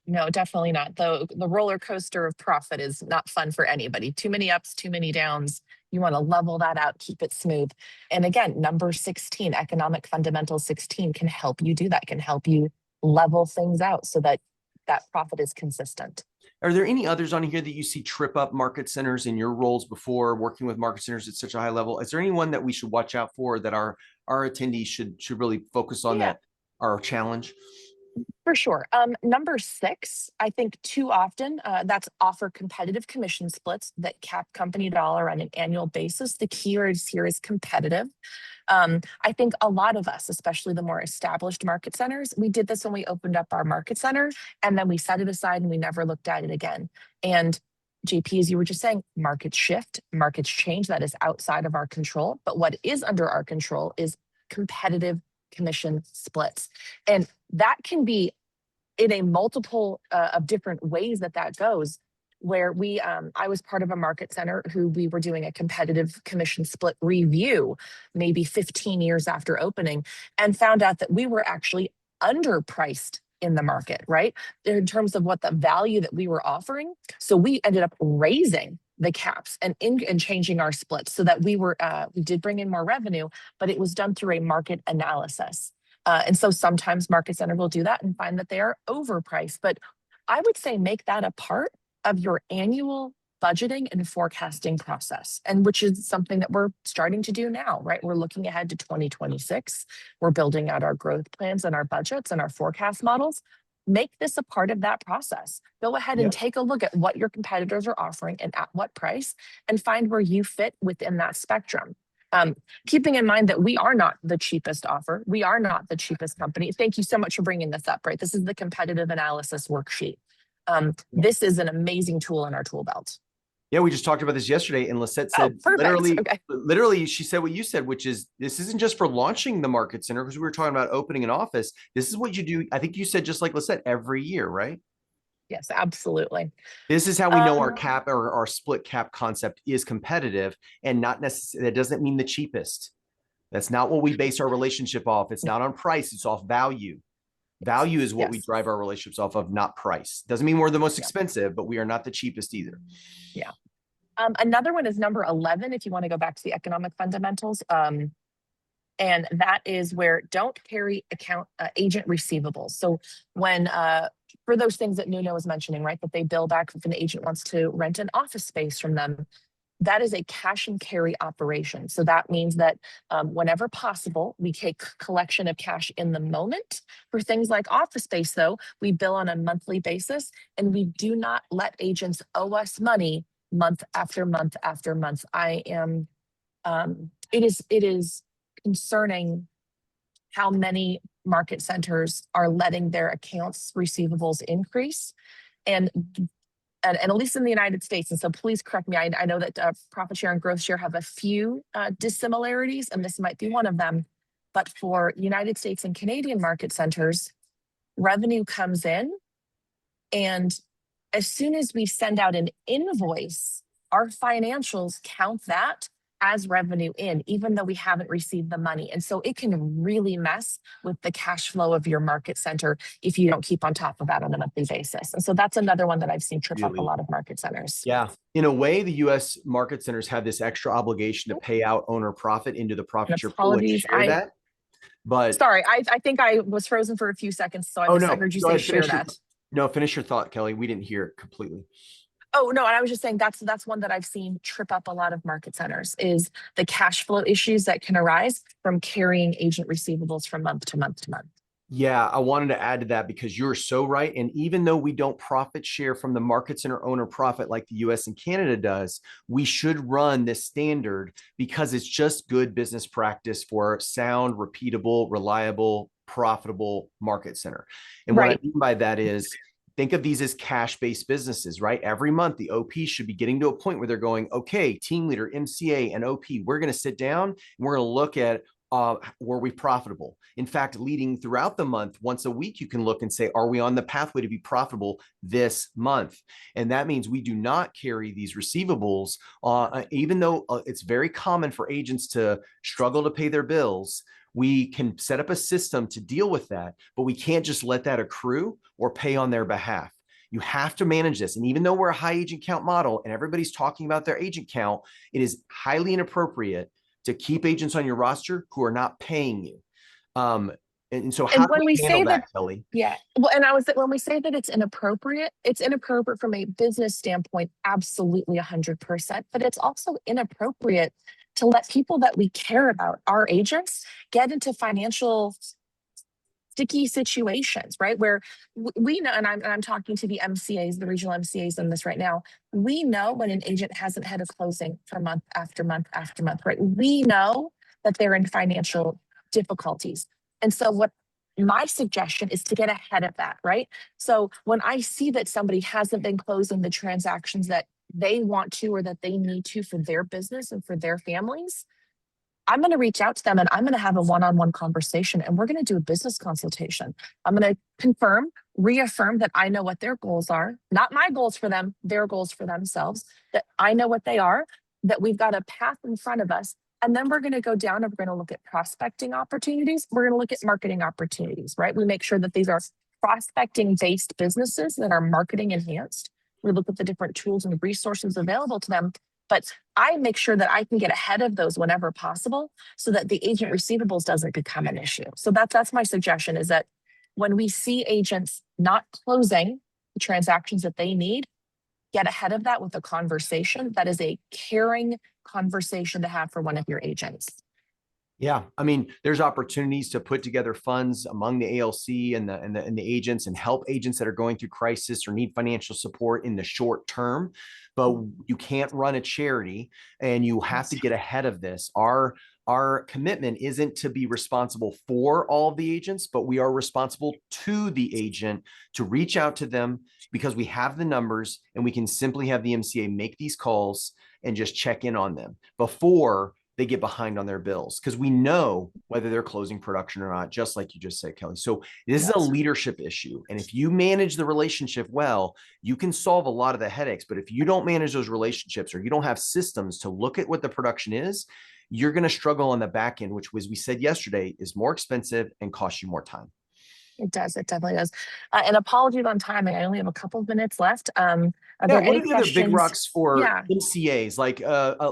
No, definitely not. The roller coaster of profit is not fun for anybody. Too many ups, too many downs. You want to level that out, keep it smooth. And again, number 16, economic fundamentals 16, can help you do that, can help you level things out so that that profit is consistent. Are there any others on here that you see trip up market centers in your roles before working with market centers at such a high level? Is there anyone that we should watch out for, that our attendees should really focus on, that our challenge? For sure. Number 6, I think too often, that's offer competitive commission splits that cap company dollar on an annual basis. The key here is competitive. I think a lot of us, especially the more established market centers, we did this when we opened up our market center, and then we set it aside and we never looked at it again. And JP, as you were just saying, markets shift, markets change. That is outside of our control. But what is under our control is competitive commission splits. And that can be in a multiple of different ways that goes, where I was part of a market center who we were doing a competitive commission split review maybe 15 years after opening, and found out that we were actually underpriced in the market, right? In terms of what the value that we were offering. So we ended up raising the caps and changing our splits so that we did bring in more revenue, but it was done through a market analysis. And so sometimes Market Center will do that and find that they are overpriced. But I would say make that a part of your annual budgeting and forecasting process, and which is something that we're starting to do now, right? We're looking ahead to 2026. We're building out our growth plans and our budgets and our forecast models. Make this a part of that process. Go ahead and take a look at what your competitors are offering and at what price, and find where you fit within that spectrum. Keeping in mind that we are not the cheapest offer. We are not the cheapest company. Thank you so much for bringing this up, right? This is the competitive analysis worksheet. This is an amazing tool in our tool belt. Yeah, we just talked about this yesterday, and Lisette said literally, she said what you said, which is this isn't just for launching the Market Center, because we were talking about opening an office. This is what you do. I think you said, just like Lisette, every year, right? Yes, absolutely. This is how we know our cap or our split cap concept is competitive, and not necessarily, that doesn't mean the cheapest. That's not what we base our relationship off. It's not on price, it's off value. Value is what we drive our relationships off of, not price. Doesn't mean we're the most expensive, but we are not the cheapest either. Yeah. Another one is number 11, if you want to go back to the economic fundamentals. And that is where don't carry agent receivables. So when, for those things that Nuno was mentioning, right, that they bill back if an agent wants to rent an office space from them, that is a cash and carry operation. So that means that whenever possible, we take collection of cash in the moment. For things like office space, though, we bill on a monthly basis, and we do not let agents owe us money month after month after month. It is concerning how many market centers are letting their accounts receivables increase. And at least in the United States, and so please correct me, I know that profit share and growth share have a few dissimilarities, and this might be one of them, but for United States and Canadian market centers, revenue comes in, and as soon as we send out an invoice, our financials count that as revenue in, even though we haven't received the money. And so it can really mess with the cash flow of your market center if you don't keep on top of that on a monthly basis. And so that's another one that I've seen trip up a lot of market centers. Yeah. In a way, the US market centers have this extra obligation to pay out owner profit into the profit share pool and share that. But sorry, I think I was frozen for a few seconds, so I heard you say share that. No, finish your thought, Kelly. We didn't hear it completely. Oh, no, and I was just saying that's one that I've seen trip up a lot of market centers, is the cash flow issues that can arise from carrying agent receivables from month to month to month. Yeah, I wanted to add to that because you're so right. And even though we don't profit share from the market center owner profit like the US and Canada does, we should run this standard because it's just good business practice for sound, repeatable, reliable, profitable market center. And what I mean by that is, think of these as cash-based businesses, right? Every month, the OP should be getting to a point where they're going, okay, team leader, MCA, and OP, we're going to sit down and we're going to look at were we profitable? In fact, leading throughout the month, once a week, you can look and say, are we on the pathway to be profitable this month? And that means we do not carry these receivables, even though it's very common for agents to struggle to pay their bills. We can set up a system to deal with that, but we can't just let that accrue or pay on their behalf. You have to manage this. And even though we're a high agent count model and everybody's talking about their agent count, it is highly inappropriate to keep agents on your roster who are not paying you. And so how do we handle that, Kelly? Yeah. Well, and when we say that it's inappropriate from a business standpoint, absolutely 100%. But it's also inappropriate to let people that we care about, our agents, get into financial sticky situations, right? Where we know, and I'm talking to the MCAs, the regional MCAs in this right now. We know when an agent hasn't had a closing for month after month after month, right? We know that they're in financial difficulties. And so what my suggestion is to get ahead of that, right? So when I see that somebody hasn't been closing the transactions that they want to or that they need to for their business and for their families, I'm going to reach out to them and I'm going to have a one-on-one conversation, and we're going to do a business consultation. I'm going to reaffirm that I know what their goals are, not my goals for them, their goals for themselves, that I know what they are, that we've got a path in front of us. And then we're going to go down and we're going to look at prospecting opportunities. We're going to look at marketing opportunities, right? We make sure that these are prospecting-based businesses that are marketing enhanced. We look at the different tools and resources available to them. but I make sure that I can get ahead of those whenever possible so that the agent receivables doesn't become an issue. So that's my suggestion, is that when we see agents not closing the transactions that they need, get ahead of that with a conversation. That is a caring conversation to have for one of your agents. Yeah, I mean, there's opportunities to put together funds among the ALC and the agents and help agents that are going through crisis or need financial support in the short term. But you can't run a charity, and you have to get ahead of this. Our commitment isn't to be responsible for all of the agents, but we are responsible to the agent to reach out to them, because we have the numbers and we can simply have the MCA make these calls and just check in on them before they get behind on their bills, because we know whether they're closing production or not, just like you just said, Kelly. So this is a leadership issue. And if you manage the relationship well, you can solve a lot of the headaches. But if you don't manage those relationships, or you don't have systems to look at what the production is, you're going to struggle on the back end, which, as we said yesterday, is more expensive and costs you more time. It does. It definitely does. And apologies on timing. I only have a couple of minutes left. Yeah, what are the other big rocks for MCAs? Like,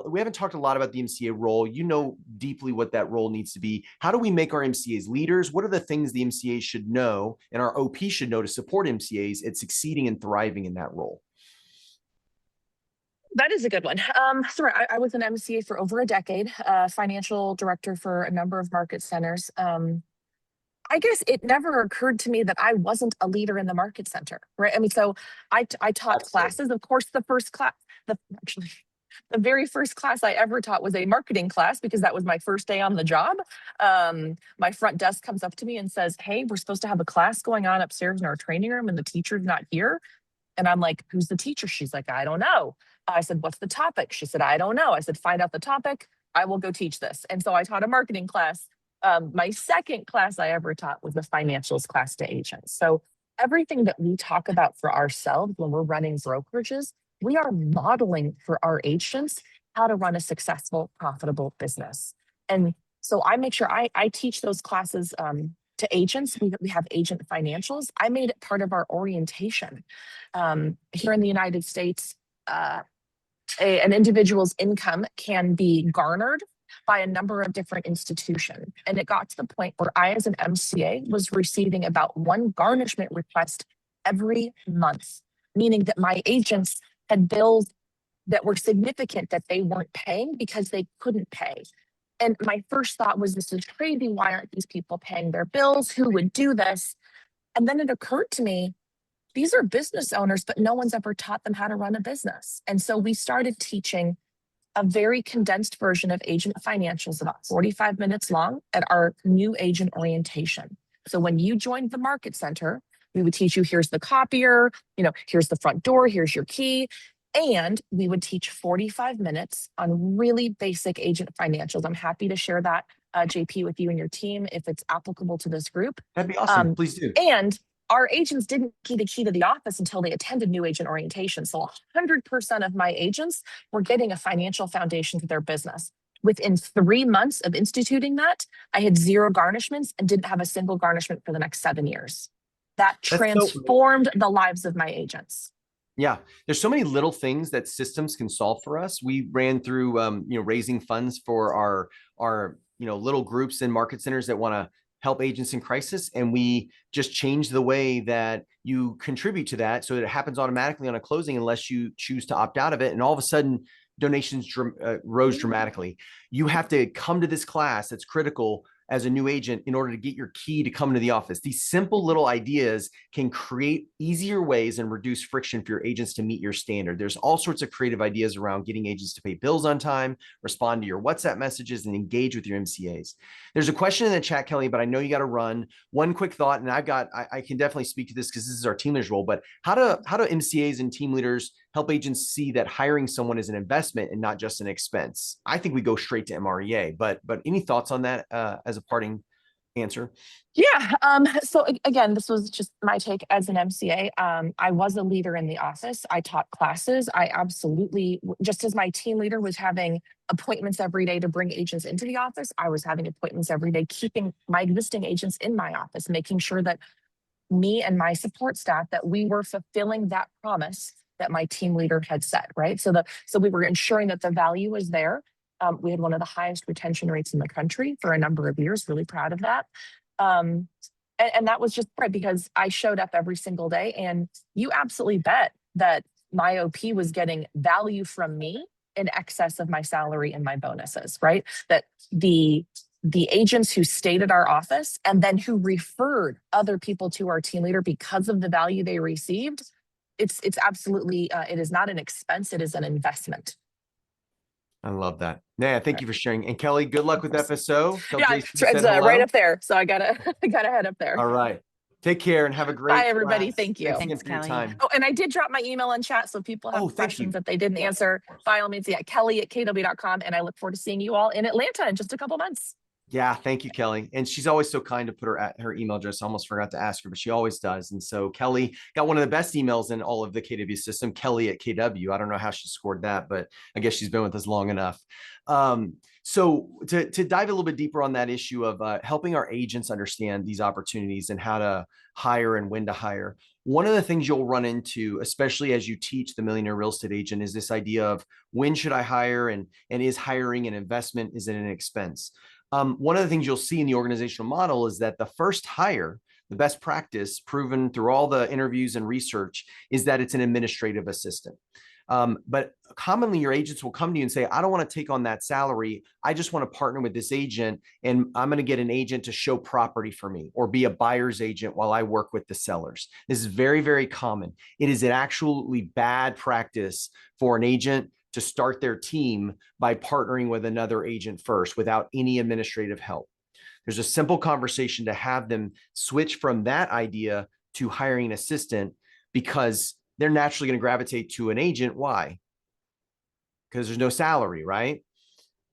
we haven't talked a lot about the MCA role. You know deeply what that role needs to be. How do we make our MCAs leaders? What are the things the MCAs should know and our OP should know to support MCAs at succeeding and thriving in that role? That is a good one. So I was an MCA for over a decade, financial director for a number of market centers. I guess it never occurred to me that I wasn't a leader in the market center, right? I mean, so I taught classes. Of course, the very first class I ever taught was a marketing class, because that was my first day on the job. My front desk comes up to me and says, "Hey, we're supposed to have a class going on upstairs in our training room, and the teacher's not here." And I'm like, "Who's the teacher?" She's like, "I don't know." I said, "What's the topic?" She said, "I don't know." I said, "Find out the topic. I will go teach this." And so I taught a marketing class. My second class I ever taught was the financials class to agents. So everything that we talk about for ourselves when we're running brokerages, we are modeling for our agents how to run a successful, profitable business. And so I make sure I teach those classes to agents. We have agent financials. I made it part of our orientation. Here in the United States, an individual's income can be garnered by a number of different institutions. And it got to the point where I, as an MCA, was receiving about one garnishment request every month, meaning that my agents had bills that were significant that they weren't paying because they couldn't pay. And my first thought was, this is crazy. Why aren't these people paying their bills? Who would do this? And then it occurred to me, these are business owners, but no one's ever taught them how to run a business. And so we started teaching a very condensed version of agent financials, about 45 minutes long, at our new agent orientation. So when you joined the market center, we would teach you, here's the copier, here's the front door, here's your key. And we would teach 45 minutes on really basic agent financials. I'm happy to share that, JP, with you and your team if it's applicable to this group. That'd be awesome. Please do. And our agents didn't get a key to the office until they attended new agent orientation. So 100% of my agents were getting a financial foundation to their business. Within 3 months of instituting that, I had 0 garnishments and didn't have a single garnishment for the next 7 years. That transformed the lives of my agents. Yeah, there's so many little things that systems can solve for us. We ran through, raising funds for our little groups in market centers that want to help agents in crisis. And we just changed the way that you contribute to that so that it happens automatically on a closing unless you choose to opt out of it. And all of a sudden, donations rose dramatically. You have to come to this class that's critical as a new agent in order to get your key to come to the office. These simple little ideas can create easier ways and reduce friction for your agents to meet your standard. There's all sorts of creative ideas around getting agents to pay bills on time, respond to your WhatsApp messages, and engage with your MCAs. There's a question in the chat, Kelly, but I know you got to run. One quick thought, and I can definitely speak to this because this is our team leaders role, but how do MCAs and team leaders help agents see that hiring someone is an investment and not just an expense? I think we go straight to MREA, but any thoughts on that as a parting answer? Yeah. So again, this was just my take as an MCA. I was a leader in the office. I taught classes. I absolutely, just as my team leader was having appointments every day to bring agents into the office, I was having appointments every day, keeping my existing agents in my office, making sure that me and my support staff, that we were fulfilling that promise that my team leader had set, right? So we were ensuring that the value was there. We had one of the highest retention rates in the country for a number of years, really proud of that. And that was just right because I showed up every single day, and you absolutely bet that my OP was getting value from me in excess of my salary and my bonuses, right? That the agents who stayed at our office and then who referred other people to our team leader because of the value they received, it's absolutely, it is not an expense, it is an investment. I love that. Yeah, thank you for sharing. And Kelly, good luck with FSO. Tell Yeah, Jason we it's said right hello. up there. So I gotta head up there. All right. Take care and have a great Bye, everybody. class. Thank you. Thanks again for your time. Oh, and I did drop my email in chat, so if people have questions that they didn't answer, by all means, yeah, kelly@kw.com. And I look forward to seeing you all in Atlanta in just a couple months. Yeah, thank you, Kelly. And she's always so kind to put her email address. I almost forgot to ask her, but she always does. And so Kelly got one of the best emails in all of the KW system, Kelly@KW. I don't know how she scored that, but I guess she's been with us long enough. So to dive a little bit deeper on that issue of helping our agents understand these opportunities and how to hire and when to hire, one of the things you'll run into, especially as you teach the Millionaire Real Estate Agent, is this idea of when should I hire and is hiring an investment? Is it an expense? One of the things you'll see in the organizational model is that the first hire, the best practice proven through all the interviews and research, is that it's an administrative assistant. But commonly your agents will come to you and say, I don't want to take on that salary. I just want to partner with this agent, and I'm going to get an agent to show property for me or be a buyer's agent while I work with the sellers. This is very, very common. It is an absolutely bad practice for an agent to start their team by partnering with another agent first without any administrative help. There's a simple conversation to have them switch from that idea to hiring an assistant, because they're naturally going to gravitate to an agent. Why? Because there's no salary, right?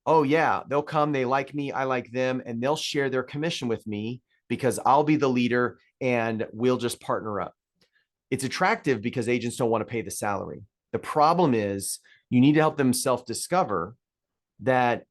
Oh yeah, they'll come, they like me, I like them, and they'll share their commission with me because I'll be the leader and we'll just partner up. It's attractive because agents don't want to pay the salary. The problem is you need to help them self-discover that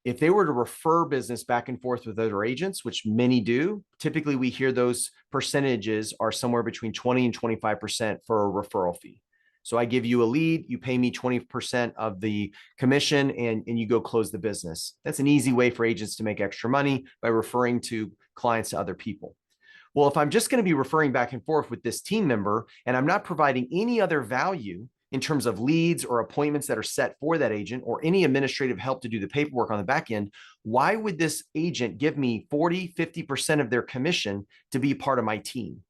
if they were to refer business back and forth with other agents, which many do, typically we hear those percentages are somewhere between 20 and 25% for a referral fee. So I give you a lead, you pay me 20% of the commission, and you go close the business. That's an easy way for agents to make extra money, by referring to clients to other people. Well, if I'm just going to be referring back and forth with this team member and I'm not providing any other value in terms of leads or appointments that are set for that agent or any administrative help to do the paperwork on the back end, why would this agent give me 40, 50% of their commission to be part of my team?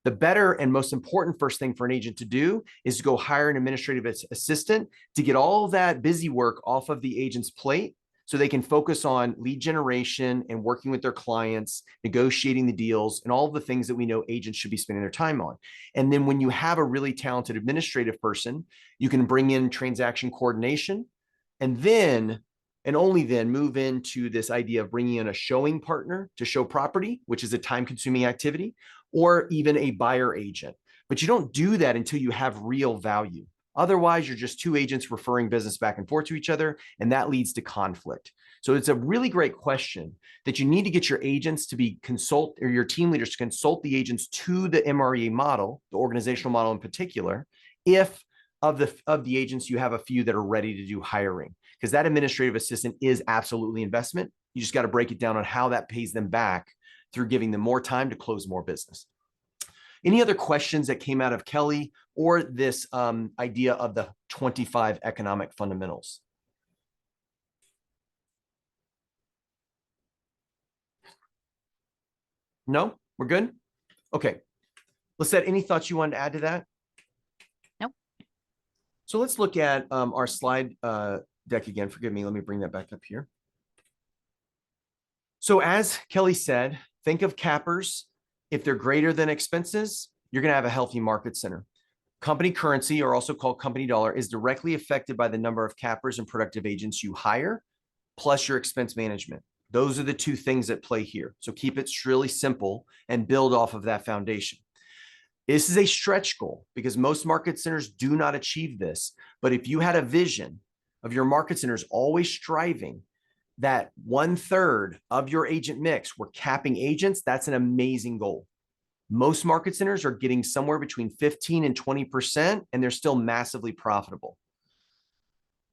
The better and most important first thing for an agent to do is to go hire an administrative assistant to get all that busy work off of the agent's plate, so they can focus on lead generation and working with their clients, negotiating the deals, and all of the things that we know agents should be spending their time on. And then when you have a really talented administrative person, you can bring in transaction coordination, and then, and only then, move into this idea of bringing in a showing partner to show property, which is a time-consuming activity, or even a buyer agent. But you don't do that until you have real value. Otherwise, you're just two agents referring business back and forth to each other, and that leads to conflict. So it's a really great question that you need to get your agents to be or your team leaders to consult the agents to the MREA model, the organizational model in particular, if of the agents you have a few that are ready to do hiring, because that administrative assistant is absolutely investment. You just got to break it down on how that pays them back through giving them more time to close more business. Any other questions that came out of Kelly or this idea of the 25 economic fundamentals? No, we're good. Okay. Lisette, any thoughts you wanted to add to that? Nope. So let's look at our slide deck again. Forgive me. Let me bring that back up here. So as Kelly said, think of cappers. If they're greater than expenses, you're going to have a healthy market center. Company currency, or also called company dollar, is directly affected by the number of cappers and productive agents you hire, plus your expense management. Those are the two things at play here. So keep it really simple and build off of that foundation. This is a stretch goal because most market centers do not achieve this. But if you had a vision of your market centers always striving that 1/3 of your agent mix were capping agents, that's an amazing goal. Most market centers are getting somewhere between 15 and 20%, and they're still massively profitable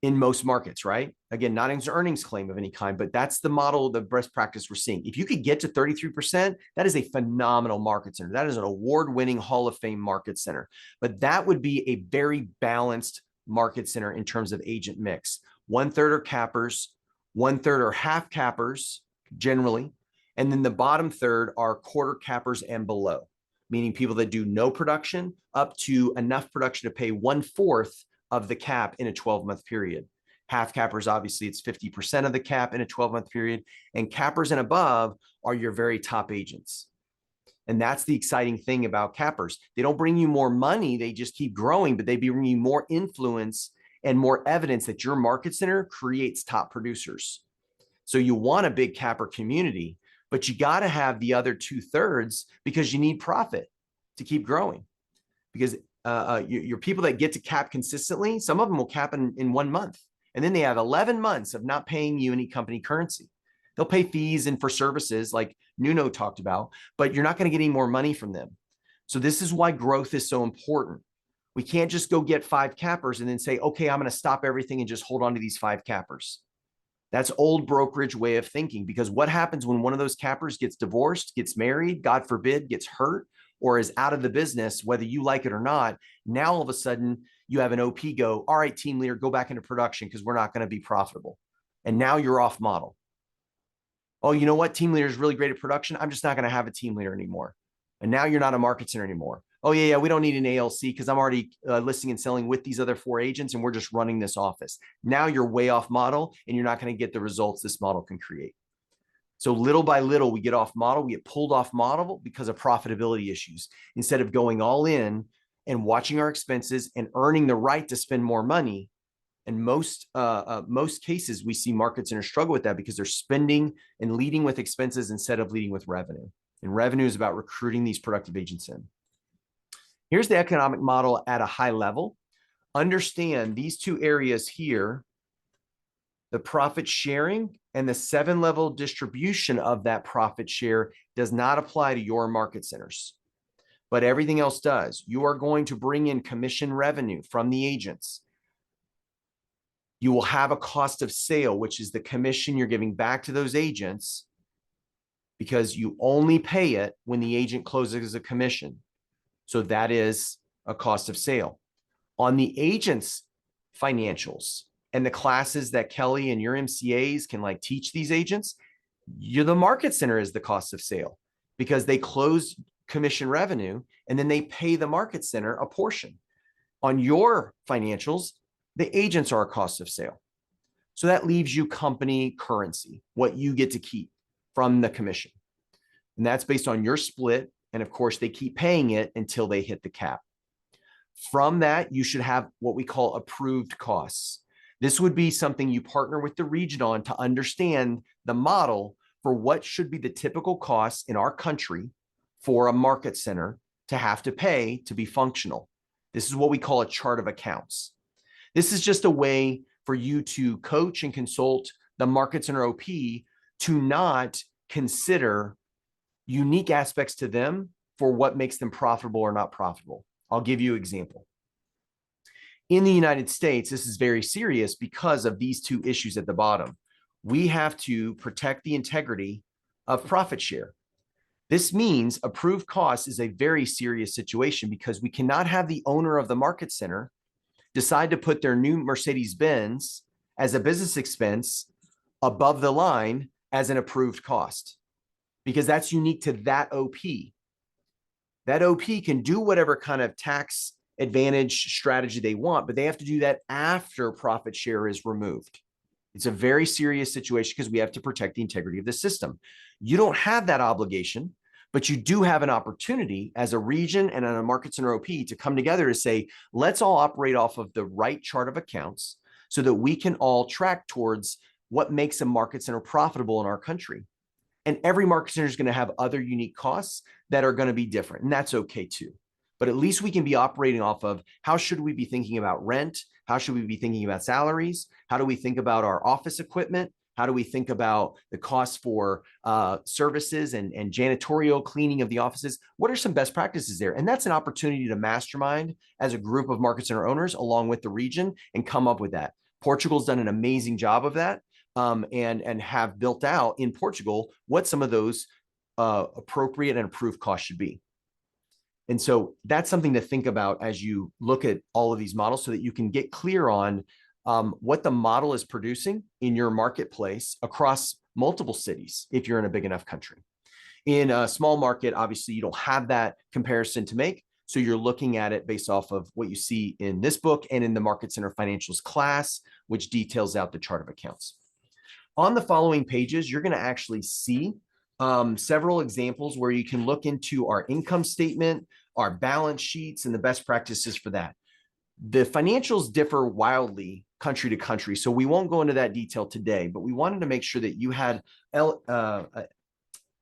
in most markets, right? Again, not an earnings claim of any kind, but that's the model, the best practice we're seeing. If you could get to 33%, that is a phenomenal market center. That is an award-winning Hall of Fame market center. But that would be a very balanced market center in terms of agent mix. 1/3 are cappers, 1/3 are half cappers, generally. And then the bottom third are quarter cappers and below, meaning people that do no production up to enough production to pay 1/4 of the cap in a 12-month period. Half cappers, obviously, it's 50% of the cap in a 12-month period. And cappers and above are your very top agents. And that's the exciting thing about cappers. They don't bring you more money. They just keep growing, but they bring you more influence and more evidence that your market center creates top producers. So you want a big capper community, but you got to have the other 2/3 because you need profit to keep growing. Because your people that get to cap consistently, some of them will cap in 1 month. And then they have 11 months of not paying you any company currency. They'll pay fees and for services like Nuno talked about, but you're not going to get any more money from them. So this is why growth is so important. We can't just go get 5 cappers and then say, okay, I'm going to stop everything and just hold on to these 5 cappers. That's old brokerage way of thinking, because what happens when one of those cappers gets divorced, gets married, God forbid, gets hurt, or is out of the business, whether you like it or not? Now, all of a sudden, you have an OP go, all right, team leader, go back into production because we're not going to be profitable. And now you're off model. Oh, you know what? Team leader is really great at production. I'm just not going to have a team leader anymore. And now you're not a market center anymore. Oh, yeah, we don't need an ALC because I'm already listing and selling with these other 4 agents and we're just running this office. Now you're way off model and you're not going to get the results this model can create. So little by little, we get off model, we get pulled off model because of profitability issues. Instead of going all in and watching our expenses and earning the right to spend more money. In most cases, we see market centers struggle with that because they're spending and leading with expenses instead of leading with revenue. And revenue is about recruiting these productive agents in. Here's the economic model at a high level. Understand these 2 areas here, the profit sharing and the 7-level distribution of that profit share does not apply to your market centers, but everything else does. You are going to bring in commission revenue from the agents. You will have a cost of sale, which is the commission you're giving back to those agents because you only pay it when the agent closes a commission. So that is a cost of sale. On the agent's financials and the classes that Kelly and your MCAs can like teach these agents, the market center is the cost of sale because they close commission revenue and then they pay the market center a portion. On your financials, the agents are a cost of sale. So that leaves you company currency, what you get to keep from the commission. And that's based on your split. And of course, they keep paying it until they hit the cap. From that, you should have what we call approved costs. This would be something you partner with the region on to understand the model for what should be the typical costs in our country for a market center to have to pay to be functional. This is what we call a chart of accounts. This is just a way for you to coach and consult the market center OP to not consider unique aspects to them for what makes them profitable or not profitable. I'll give you an example. In the United States, this is very serious because of these 2 issues at the bottom. We have to protect the integrity of profit share. This means approved costs is a very serious situation because we cannot have the owner of the market center decide to put their new Mercedes-Benz as a business expense above the line as an approved cost, because that's unique to that OP. That OP can do whatever kind of tax advantage strategy they want, but they have to do that after profit share is removed. It's a very serious situation because we have to protect the integrity of the system. You don't have that obligation, but you do have an opportunity as a region and a market center OP to come together to say, let's all operate off of the right chart of accounts so that we can all track towards what makes a market center profitable in our country. And every market center is going to have other unique costs that are going to be different, and that's okay too. But at least we can be operating off of how should we be thinking about rent? How should we be thinking about salaries? How do we think about our office equipment? How do we think about the costs for services and janitorial cleaning of the offices? What are some best practices there? And that's an opportunity to mastermind as a group of market center owners along with the region and come up with that. Portugal's done an amazing job of that, and have built out in Portugal what some of those appropriate and approved costs should be. And so that's something to think about as you look at all of these models so that you can get clear on what the model is producing in your marketplace across multiple cities if you're in a big enough country. In a small market, obviously, you don't have that comparison to make. So you're looking at it based off of what you see in this book and in the Market Center Financials class, which details out the chart of accounts. On the following pages, you're going to actually see several examples where you can look into our income statement, our balance sheets, and the best practices for that. The financials differ wildly country to country, so we won't go into that detail today, but we wanted to make sure that you had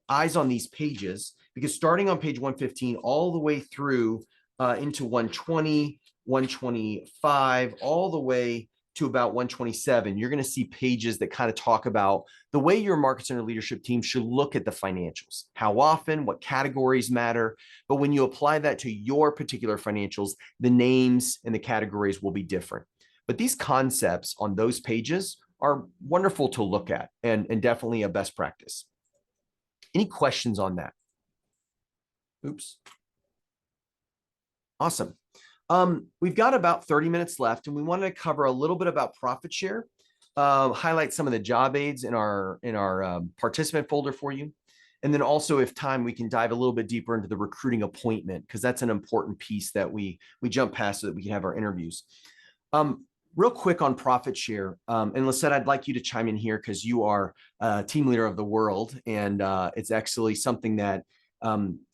eyes on these pages, because starting on page 115 all the way through into 120, 125, all the way to about 127, you're going to see pages that kind of talk about the way your market center leadership team should look at the financials, how often, what categories matter. But when you apply that to your particular financials, the names and the categories will be different. But these concepts on those pages are wonderful to look at and definitely a best practice. Any questions on that? Oops. Awesome. We've got about 30 minutes left, and we wanted to cover a little bit about profit share, highlight some of the job aids in our participant folder for you. And then also, if time, we can dive a little bit deeper into the recruiting appointment, because that's an important piece that we jump past so that we can have our interviews. Real quick on profit share, and Lisette, I'd like you to chime in here because you are team leader of the world, and it's actually something that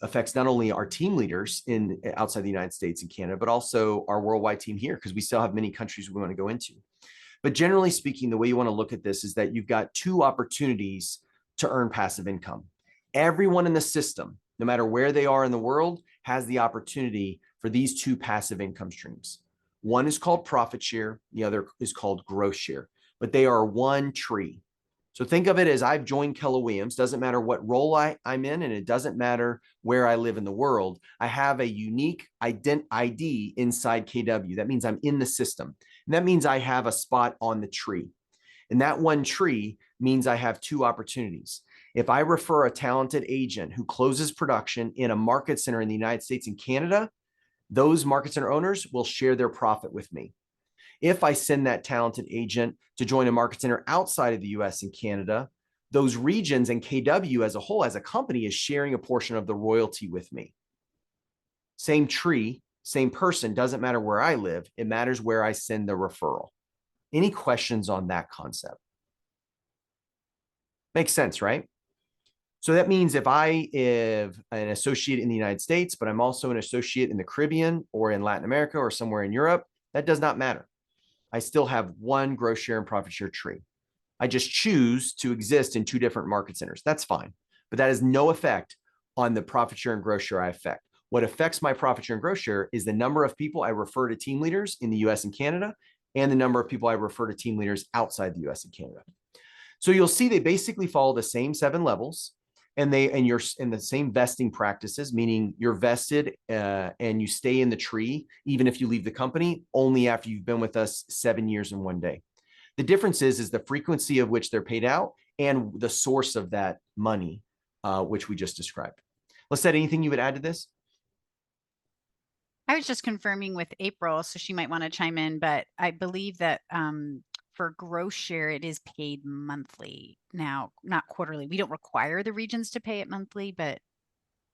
affects not only our team leaders outside the United States and Canada, but also our worldwide team here, because we still have many countries we want to go into. But generally speaking, the way you want to look at this is that you've got two opportunities to earn passive income. Everyone in the system, no matter where they are in the world, has the opportunity for these two passive income streams. One is called profit share. The other is called growth share, but they are one tree. So think of it as I've joined Keller Williams. Doesn't matter what role I'm in, and it doesn't matter where I live in the world. I have a unique ID inside KW. That means I'm in the system. And that means I have a spot on the tree. And that one tree means I have two opportunities. If I refer a talented agent who closes production in a market center in the United States and Canada, those market center owners will share their profit with me. If I send that talented agent to join a market center outside of the US and Canada, those regions and KW as a whole, as a company, is sharing a portion of the royalty with me. Same tree, same person, doesn't matter where I live. It matters where I send the referral. Any questions on that concept? Makes sense, right? So that means if I am an associate in the United States, but I'm also an associate in the Caribbean or in Latin America or somewhere in Europe, that does not matter. I still have one growth share and profit share tree. I just choose to exist in two different market centers. That's fine, but that has no effect on the profit share and growth share I affect. What affects my profit share and growth share is the number of people I refer to team leaders in the US and Canada, and the number of people I refer to team leaders outside the US and Canada. So you'll see they basically follow the same 7 levels, and you're in the same vesting practices, meaning you're vested and you stay in the tree, even if you leave the company, only after you've been with us 7 years and 1 day. The difference is the frequency of which they're paid out and the source of that money, which we just described. Lisette, anything you would add to this? I was just confirming with April, so she might want to chime in, but I believe that for growth share, it is paid monthly now, not quarterly. We don't require the regions to pay it monthly, but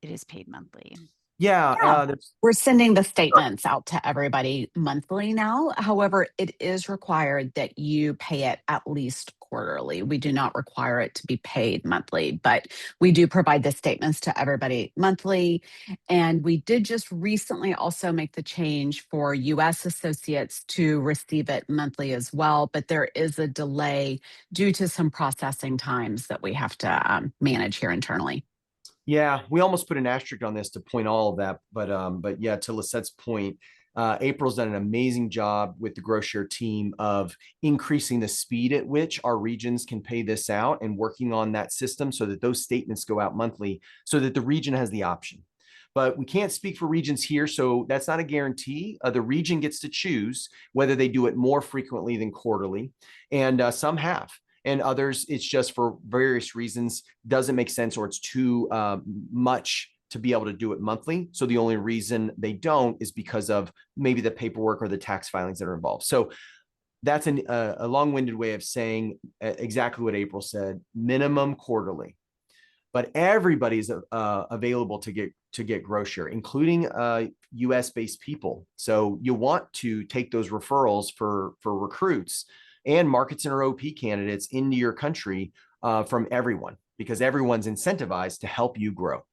it is paid monthly. Yeah, we're sending the statements out to everybody monthly now. However, it is required that you pay it at least quarterly. We do not require it to be paid monthly, but we do provide the statements to everybody monthly. And we did just recently also make the change for US associates to receive it monthly as well, but there is a delay due to some processing times that we have to manage here internally. Yeah, we almost put an asterisk on this to point all of that, but yeah, to Lisette's point, April's done an amazing job with the GrowShare team of increasing the speed at which our regions can pay this out and working on that system so that those statements go out monthly so that the region has the option. But we can't speak for regions here, so that's not a guarantee. The region gets to choose whether they do it more frequently than quarterly, and some have. And others, it's just for various reasons, doesn't make sense or it's too much to be able to do it monthly. So the only reason they don't is because of maybe the paperwork or the tax filings that are involved. So that's a long-winded way of saying exactly what April said, minimum quarterly. But everybody's available to get GrowShare, including US-based people. So you want to take those referrals for recruits and market center OP candidates into your country from everyone, because everyone's incentivized to help you grow.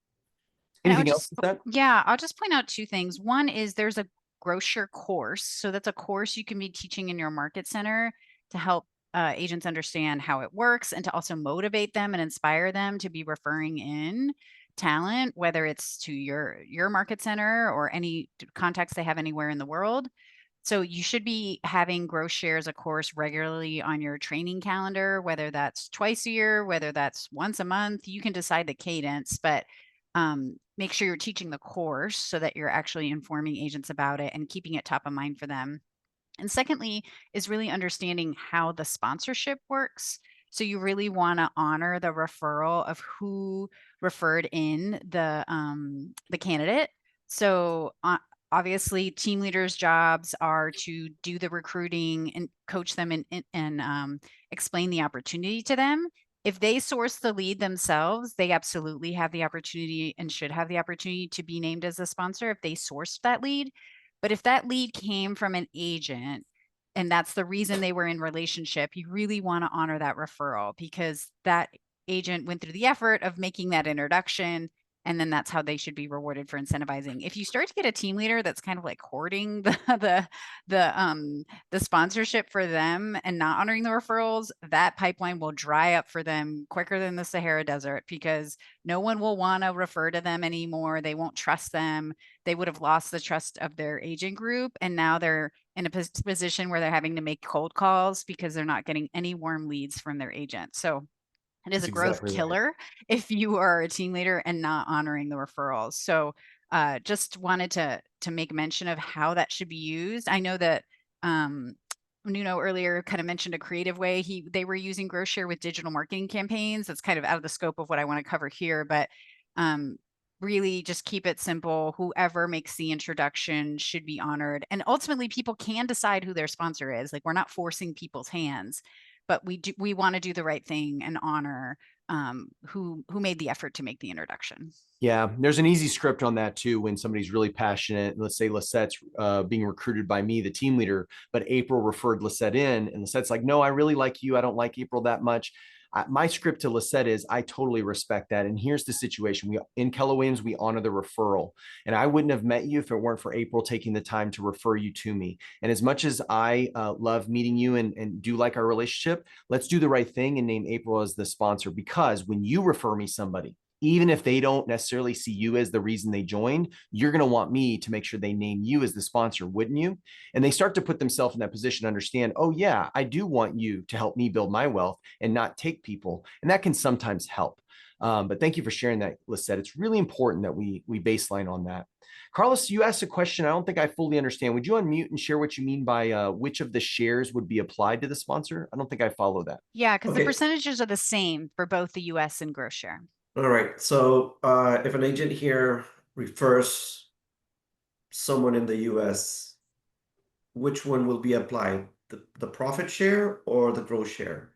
Anything else with that? Yeah, I'll just point out two things. One is there's a GrowShare course. So that's a course you can be teaching in your market center to help agents understand how it works and to also motivate them and inspire them to be referring in talent, whether it's to your market center or any contacts they have anywhere in the world. So you should be having GrowShare as a course regularly on your training calendar, whether that's twice a year, whether that's once a month. You can decide the cadence, but make sure you're teaching the course so that you're actually informing agents about it and keeping it top of mind for them. And secondly, is really understanding how the sponsorship works. So you really want to honor the referral of who referred in the candidate. So obviously, team leaders' jobs are to do the recruiting and coach them and explain the opportunity to them. If they source the lead themselves, they absolutely have the opportunity and should have the opportunity to be named as a sponsor if they sourced that lead. But if that lead came from an agent and that's the reason they were in relationship, you really want to honor that referral because that agent went through the effort of making that introduction. And then that's how they should be rewarded for incentivizing. If you start to get a team leader that's kind of like hoarding the sponsorship for them and not honoring the referrals, that pipeline will dry up for them quicker than the Sahara Desert because no one will want to refer to them anymore. They won't trust them. They would have lost the trust of their agent group, and now they're in a position where they're having to make cold calls because they're not getting any warm leads from their agent. So it is a growth killer if you are a team leader and not honoring the referrals. So just wanted to make mention of how that should be used. I know that Nuno earlier kind of mentioned a creative way they were using GrowShare with digital marketing campaigns. That's kind of out of the scope of what I want to cover here, but really just keep it simple. Whoever makes the introduction should be honored. And ultimately people can decide who their sponsor is. Like we're not forcing people's hands, but we want to do the right thing and honor who made the effort to make the introduction. Yeah, there's an easy script on that too. When somebody's really passionate, let's say Lisette's being recruited by me, the team leader, but April referred Lisette in, and Lisette's like, no, I really like you. I don't like April that much. My script to Lisette is, I totally respect that. And here's the situation. In Keller Williams, we honor the referral. And I wouldn't have met you if it weren't for April taking the time to refer you to me. And as much as I love meeting you and do like our relationship, let's do the right thing and name April as the sponsor, because when you refer me somebody, even if they don't necessarily see you as the reason they joined, you're going to want me to make sure they name you as the sponsor, wouldn't you? And they start to put themselves in that position to understand, oh yeah, I do want you to help me build my wealth and not take people. And that can sometimes help. But thank you for sharing that, Lisette. It's really important that we baseline on that. Carlos, you asked a question I don't think I fully understand. Would you unmute and share what you mean by which of the shares would be applied to the sponsor? I don't think I follow that. Yeah, because the percentages are the same for both the US and GrowShare. All right. So if an agent here refers someone in the US, which one will be applied? The profit share or the growth share?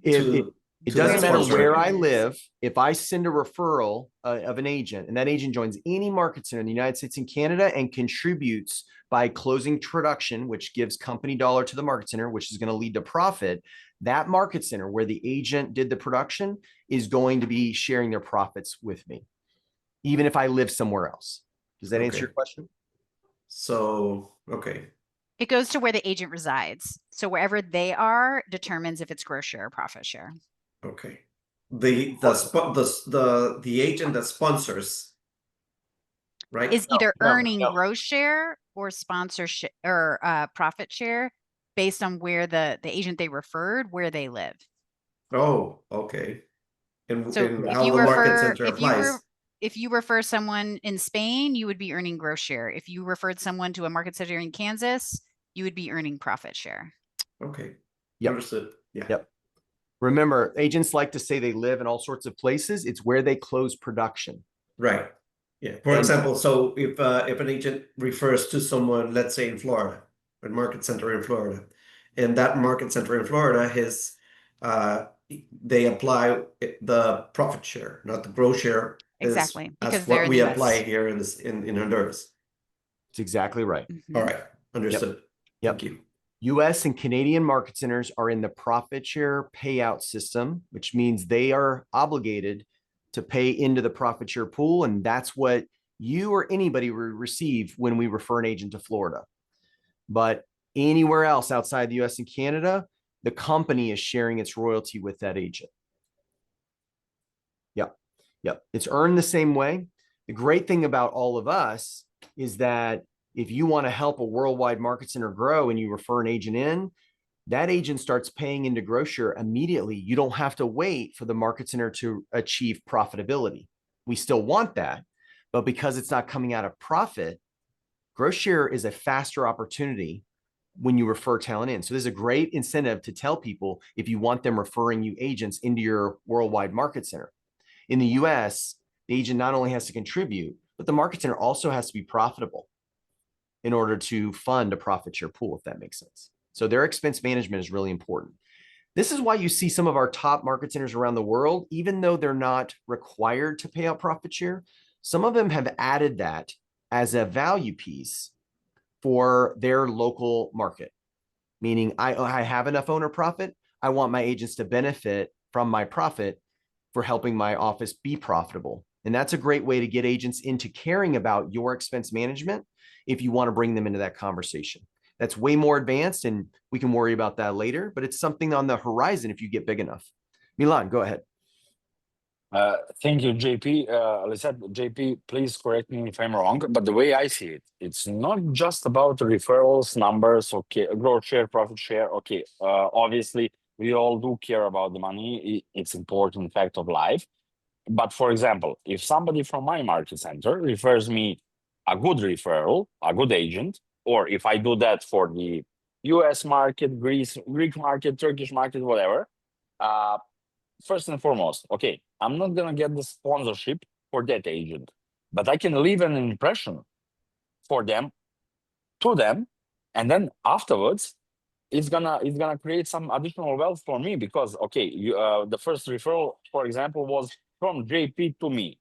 It doesn't matter where I live. If I send a referral of an agent and that agent joins any market center in the United States and Canada and contributes by closing production, which gives company dollar to the market center, which is going to lead to profit, that market center where the agent did the production is going to be sharing their profits with me, even if I live somewhere else. Does that answer your question? So, okay. It goes to where the agent resides. So wherever they are determines if it's gross share or profit share. Okay. The agent that sponsors right? is either no, earning no. gross share or sponsorship or profit share based on where the agent they referred, where they live. Oh, okay. And So and if how you the market refer, center applies. if you refer someone in Spain, you would be earning gross share. If you referred someone to a market center in Kansas, you would be earning profit share. Okay. Yep. Understood. Yeah. Yep. Remember, agents like to say they live in all sorts of places. It's where they close production. Right. Yeah. For And- example, so if an agent refers to someone, let's say in Florida, a market center in Florida, and that market center in Florida has they apply the profit share, not the gross share, Exactly, because as they're what in we the apply US. here in Honduras. It's exactly right. All right. Understood. Yep. Thank you. US and Canadian market centers are in the profit share payout system, which means they are obligated to pay into the profit share pool. And that's what you or anybody will receive when we refer an agent to Florida. But anywhere else outside the US and Canada, the company is sharing its royalty with that agent. Yep. Yep. It's earned the same way. The great thing about all of us is that if you want to help a worldwide market center grow and you refer an agent in, that agent starts paying into gross share immediately. You don't have to wait for the market center to achieve profitability. We still want that, but because it's not coming out of profit, gross share is a faster opportunity when you refer talent in. So there's a great incentive to tell people if you want them referring you agents into your worldwide market center. In the US, the agent not only has to contribute, but the market center also has to be profitable in order to fund a profit share pool, if that makes sense. So their expense management is really important. This is why you see some of our top market centers around the world, even though they're not required to pay out profit share, some of them have added that as a value piece for their local market. Meaning I have enough owner profit. I want my agents to benefit from my profit for helping my office be profitable. And that's a great way to get agents into caring about your expense management if you want to bring them into that conversation. That's way more advanced and we can worry about that later, but it's something on the horizon if you get big enough. Milan, go ahead. Thank you, JP. Lisette, JP, please correct me if I'm wrong, but the way I see it, it's not just about referrals, numbers, okay, growth share, profit share. Okay, obviously, we all do care about the money. It's an important fact of life. But for example, if somebody from my market center refers me a good referral, a good agent, or if I do that for the US market, Greek market, Turkish market, whatever, first and foremost, okay, I'm not gonna get the sponsorship for that agent, but I can leave an impression for them, to them, and then afterwards, it's gonna create some additional wealth for me because okay, the first referral, for example, was from JP to me.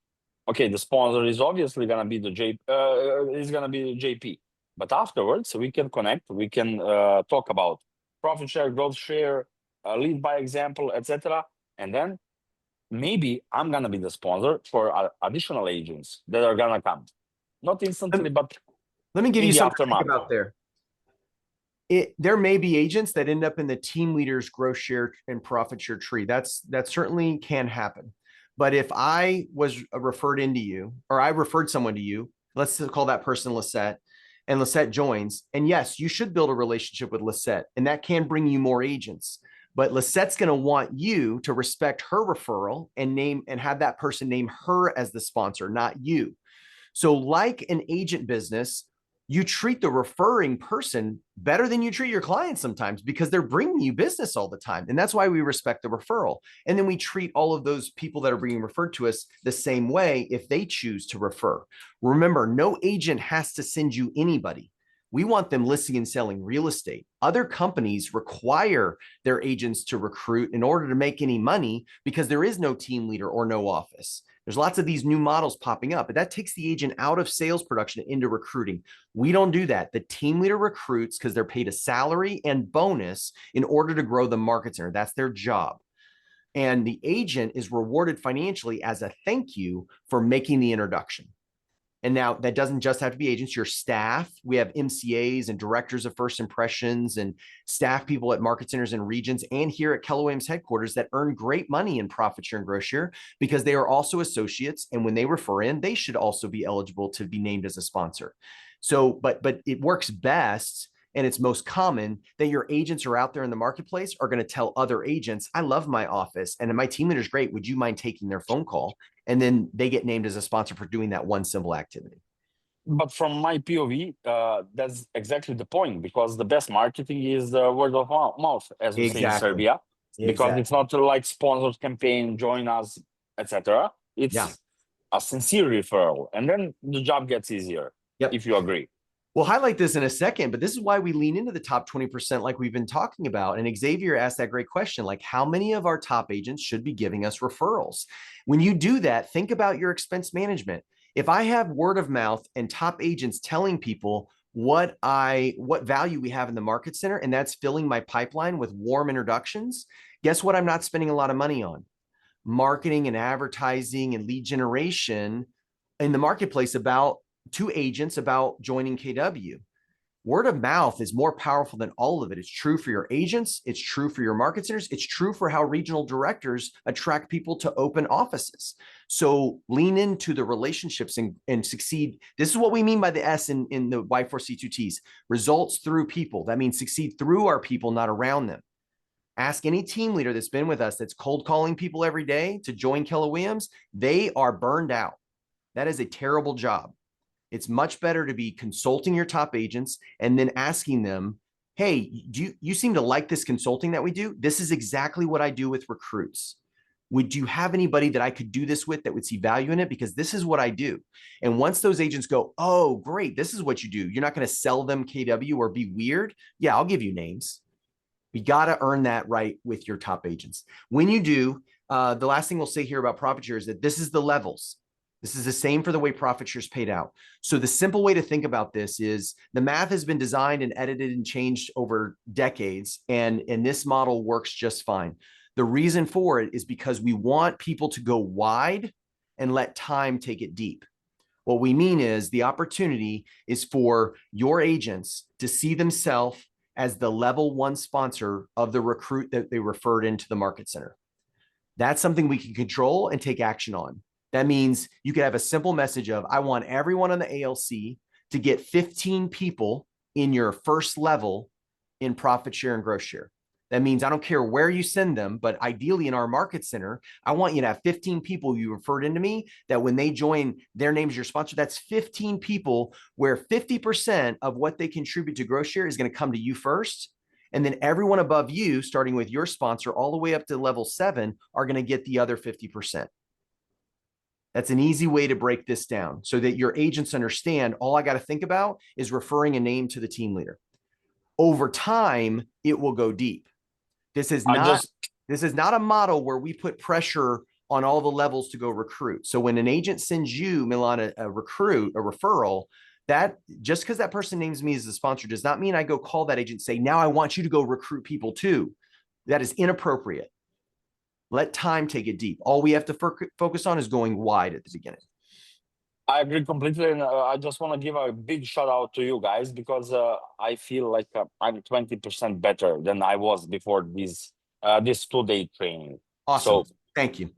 Okay, the sponsor is obviously gonna be the JP, but afterwards we can connect, we can talk about profit share, growth share, lead by example, etc. And then maybe I'm gonna be the sponsor for additional agents that are gonna come, not instantly, but let me give in you the something to think aftermath. about there. There may be agents that end up in the team leader's growth share and profit share tree. That certainly can happen. But if I was referred into you, or I referred someone to you, let's call that person Lisette, and Lisette joins, and yes, you should build a relationship with Lisette, and that can bring you more agents. But Lisette's going to want you to respect her referral and have that person name her as the sponsor, not you. So like an agent business, you treat the referring person better than you treat your clients sometimes because they're bringing you business all the time. And that's why we respect the referral. And then we treat all of those people that are being referred to us the same way if they choose to refer. Remember, no agent has to send you anybody. We want them listing and selling real estate. Other companies require their agents to recruit in order to make any money because there is no team leader or no office. There's lots of these new models popping up, but that takes the agent out of sales production into recruiting. We don't do that. The team leader recruits because they're paid a salary and bonus in order to grow the market center. That's their job. And the agent is rewarded financially as a thank you for making the introduction. And now that doesn't just have to be agents, your staff. We have MCAs and directors of first impressions and staff people at market centers and regions and here at Keller Williams headquarters that earn great money in profit share and growth share because they are also associates. And when they refer in, they should also be eligible to be named as a sponsor. So, but it works best and it's most common that your agents are out there in the marketplace are going to tell other agents, I love my office and my team leader is great. Would you mind taking their phone call? And then they get named as a sponsor for doing that one simple activity. But from my POV, that's exactly the point, because the best marketing is the word of mouth, as we say in Serbia, because it's not like sponsored campaign, join us, etc. It's a sincere referral, and then the job gets easier. If you agree. We'll highlight this in a second, but this is why we lean into the top 20% like we've been talking about. And Xavier asked that great question, like how many of our top agents should be giving us referrals? When you do that, think about your expense management. If I have word of mouth and top agents telling people what value we have in the market center, and that's filling my pipeline with warm introductions, guess what I'm not spending a lot of money on? Marketing and advertising and lead generation in the marketplace to agents about joining KW. Word of mouth is more powerful than all of it. It's true for your agents. It's true for your market centers. It's true for how regional directors attract people to open offices. So lean into the relationships and succeed. This is what we mean by the S in the Y4C2Ts. Results through people. That means succeed through our people, not around them. Ask any team leader that's been with us that's cold calling people every day to join Keller Williams. They are burned out. That is a terrible job. It's much better to be consulting your top agents and then asking them, hey, you seem to like this consulting that we do? This is exactly what I do with recruits. Would you have anybody that I could do this with that would see value in it? Because this is what I do. And once those agents go, oh, great, this is what you do. You're not going to sell them KW or be weird. Yeah, I'll give you names. We got to earn that right with your top agents. When you do, the last thing we'll say here about profit share is that this is the levels. This is the same for the way profit share is paid out. So the simple way to think about this is the math has been designed and edited and changed over decades, and this model works just fine. The reason for it is because we want people to go wide and let time take it deep. What we mean is the opportunity is for your agents to see themselves as the level one sponsor of the recruit that they referred into the market center. That's something we can control and take action on. That means you could have a simple message of, I want everyone on the ALC to get 15 people in your first level in profit share and growth share. That means I don't care where you send them, but ideally in our market center, I want you to have 15 people you referred into me that when they join, their name's your sponsor. That's 15 people where 50% of what they contribute to growth share is going to come to you first. And then everyone above you, starting with your sponsor all the way up to level 7, are going to get the other 50%. That's an easy way to break this down so that your agents understand all I got to think about is referring a name to the team leader. Over time, it will go deep. This is not a model where we put pressure on all the levels to go recruit. So when an agent sends you, Milan, a referral, that just because that person names me as the sponsor does not mean I go call that agent and say, now I want you to go recruit people too. That is inappropriate. Let time take it deep. All we have to focus on is going wide at the beginning. I agree completely. And I just want to give a big shout out to you guys because I feel like I'm 20% better than I was before this 2-day training. Awesome. So, thank you.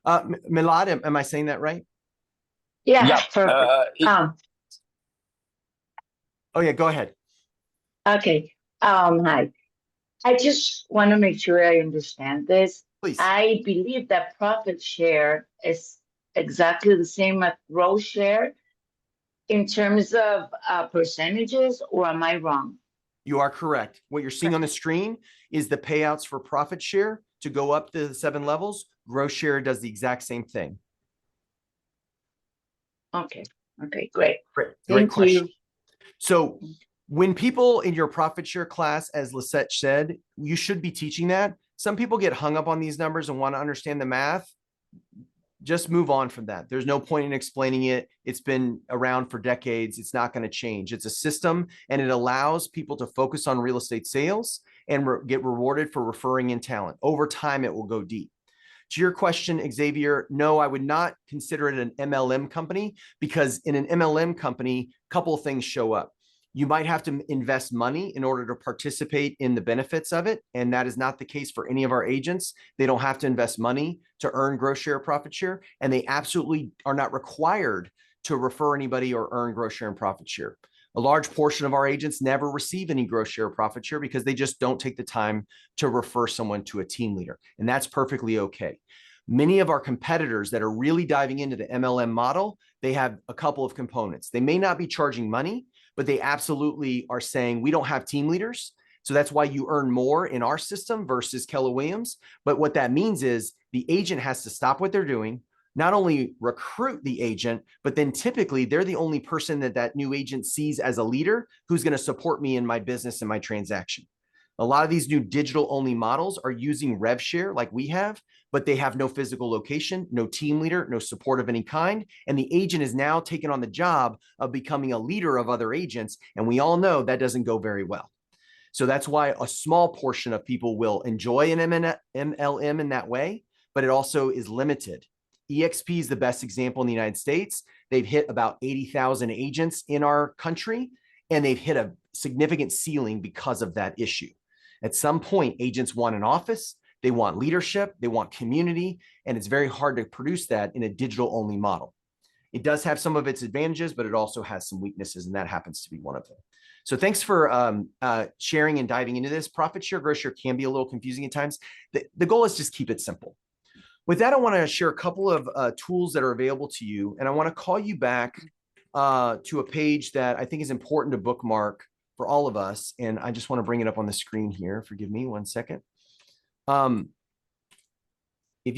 Milad, am I saying that right? Yeah, perfect. Oh yeah, go ahead. Okay. Hi. I just want to make sure I understand this. Please. I believe that profit share is exactly the same as growth share in terms of percentages, or am I wrong? You are correct. What you're seeing on the screen is the payouts for profit share to go up to the 7 levels. Growth share does the exact same thing. Okay. Okay, great. Great question. So when people in your profit share class, as Lisette said, you should be teaching that. Some people get hung up on these numbers and want to understand the math. Just move on from that. There's no point in explaining it. It's been around for decades. It's not going to change. It's a system, and it allows people to focus on real estate sales and get rewarded for referring in talent. Over time, it will go deep. To your question, Xavier, no, I would not consider it an MLM company, because in an MLM company, a couple of things show up. You might have to invest money in order to participate in the benefits of it. And that is not the case for any of our agents. They don't have to invest money to earn gross share profit share. And they absolutely are not required to refer anybody or earn gross share and profit share. A large portion of our agents never receive any gross share profit share because they just don't take the time to refer someone to a team leader. And that's perfectly okay. Many of our competitors that are really diving into the MLM model, they have a couple of components. They may not be charging money, but they absolutely are saying, we don't have team leaders. So that's why you earn more in our system versus Keller Williams. But what that means is the agent has to stop what they're doing, not only recruit the agent, but then typically they're the only person that that new agent sees as a leader who's going to support me in my business and my transaction. A lot of these new digital only models are using rev share like we have, but they have no physical location, no team leader, no support of any kind. And the agent is now taking on the job of becoming a leader of other agents. And we all know that doesn't go very well. So that's why a small portion of people will enjoy an MLM in that way, but it also is limited. EXP is the best example in the United States. They've hit about 80,000 agents in our country, and they've hit a significant ceiling because of that issue. At some point, agents want an office, they want leadership, they want community, and it's very hard to produce that in a digital only model. It does have some of its advantages, but it also has some weaknesses, and that happens to be one of them. So thanks for sharing and diving into this. Profit share, gross share can be a little confusing at times. The goal is just keep it simple. With that, I want to share a couple of tools that are available to you, and I want to call you back to a page that I think is important to bookmark for all of us. And I just want to bring it up on the screen here. Forgive me 1 second. If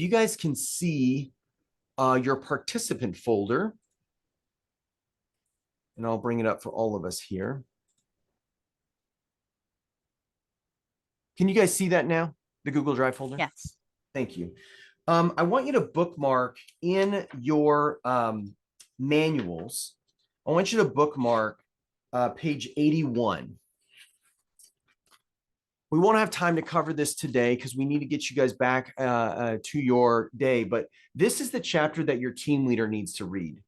you guys can see your participant folder, and I'll bring it up for all of us here. Can you guys see that now? The Google Drive folder? Yes. Thank you. I want you to bookmark in your manuals. I want you to bookmark page 81. We won't have time to cover this today because we need to get you guys back to your day, but this is the chapter that your team leader needs to read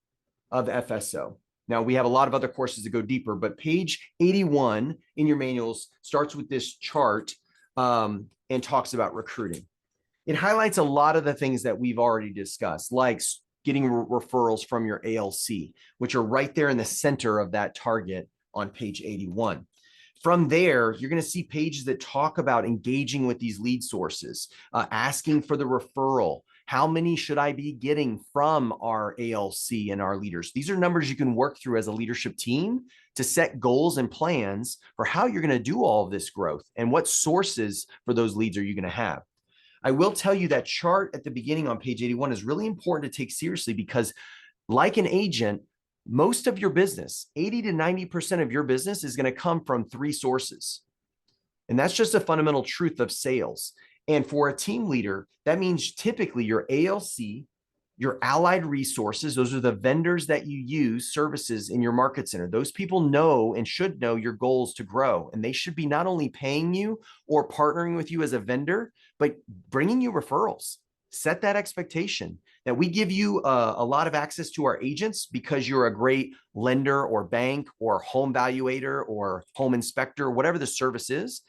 of FSO. Now, we have a lot of other courses to go deeper, but page 81 in your manuals starts with this chart and talks about recruiting. It highlights a lot of the things that we've already discussed, like getting referrals from your ALC, which are right there in the center of that target on page 81. From there, you're going to see pages that talk about engaging with these lead sources, asking for the referral. How many should I be getting from our ALC and our leaders? These are numbers you can work through as a leadership team to set goals and plans for how you're going to do all of this growth and what sources for those leads are you going to have. I will tell you that chart at the beginning on page 81 is really important to take seriously because, like an agent, most of your business, 80 to 90% of your business is going to come from 3 sources. And that's just a fundamental truth of sales. And for a team leader, that means typically your ALC, your allied resources, those are the vendors that you use, services in your market center. Those people know and should know your goals to grow. And they should be not only paying you or partnering with you as a vendor, but bringing you referrals. Set that expectation that we give you a lot of access to our agents because you're a great lender or bank or home valuator or home inspector, whatever the service is.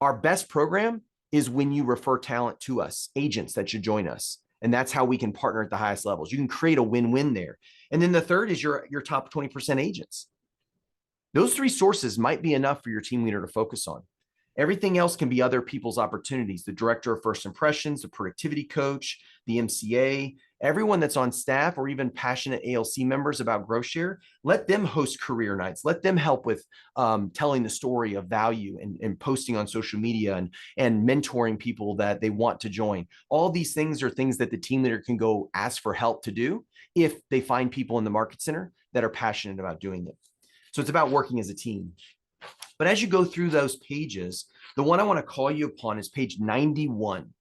Our best program is when you refer talent to us, agents that should join us. And that's how we can partner at the highest levels. You can create a win-win there. And then the third is your top 20% agents. Those 3 sources might be enough for your team leader to focus on. Everything else can be other people's opportunities. The director of first impressions, the productivity coach, the MCA, everyone that's on staff or even passionate ALC members about gross share, let them host career nights. Let them help with telling the story of value and posting on social media and mentoring people that they want to join. All these things are things that the team leader can go ask for help to do if they find people in the market center that are passionate about doing it. So it's about working as a team. But as you go through those pages, the one I want to call you upon is page 91.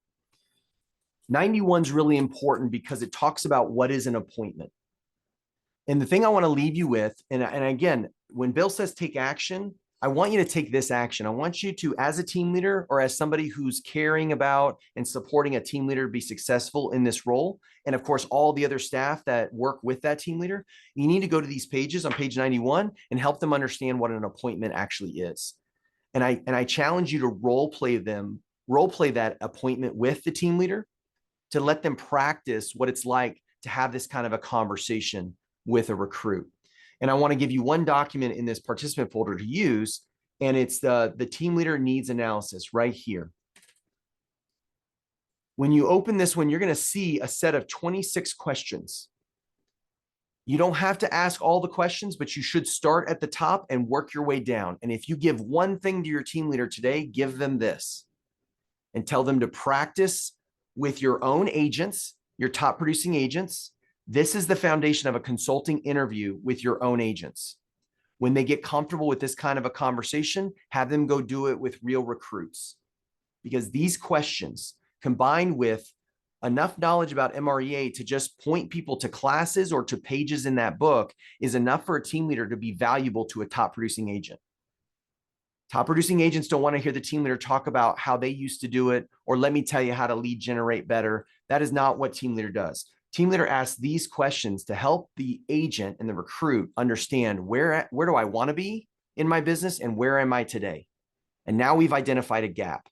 91 is really important because it talks about what is an appointment. And the thing I want to leave you with, and again, when Bill says take action, I want you to take this action. I want you to, as a team leader or as somebody who's caring about and supporting a team leader to be successful in this role, and of course, all the other staff that work with that team leader, you need to go to these pages on page 91 and help them understand what an appointment actually is. And I challenge you to role play that appointment with the team leader to let them practice what it's like to have this kind of a conversation with a recruit. And I want to give you one document in this participant folder to use, and it's the team leader needs analysis right here. When you open this one, you're going to see a set of 26 questions. You don't have to ask all the questions, but you should start at the top and work your way down. And if you give one thing to your team leader today, give them this and tell them to practice with your own agents, your top producing agents. This is the foundation of a consulting interview with your own agents. When they get comfortable with this kind of a conversation, have them go do it with real recruits. Because these questions, combined with enough knowledge about MREA to just point people to classes or to pages in that book, is enough for a team leader to be valuable to a top producing agent. Top producing agents don't want to hear the team leader talk about how they used to do it, or let me tell you how to lead generate better. That is not what team leader does. Team leader asks these questions to help the agent and the recruit understand where do I want to be in my business and where am I today? And now we've identified a gap.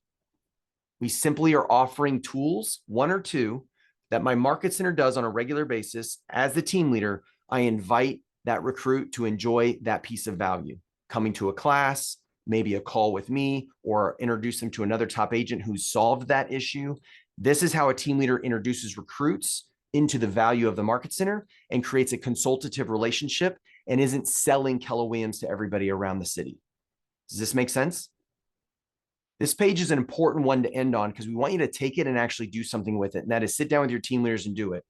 We simply are offering tools, one or two, that my market center does on a regular basis. As the team leader, I invite that recruit to enjoy that piece of value, coming to a class, maybe a call with me, or introduce them to another top agent who's solved that issue. This is how a team leader introduces recruits into the value of the market center and creates a consultative relationship and isn't selling Keller Williams to everybody around the city. Does this make sense? This page is an important one to end on because we want you to take it and actually do something with it. And that is sit down with your team leaders and do it.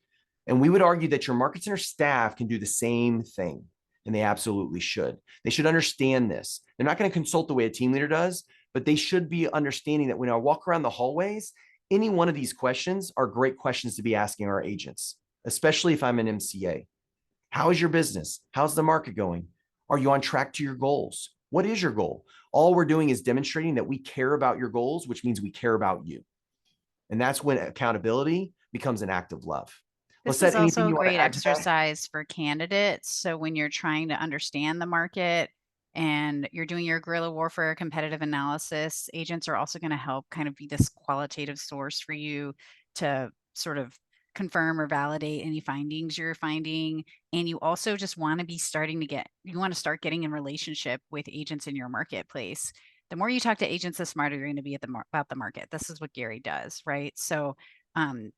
And we would argue that your market center staff can do the same thing. And they absolutely should. They should understand this. They're not going to consult the way a team leader does, but they should be understanding that when I walk around the hallways, any one of these questions are great questions to be asking our agents, especially if I'm an MCA. How is your business? How's the market going? Are you on track to your goals? What is your goal? All we're doing is demonstrating that we care about your goals, which means we care about you. And that's when accountability becomes an act of love. This is also a great exercise for candidates. So when you're trying to understand the market and you're doing your guerrilla warfare competitive analysis, agents are also going to help kind of be this qualitative source for you to sort of confirm or validate any findings you're finding. And you also just want to be you want to start getting in relationship with agents in your marketplace. The more you talk to agents, the smarter you're going to be about the market. This is what Gary does, right? So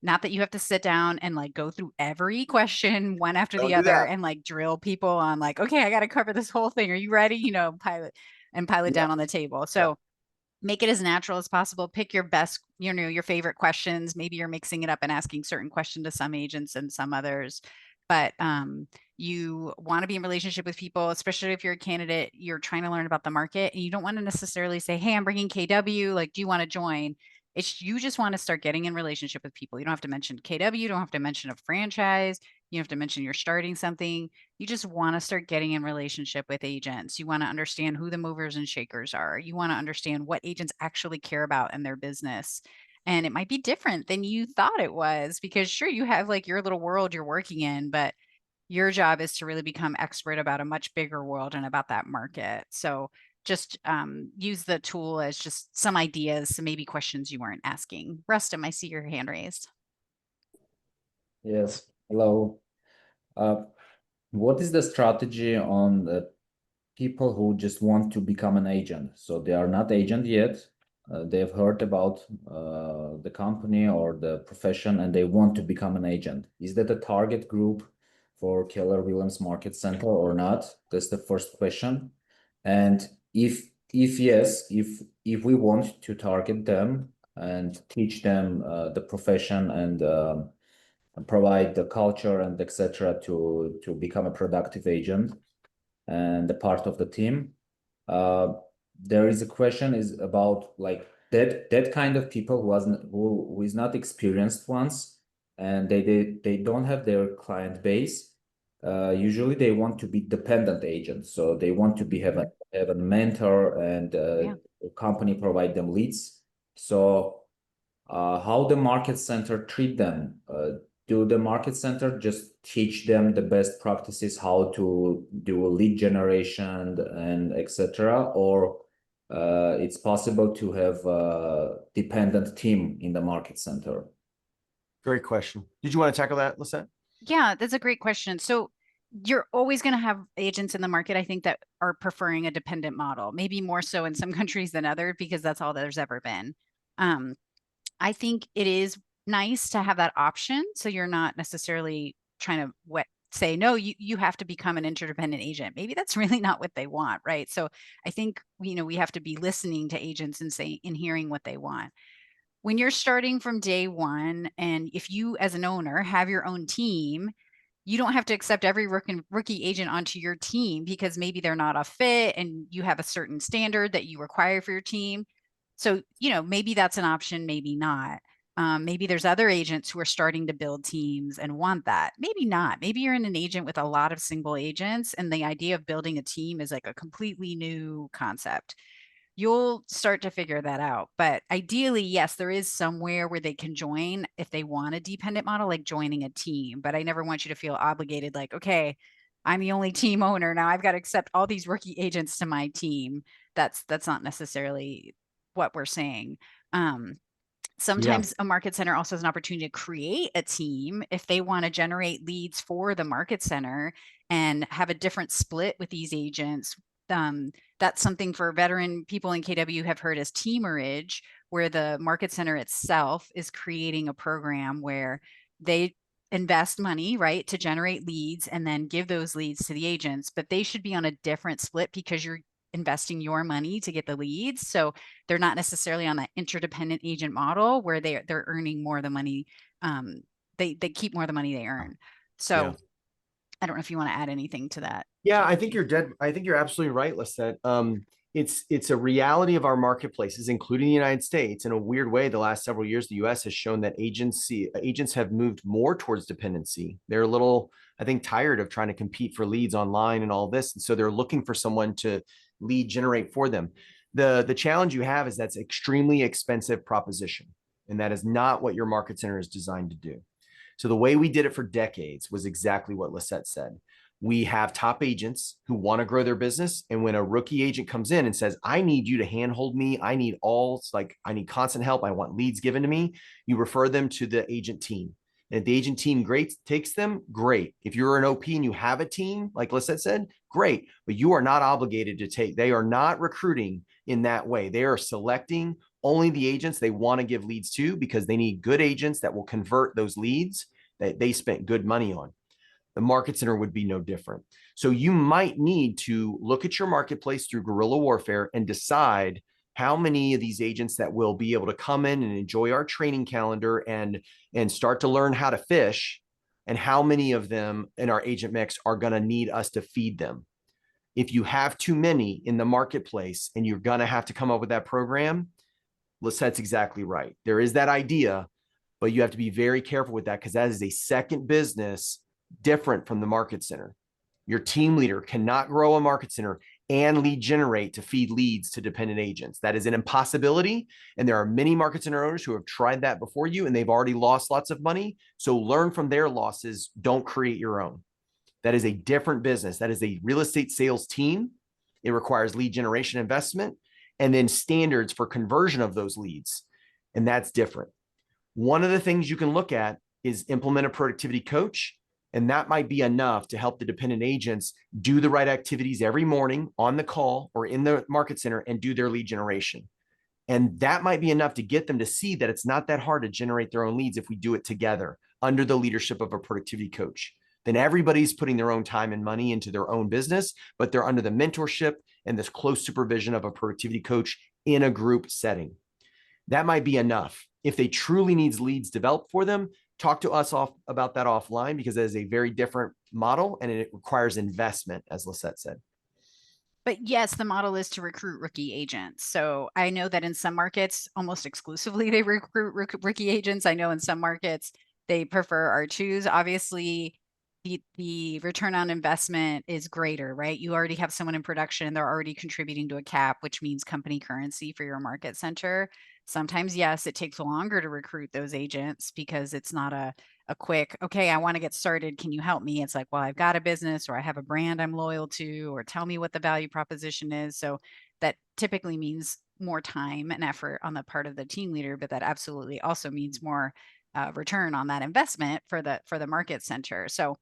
not that you have to sit down and like go through every question one after the other and like drill people on like, okay, I got to cover this whole thing. Are you ready? You know, pilot down on the table. So make it as natural as possible. Pick your best, your favorite questions. Maybe you're mixing it up and asking certain questions to some agents and some others. But you want to be in relationship with people, especially if you're a candidate, you're trying to learn about the market and you don't want to necessarily say, hey, I'm bringing KW, like, do you want to join? You just want to start getting in relationship with people. You don't have to mention KW, you don't have to mention a franchise, you don't have to mention you're starting something. You just want to start getting in relationship with agents. You want to understand who the movers and shakers are. You want to understand what agents actually care about in their business. And it might be different than you thought it was because sure, you have like your little world you're working in, but your job is to really become expert about a much bigger world and about that market. So just use the tool as just some ideas, so maybe questions you weren't asking. Rustam, I see your hand raised. Yes, hello. What is the strategy on the people who just want to become an agent? So they are not agent yet. They've heard about the company or the profession and they want to become an agent. Is that a target group for Keller Williams Market Center or not? That's the first question. And if yes, if we want to target them and teach them the profession and provide the culture and etc. to become a productive agent and a part of the team, there is a question is about like that kind of people who is not experienced ones and they don't have their client base. usually they want to be dependent agents. So they want to have a mentor and a company provide them leads. So how the market center treat them? Do the market center just teach them the best practices, how to do lead generation and etc., or it's possible to have a dependent team in the market center? Great question. Did you want to tackle that, Lisette? Yeah, that's a great question. So you're always going to have agents in the market, I think, that are preferring a dependent model, maybe more so in some countries than others, because that's all there's ever been. I think it is nice to have that option. So you're not necessarily trying to say, no, you have to become an interdependent agent. Maybe that's really not what they want, right? So I think, we have to be listening to agents and hearing what they want. When you're starting from day one, and if you as an owner have your own team, you don't have to accept every rookie agent onto your team because maybe they're not a fit and you have a certain standard that you require for your team. So, maybe that's an option, maybe not. Maybe there's other agents who are starting to build teams and want that. Maybe not. Maybe you're in an agent with a lot of single agents and the idea of building a team is like a completely new concept. You'll start to figure that out. But ideally, yes, there is somewhere where they can join if they want a dependent model, like joining a team. But I never want you to feel obligated, like, okay, I'm the only team owner. Now I've got to accept all these rookie agents to my team. That's not necessarily what we're saying. Sometimes a market center also has an opportunity to create a team if they want to generate leads for the market center and have a different split with these agents. That's something for veteran people in KW have heard as teamerage, where the market center itself is creating a program where they invest money, right, to generate leads and then give those leads to the agents, but they should be on a different split because you're investing your money to get the leads. So they're not necessarily on that interdependent agent model where they're earning more of the money. They keep more of the money they earn. So I don't know if you want to add anything to that. Yeah, I think you're absolutely right, Lisette. It's a reality of our marketplaces, including the United States. In a weird way, the last several years, the US has shown that agents have moved more towards dependency. They're a little, I think, tired of trying to compete for leads online and all this. And so they're looking for someone to lead generate for them. The challenge you have is that's extremely expensive proposition. And that is not what your market center is designed to do. So the way we did it for decades was exactly what Lisette said. We have top agents who want to grow their business. And when a rookie agent comes in and says, I need you to handhold me, I need constant help, I want leads given to me, you refer them to the agent team. And if the agent team takes them, great. If you're an OP and you have a team, like Lisette said, great. But you are not obligated to take, they are not recruiting in that way. They are selecting only the agents they want to give leads to because they need good agents that will convert those leads that they spent good money on. The market center would be no different. So you might need to look at your marketplace through guerrilla warfare and decide how many of these agents that will be able to come in and enjoy our training calendar and start to learn how to fish, and how many of them in our agent mix are going to need us to feed them. If you have too many in the marketplace and you're going to have to come up with that program, Lisette's exactly right. There is that idea, but you have to be very careful with that because that is a second business different from the market center. Your team leader cannot grow a market center and lead generate to feed leads to dependent agents. That is an impossibility. And there are many market center owners who have tried that before you and they've already lost lots of money. So learn from their losses. Don't create your own. That is a different business. That is a real estate sales team. It requires lead generation investment and then standards for conversion of those leads. And that's different. One of the things you can look at is implement a productivity coach. And that might be enough to help the dependent agents do the right activities every morning on the call or in the market center and do their lead generation. And that might be enough to get them to see that it's not that hard to generate their own leads if we do it together under the leadership of a productivity coach. Then everybody's putting their own time and money into their own business, but they're under the mentorship and this close supervision of a productivity coach in a group setting. That might be enough. If they truly needs leads developed for them, talk to us about that offline because that is a very different model and it requires investment, as Lisette said. But yes, the model is to recruit rookie agents. So I know that in some markets, almost exclusively, they recruit rookie agents. I know in some markets, they prefer R2s. Obviously, the return on investment is greater, right? You already have someone in production, they're already contributing to a cap, which means company currency for your market center. Sometimes, yes, it takes longer to recruit those agents because it's not a quick, okay, I want to get started. Can you help me? It's like, well, I've got a business or I have a brand I'm loyal to, or tell me what the value proposition is. So that typically means more time and effort on the part of the team leader, but that absolutely also means more return on that investment for the market center. So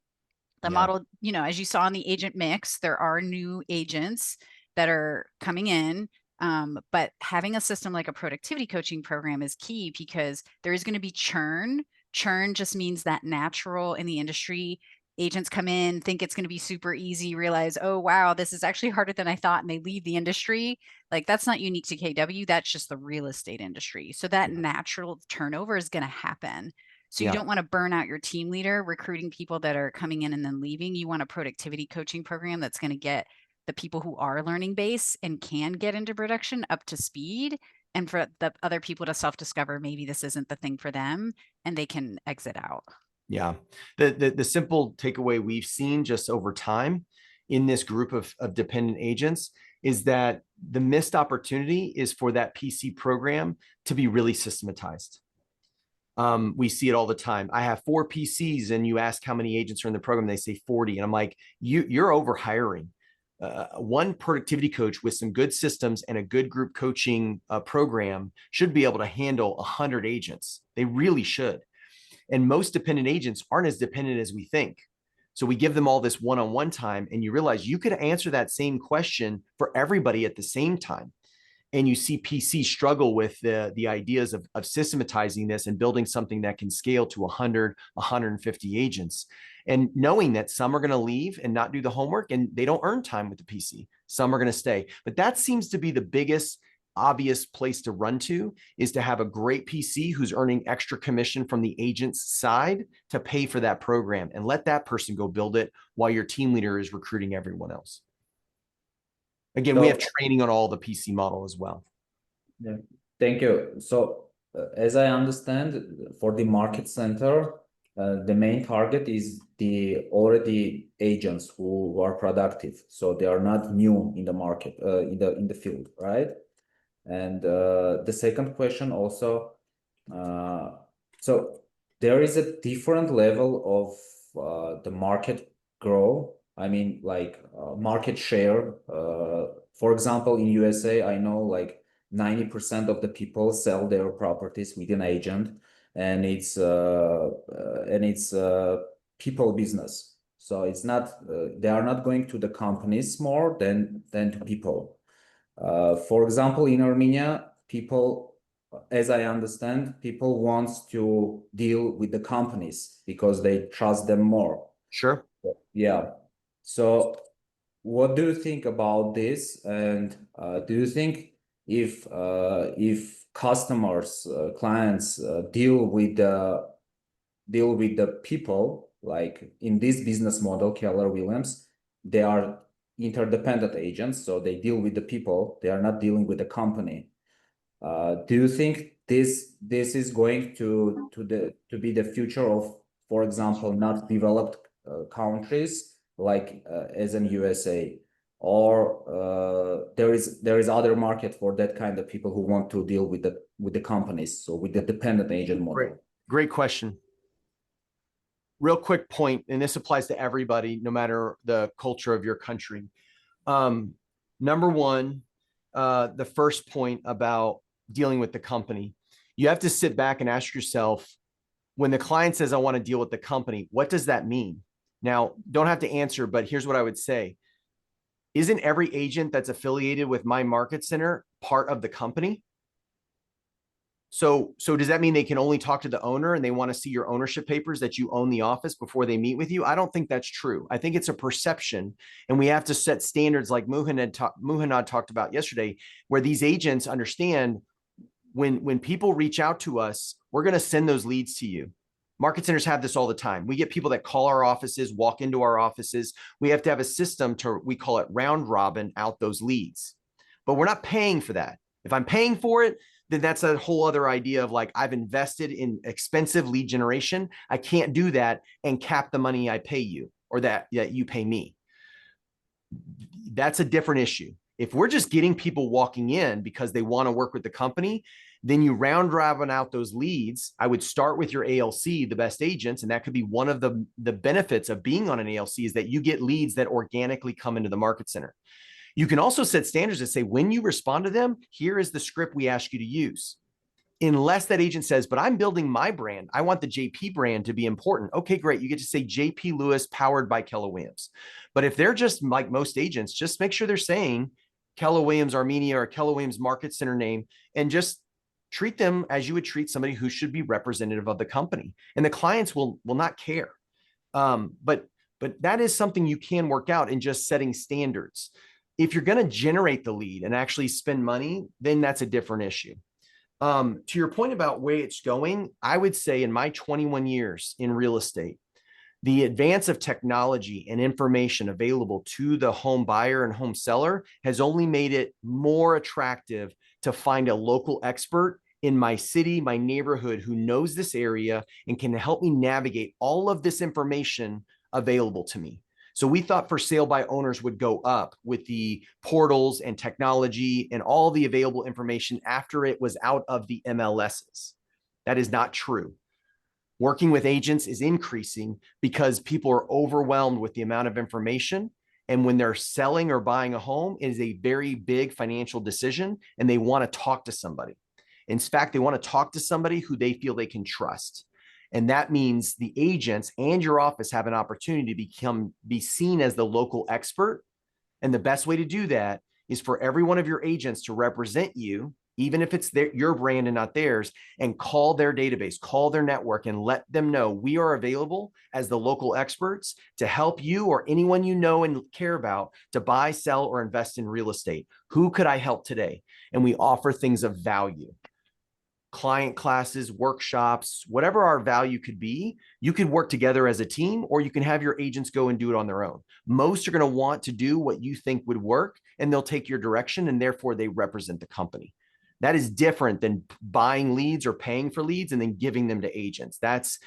the model, you know, as you saw in the agent mix, there are new agents that are coming in. But having a system like a productivity coaching program is key because there is going to be churn. Churn just means that natural in the industry. Agents come in, think it's going to be super easy, realize, oh, wow, this is actually harder than I thought, and they leave the industry. Like, that's not unique to KW. That's just the real estate industry. So that natural turnover is going to happen. So you don't want to burn out your team leader recruiting people that are coming in and then leaving. You want a productivity coaching program that's going to get the people who are learning base and can get into production up to speed, and for the other people to self-discover maybe this isn't the thing for them and they can exit out. Yeah. The simple takeaway we've seen just over time in this group of dependent agents is that the missed opportunity is for that PC program to be really systematized. We see it all the time. I have 4 PCs and you ask how many agents are in the program, they say 40. And I'm like, you're over hiring. One productivity coach with some good systems and a good group coaching program should be able to handle 100 agents. They really should. And most dependent agents aren't as dependent as we think. So we give them all this one-on-one time, and you realize you could answer that same question for everybody at the same time. And you see PC struggle with the ideas of systematizing this and building something that can scale to 100, 150 agents. And knowing that some are going to leave and not do the homework and they don't earn time with the PC. Some are going to stay. But that seems to be the biggest obvious place to run to, is to have a great PC who's earning extra commission from the agent's side to pay for that program, and let that person go build it while your team leader is recruiting everyone else. Again, we have training on all the PC model as well. Yeah, thank you. So as I understand, for the market center, the main target is the already agents who are productive. So they are not new in the market, in the field, right? And the second question also, so there is a different level of the market grow. I mean, like market share. For example, in USA, I know like 90% of the people sell their properties with an agent, and it's people business. So it's not they are not going to the companies more than to people. For example, in Armenia, people, as I understand, people want to deal with the companies because they trust them more. Sure. Yeah. So what do you think about this? And do you think if customers, clients deal with the people, like in this business model, Keller Williams, they are interdependent agents, so they deal with the people, they are not dealing with the company. Do you think this is going to be the future of, for example, not developed countries like as in USA, or there is other market for that kind of people who want to deal with the companies, so with the dependent agent model? Great question. Real quick point, and this applies to everybody, no matter the culture of your country. Number one, the first point about dealing with the company, you have to sit back and ask yourself, when the client says, I want to deal with the company, what does that mean? Now, don't have to answer, but here's what I would say. Isn't every agent that's affiliated with my market center part of the company? So does that mean they can only talk to the owner and they want to see your ownership papers that you own the office before they meet with you? I don't think that's true. I think it's a perception, and we have to set standards like Muhannad talked about yesterday, where these agents understand when people reach out to us, we're going to send those leads to you. Market centers have this all the time. We get people that call our offices, walk into our offices. We have to have a system to, we call it round robin out those leads, but we're not paying for that. If I'm paying for it, then that's a whole other idea of like, I've invested in expensive lead generation. I can't do that and cap the money I pay you or that you pay me. That's a different issue. If we're just getting people walking in because they want to work with the company, then you round robin out those leads. I would start with your ALC, the best agents. And that could be one of the benefits of being on an ALC is that you get leads that organically come into the market center. You can also set standards that say, when you respond to them, here is the script we ask you to use. Unless that agent says, but I'm building my brand. I want the JP brand to be important. Okay, great. You get to say JP Lewis powered by Keller Williams. But if they're just like most agents, just make sure they're saying Keller Williams Armenia or Keller Williams Market Center name, and just treat them as you would treat somebody who should be representative of the company. And the clients will not care. But that is something you can work out in just setting standards. If you're going to generate the lead and actually spend money, then that's a different issue. To your point about where it's going, I would say in my 21 years in real estate, the advance of technology and information available to the home buyer and home seller has only made it more attractive to find a local expert in my city, my neighborhood, who knows this area and can help me navigate all of this information available to me. So we thought for sale by owners would go up with the portals and technology and all the available information after it was out of the MLSs. That is not true. Working with agents is increasing because people are overwhelmed with the amount of information. And when they're selling or buying a home, it is a very big financial decision and they want to talk to somebody. In fact, they want to talk to somebody who they feel they can trust. And that means the agents and your office have an opportunity to be seen as the local expert. And the best way to do that is for every one of your agents to represent you, even if it's your brand and not theirs, and call their database, call their network, and let them know we are available as the local experts to help you or anyone you know and care about to buy, sell, or invest in real estate. Who could I help today? And we offer things of value. Client classes, workshops, whatever our value could be, you could work together as a team, or you can have your agents go and do it on their own. Most are going to want to do what you think would work, and they'll take your direction, and therefore they represent the company. That is different than buying leads or paying for leads and then giving them to agents. That's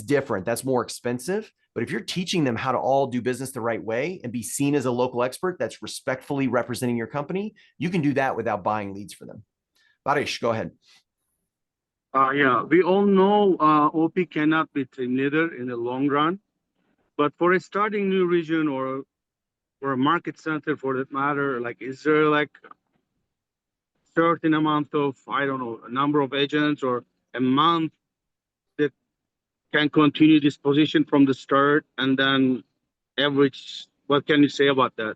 different. That's more expensive. But if you're teaching them how to all do business the right way and be seen as a local expert that's respectfully representing your company, you can do that without buying leads for them. Barish, go ahead. Yeah, we all know OP cannot be team leader in the long run, but for a starting new region or a market center for that matter, like, is there like certain amount of, I don't know, a number of agents or a month that can continue this position from the start and then average? What can you say about that?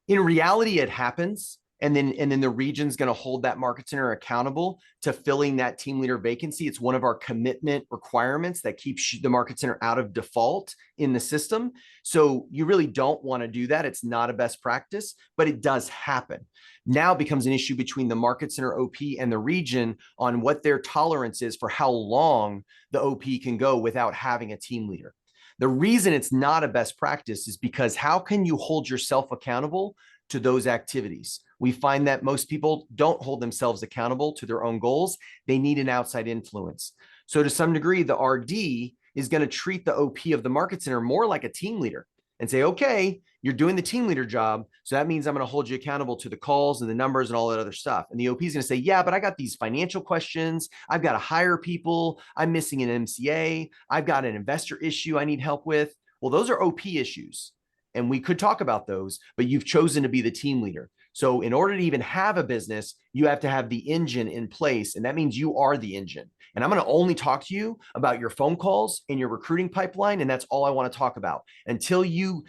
In reality, it happens. And then the region's going to hold that market center accountable to filling that team leader vacancy. It's one of our commitment requirements that keeps the market center out of default in the system. So you really don't want to do that. It's not a best practice, but it does happen. Now it becomes an issue between the market center OP and the region on what their tolerance is for how long the OP can go without having a team leader. The reason it's not a best practice is because how can you hold yourself accountable to those activities? We find that most people don't hold themselves accountable to their own goals. They need an outside influence. So to some degree, the RD is going to treat the OP of the market center more like a team leader and say, okay, you're doing the team leader job. So that means I'm going to hold you accountable to the calls and the numbers and all that other stuff. And the OP is going to say, yeah, but I got these financial questions. I've got to hire people. I'm missing an MCA. I've got an investor issue I need help with. Well, those are OP issues. And we could talk about those, but you've chosen to be the team leader. So in order to even have a business, you have to have the engine in place. And that means you are the engine. And I'm going to only talk to you about your phone calls and your recruiting pipeline. And that's all I want to talk about. Until you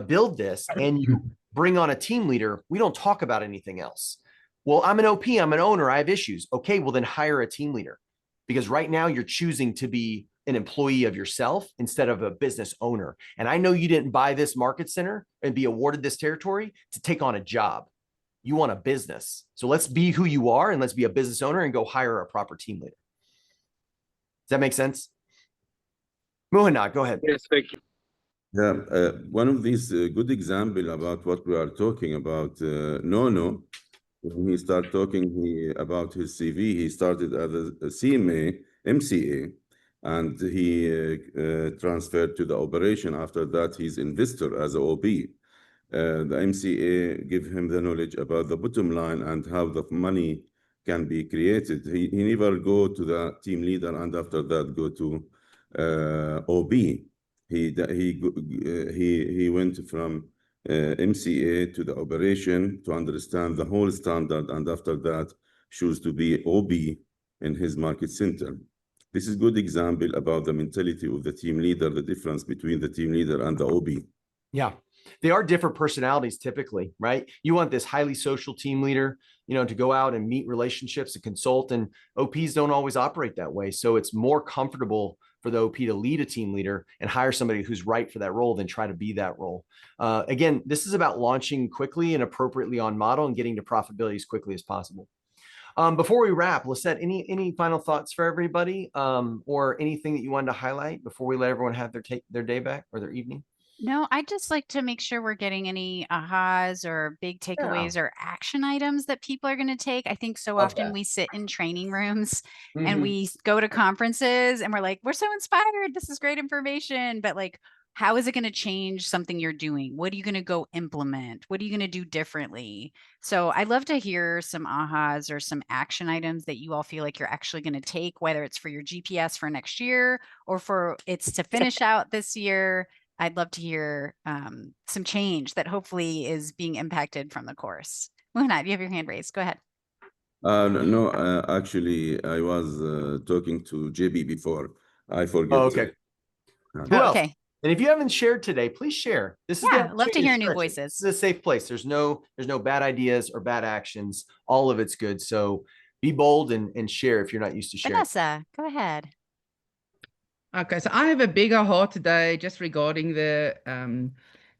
build this and you bring on a team leader, we don't talk about anything else. Well, I'm an OP, I'm an owner, I have issues. Okay, well then hire a team leader. Because right now you're choosing to be an employee of yourself instead of a business owner. And I know you didn't buy this market center and be awarded this territory to take on a job. You want a business. So let's be who you are and let's be a business owner and go hire a proper team leader. Does that make sense? Mohanad, go ahead. Yes, thank you. Yeah, one of these good example about what we are talking about, Nono, when he started talking about his CV, he started as a CMA, MCA, and he transferred to the operation. After that, he's investor as a OB. The MCA give him the knowledge about the bottom line and how the money can be created. He never go to the team leader and after that go to OB. He went from MCA to the operation to understand the whole standard, and after that choose to be OB in his market center. This is good example about the mentality of the team leader, the difference between the team leader and the OB. Yeah, they are different personalities typically, right? You want this highly social team leader, you know, to go out and meet relationships and consult, and OPs don't always operate that way. So it's more comfortable for the OP to lead a team leader and hire somebody who's right for that role than try to be that role. Again, this is about launching quickly and appropriately on model and getting to profitability as quickly as possible. Before we wrap, Lisette, any final thoughts for everybody, or anything that you wanted to highlight before we let everyone have their day back or their evening? No, I'd just like to make sure we're getting any ahas or big takeaways or action items that people are going to take. I think so often we sit in training rooms and we go to conferences and we're like, we're so inspired. This is great information. But like, how is it going to change something you're doing? What are you going to go implement? What are you going to do differently? So I'd love to hear some ahas or some action items that you all feel like you're actually going to take, whether it's for your GPS for next year or for it's to finish out this year. I'd love to hear some change that hopefully is being impacted from the course. Muhannad, you have your hand raised. Go ahead. No, actually, I was talking to JB before. I forget. Oh, okay. Who else? Okay. And if you haven't shared today, please share. This is love to hear new voices. This is a safe place. There's no bad ideas or bad actions. All of it's good. So be bold and share if you're not used to sharing. Vanessa, go ahead. Okay, so I have a big aha today just regarding the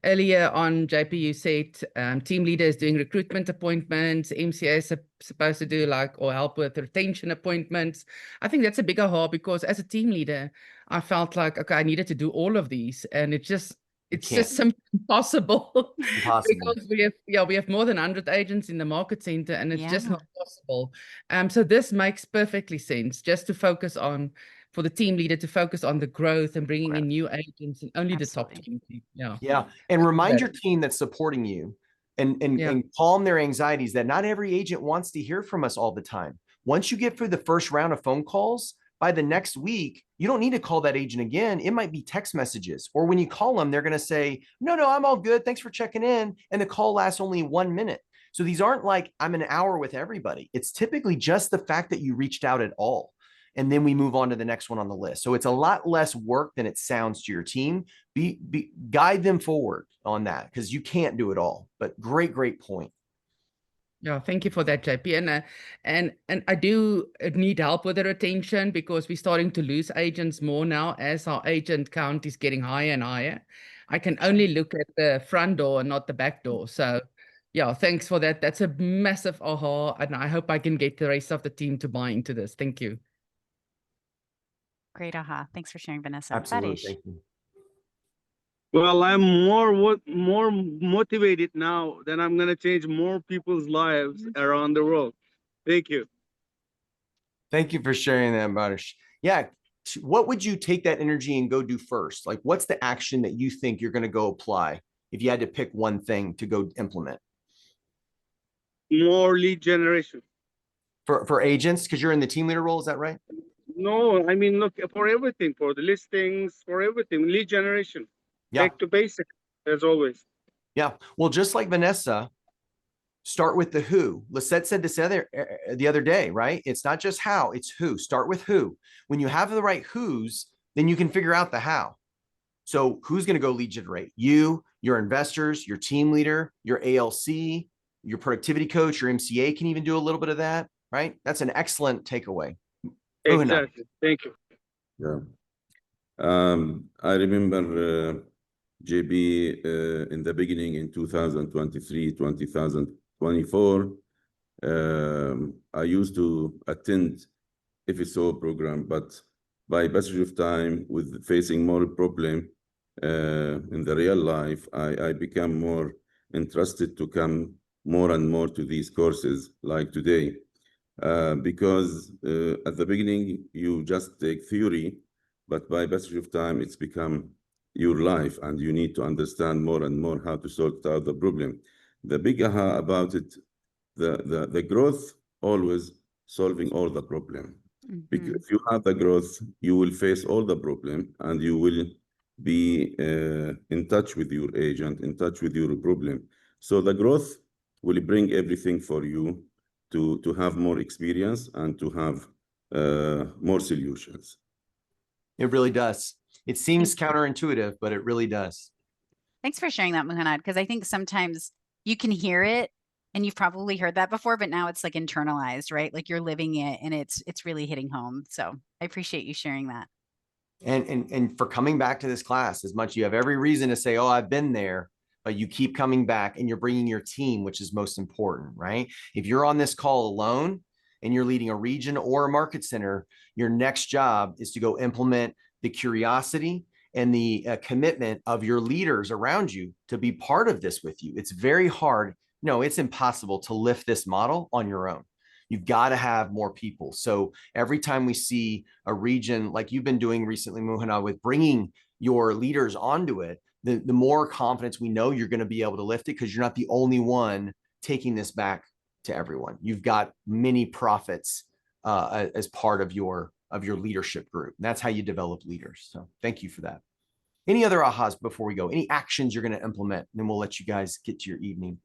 earlier on JP you said team leaders doing recruitment appointments, MCA is supposed to do like or help with retention appointments. I think that's a big aha because as a team leader, I felt like okay, I needed to do all of these, and it's just simply impossible. Because we have more than 100 agents in the market center, and it's just not possible. So this makes perfectly sense just to focus on. For the team leader to focus on the growth and bringing in new agents and only the top 20. Yeah. And remind your team that's supporting you and calm their anxieties that not every agent wants to hear from us all the time. Once you get through the first round of phone calls, by the next week, you don't need to call that agent again. It might be text messages, or when you call them, they're going to say, no, I'm all good. Thanks for checking in. And the call lasts only 1 minute. So these aren't like I'm an hour with everybody. It's typically just the fact that you reached out at all. And then we move on to the next one on the list. So it's a lot less work than it sounds to your team. Guide them forward on that because you can't do it all. But great point. Yeah, thank you for that, JP. And I do need help with the retention because we're starting to lose agents more now as our agent count is getting higher and higher. I can only look at the front door and not the back door. So yeah, thanks for that. That's a massive aha. And I hope I can get the rest of the team to buy into this. Thank you. Great aha. Thanks for sharing, Vanessa. Absolutely. Badish. Thank you. Well, I'm more motivated now that I'm going to change more people's lives around the world. Thank you. Thank you for sharing that, Badish. Yeah. What would you take that energy and go do first? Like, what's the action that you think you're going to go apply if you had to pick one thing to go implement? More lead generation. For agents, because you're in the team leader role, is that right? No, I mean, look, for everything, for the listings, for everything, lead generation. Yeah. Back to basic, as always. Yeah. Well, just like Vanessa, start with the who. Lisette said this the other day, right? It's not just how, it's who. Start with who. When you have the right who's, then you can figure out the how. So who's going to go lead generate? You, your investors, your team leader, your ALC, your productivity coach, your MCA can even do a little bit of that, right? That's an excellent takeaway. Exactly. Thank you. Yeah. I remember JB in the beginning in 2023, 2024. I used to attend FSO program, but by passage of time, with facing more problem in the real life, I become more interested to come more and more to these courses like today. Because at the beginning, you just take theory, but by passage of time, it's become your life, and you need to understand more and more how to sort out the problem. The big aha about it, the growth always solving all the problem. Because if you have the growth, you will face all the problem, and you will be in touch with your agent, in touch with your problem. So the growth will bring everything for you to have more experience and to have more solutions. It really does. It seems counterintuitive, but it really does. Thanks for sharing that, Muhannad, because I think sometimes you can hear it and you've probably heard that before, but now it's like internalized, right? Like you're living it and it's really hitting home. So I appreciate you sharing that. And for coming back to this class as much. You have every reason to say, oh, I've been there, but you keep coming back and you're bringing your team, which is most important, right? If you're on this call alone and you're leading a region or a market center, your next job is to go implement the curiosity and the commitment of your leaders around you to be part of this with you. It's very hard. No, it's impossible to lift this model on your own. You've got to have more people. So every time we see a region like you've been doing recently, Muhannad, with bringing your leaders onto it, the more confidence we know you're going to be able to lift it, because you're not the only one taking this back to everyone. You've got many prophets as part of your leadership group. And that's how you develop leaders. So thank you for that. Any other ahas before we go? Any actions you're going to implement? And then we'll let you guys get to your evening.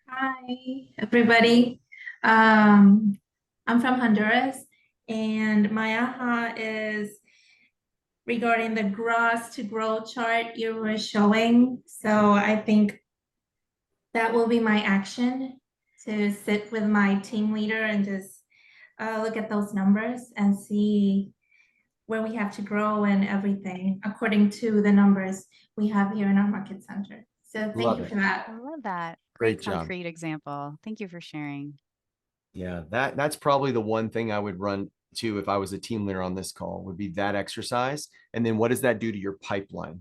Hi, everybody. I'm from Honduras, and my aha is regarding the gross to grow chart you were showing. So I think that will be my action, to sit with my team leader and just look at those numbers and see where we have to grow and everything according to the numbers we have here in our market center. So thank you for that. I love that. Great job. Concrete example. Thank you for sharing. Yeah, that's probably the one thing I would run to if I was a team leader on this call, would be that exercise. And then what does that do to your pipeline?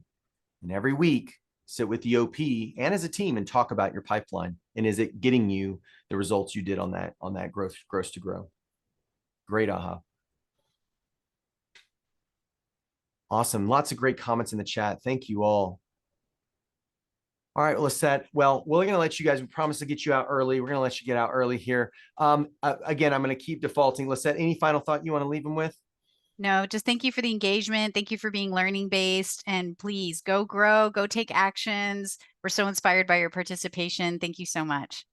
And every week, sit with the OP and as a team and talk about your pipeline. And is it getting you the results you did on that gross to grow? Great aha. Awesome. Lots of great comments in the chat. Thank you all. All right, Lisette. Well, we're going to let you guys, we promised to get you out early. We're going to let you get out early here. Again, I'm going to keep defaulting. Lisette, any final thought you want to leave them with? No, just thank you for the engagement. Thank you for being learning based, and please go grow, go take actions. We're so inspired by your participation. Thank you so much.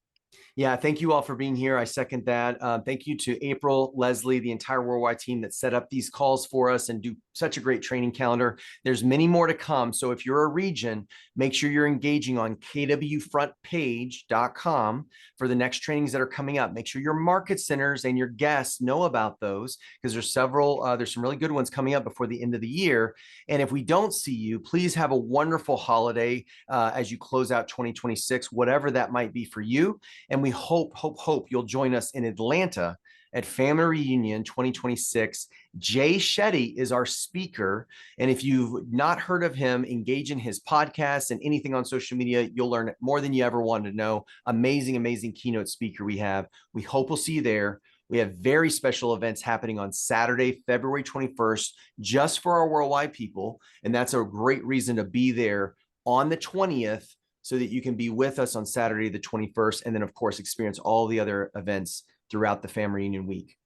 Yeah, thank you all for being here. I second that. Thank you to April, Leslie, the entire Worldwide team that set up these calls for us and do such a great training calendar. There's many more to come. So if you're a region, make sure you're engaging on kwfrontpage.com for the next trainings that are coming up. Make sure your market centers and your guests know about those, because there's several, there's some really good ones coming up before the end of the year. And if we don't see you, please have a wonderful holiday as you close out 2026, whatever that might be for you. And we hope you'll join us in Atlanta at Family Reunion 2026. Jay Shetty is our speaker. And if you've not heard of him, engage in his podcast and anything on social media. You'll learn more than you ever wanted to know. Amazing, amazing keynote speaker we have. We hope we'll see you there. We have very special events happening on Saturday, February 21st, just for our worldwide people. And that's a great reason to be there on the 20th, so that you can be with us on Saturday, the 21st, and then, of course, experience all the other events throughout the Family Reunion week.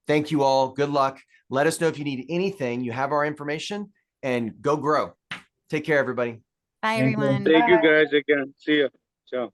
Thank you all. Good luck. Let us know if you need anything. You have our information, and go grow. Take care, everybody. Bye, everyone. Thank you, guys, again. See you. Ciao.